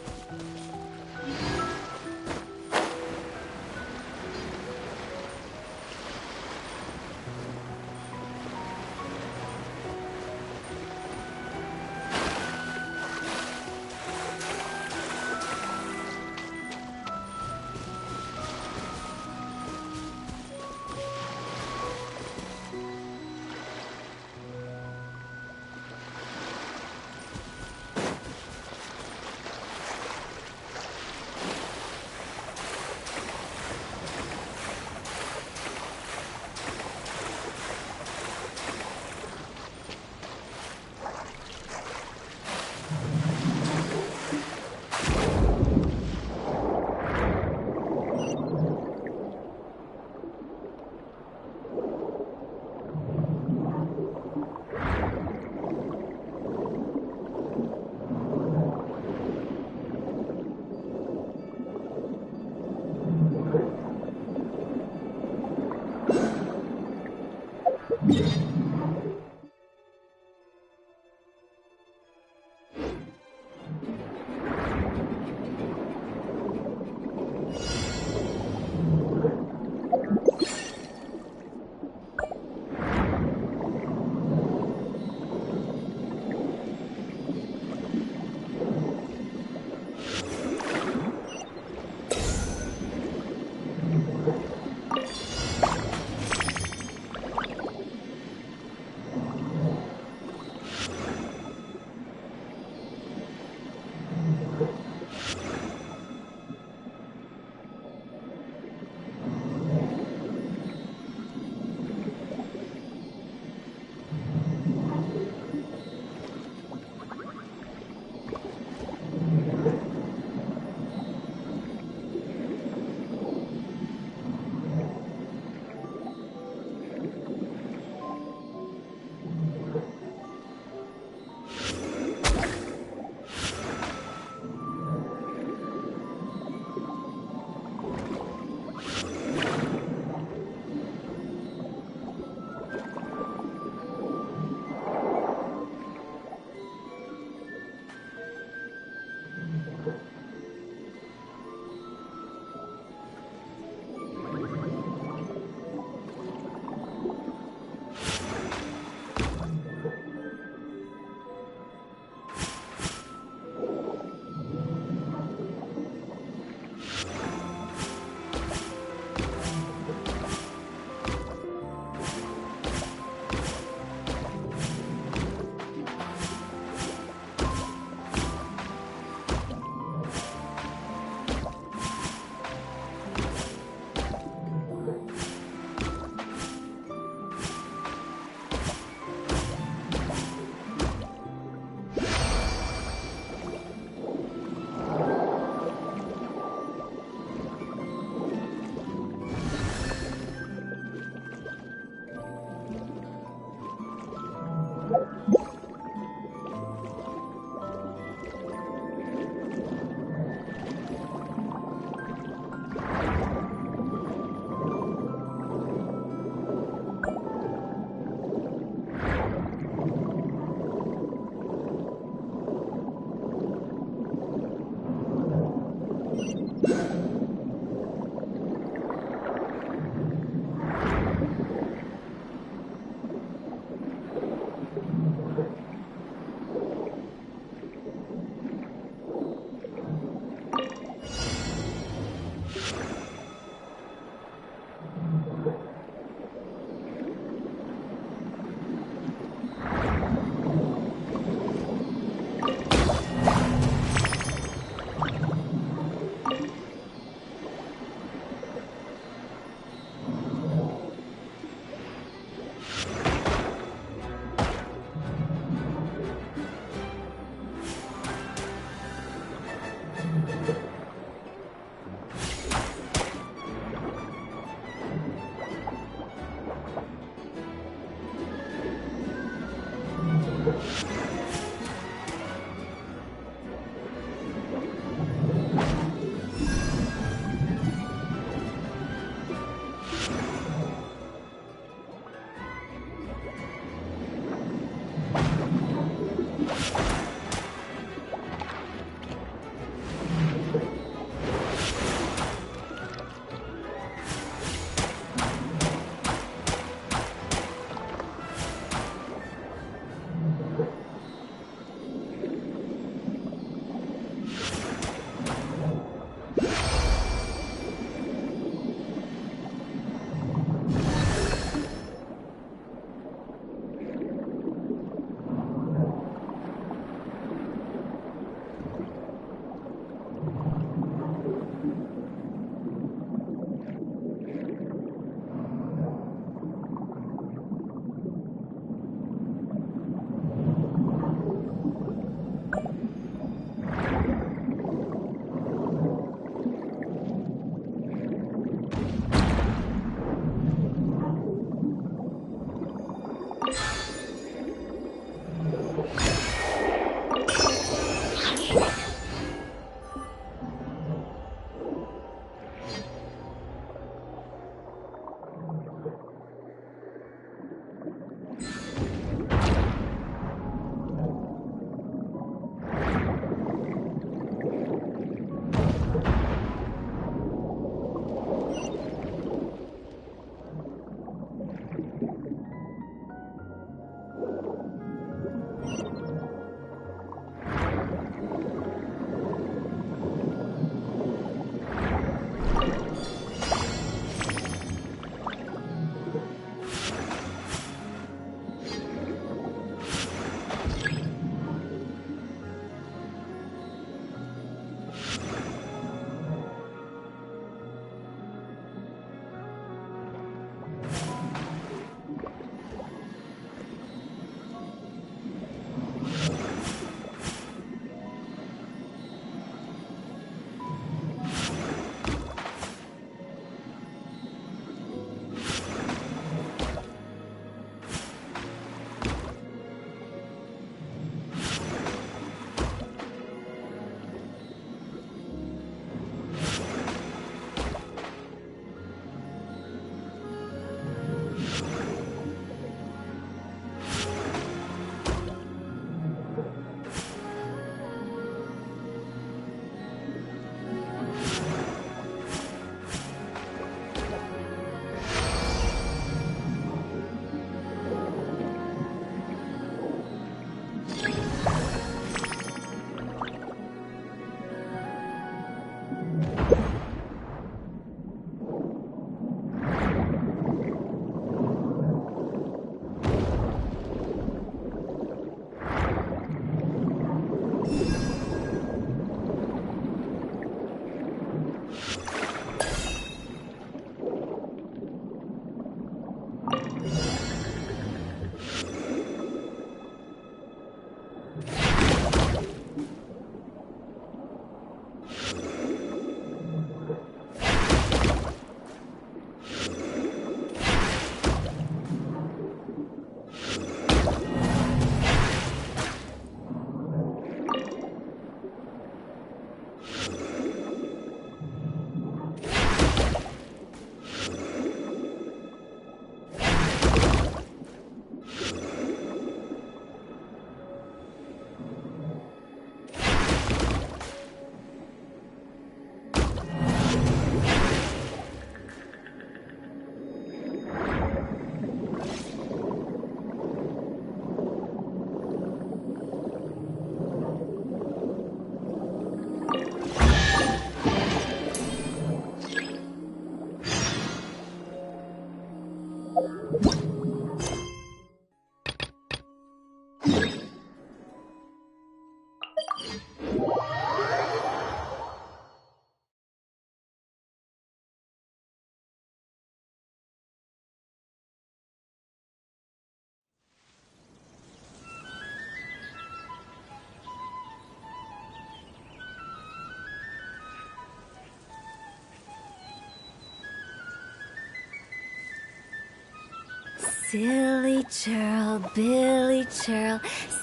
Silly churl, Billy churl,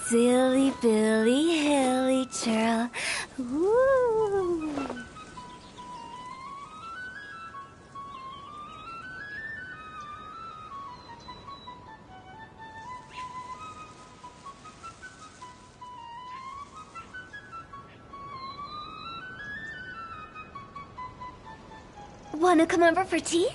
silly Billy, hilly churl. Woo! Wanna come over for tea?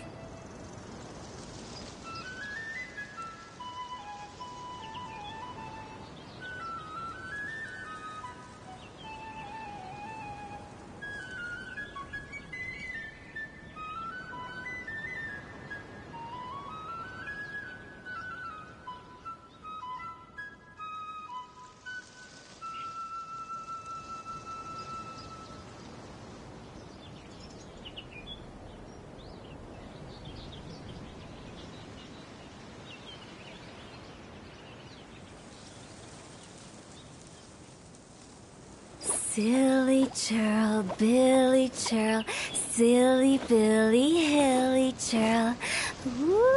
Silly churl, Billy churl, silly Billy, hilly churl. Woo!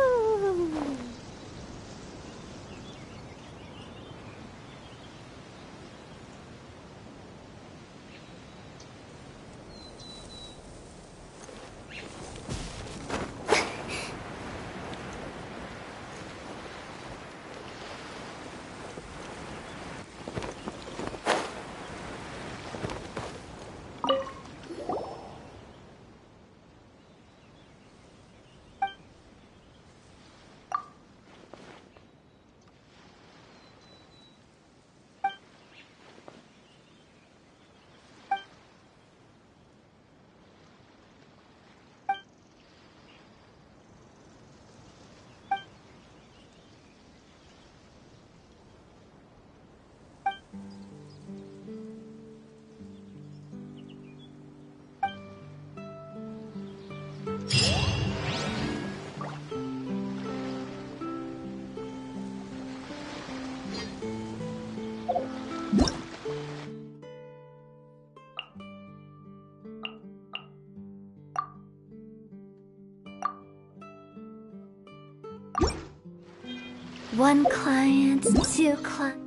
One client, two clients.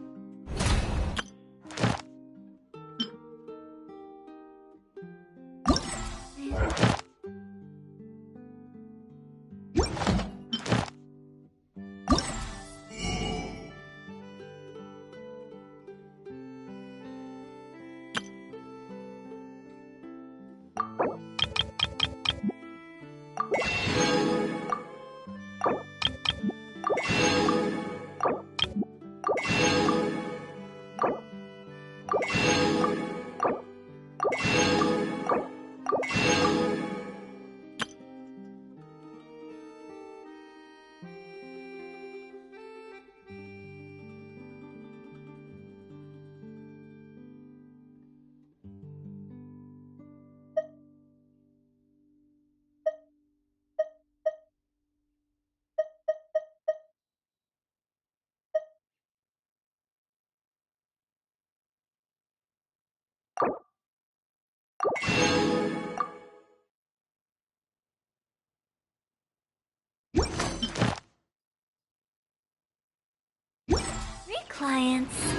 Clients.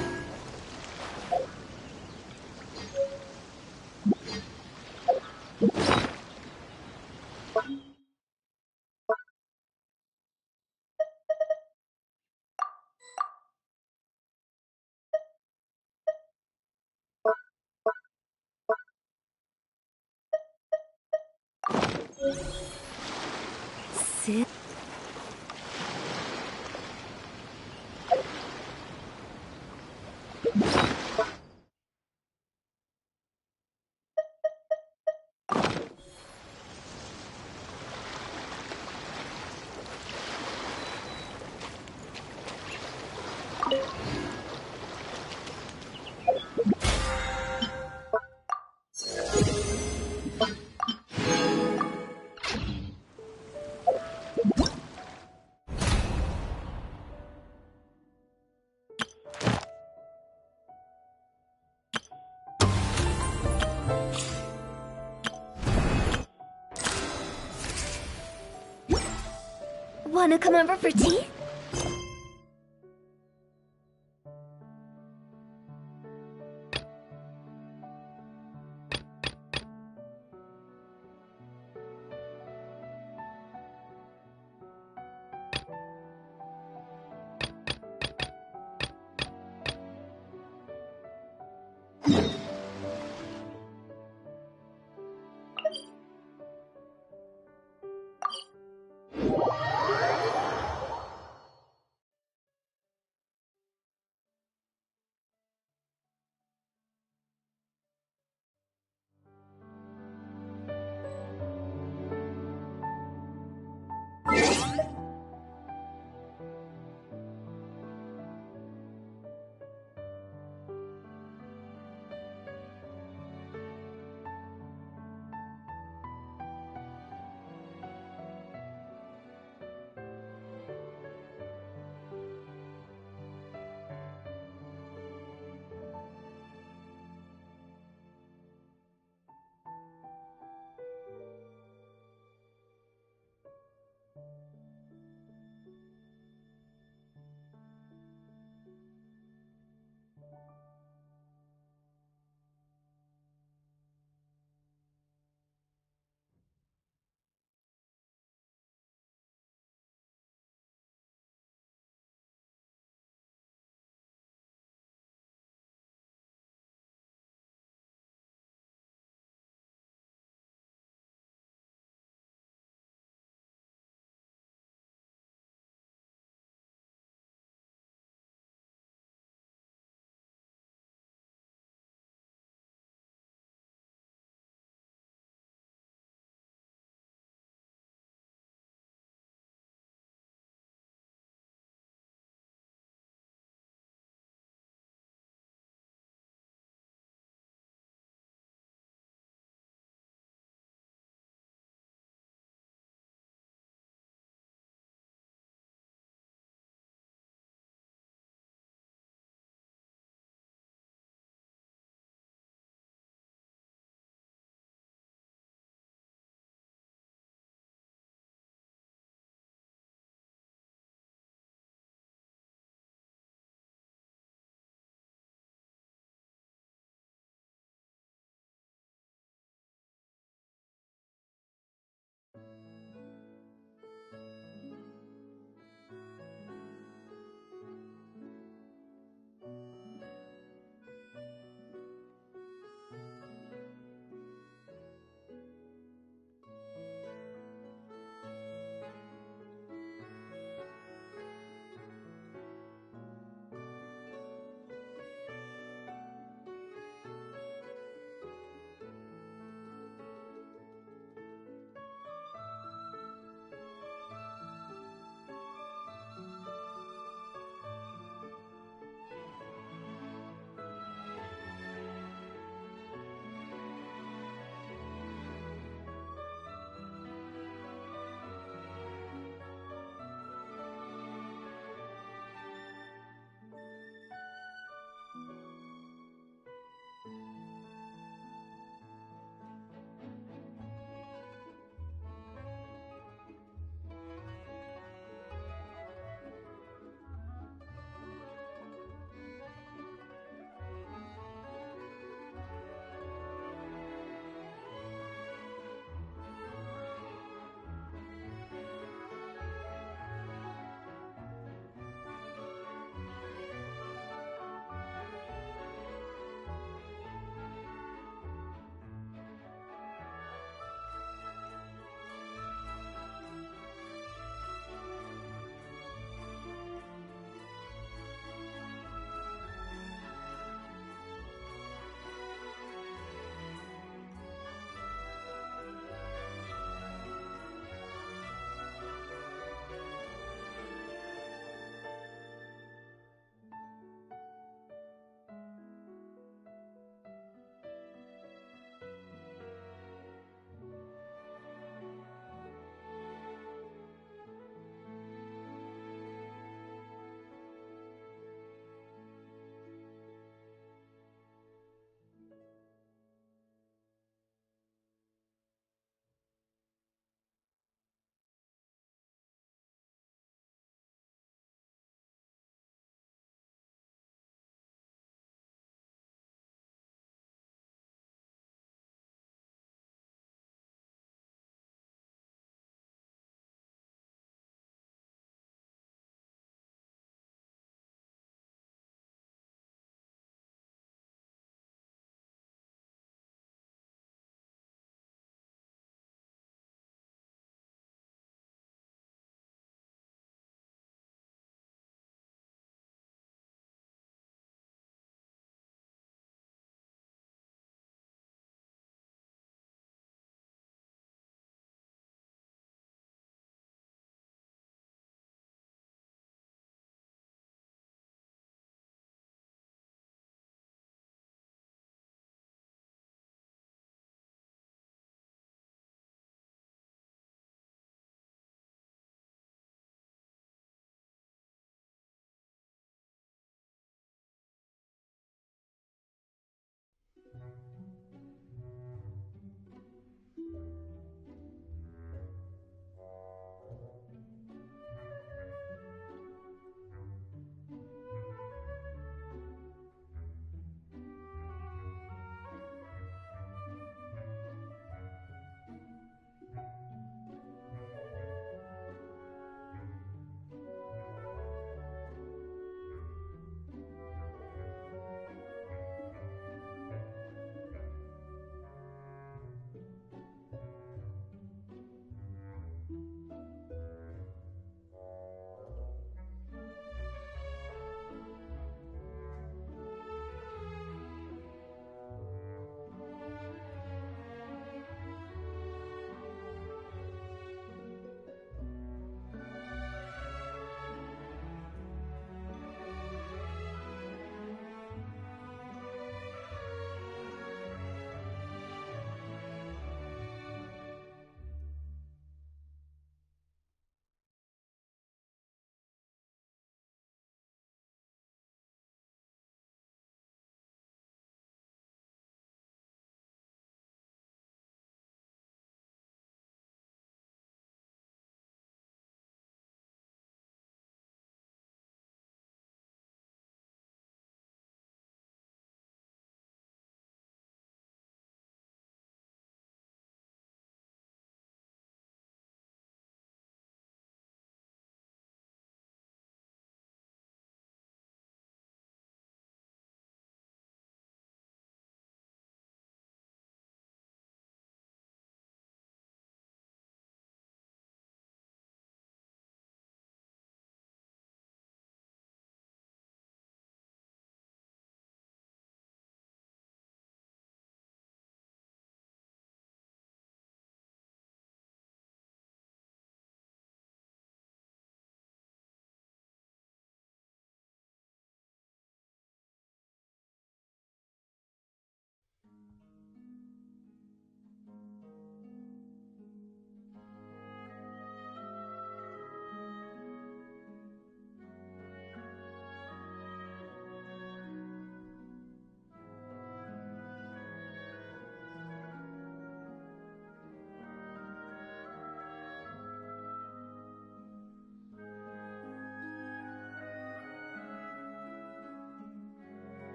Sit. Wanna come over for tea?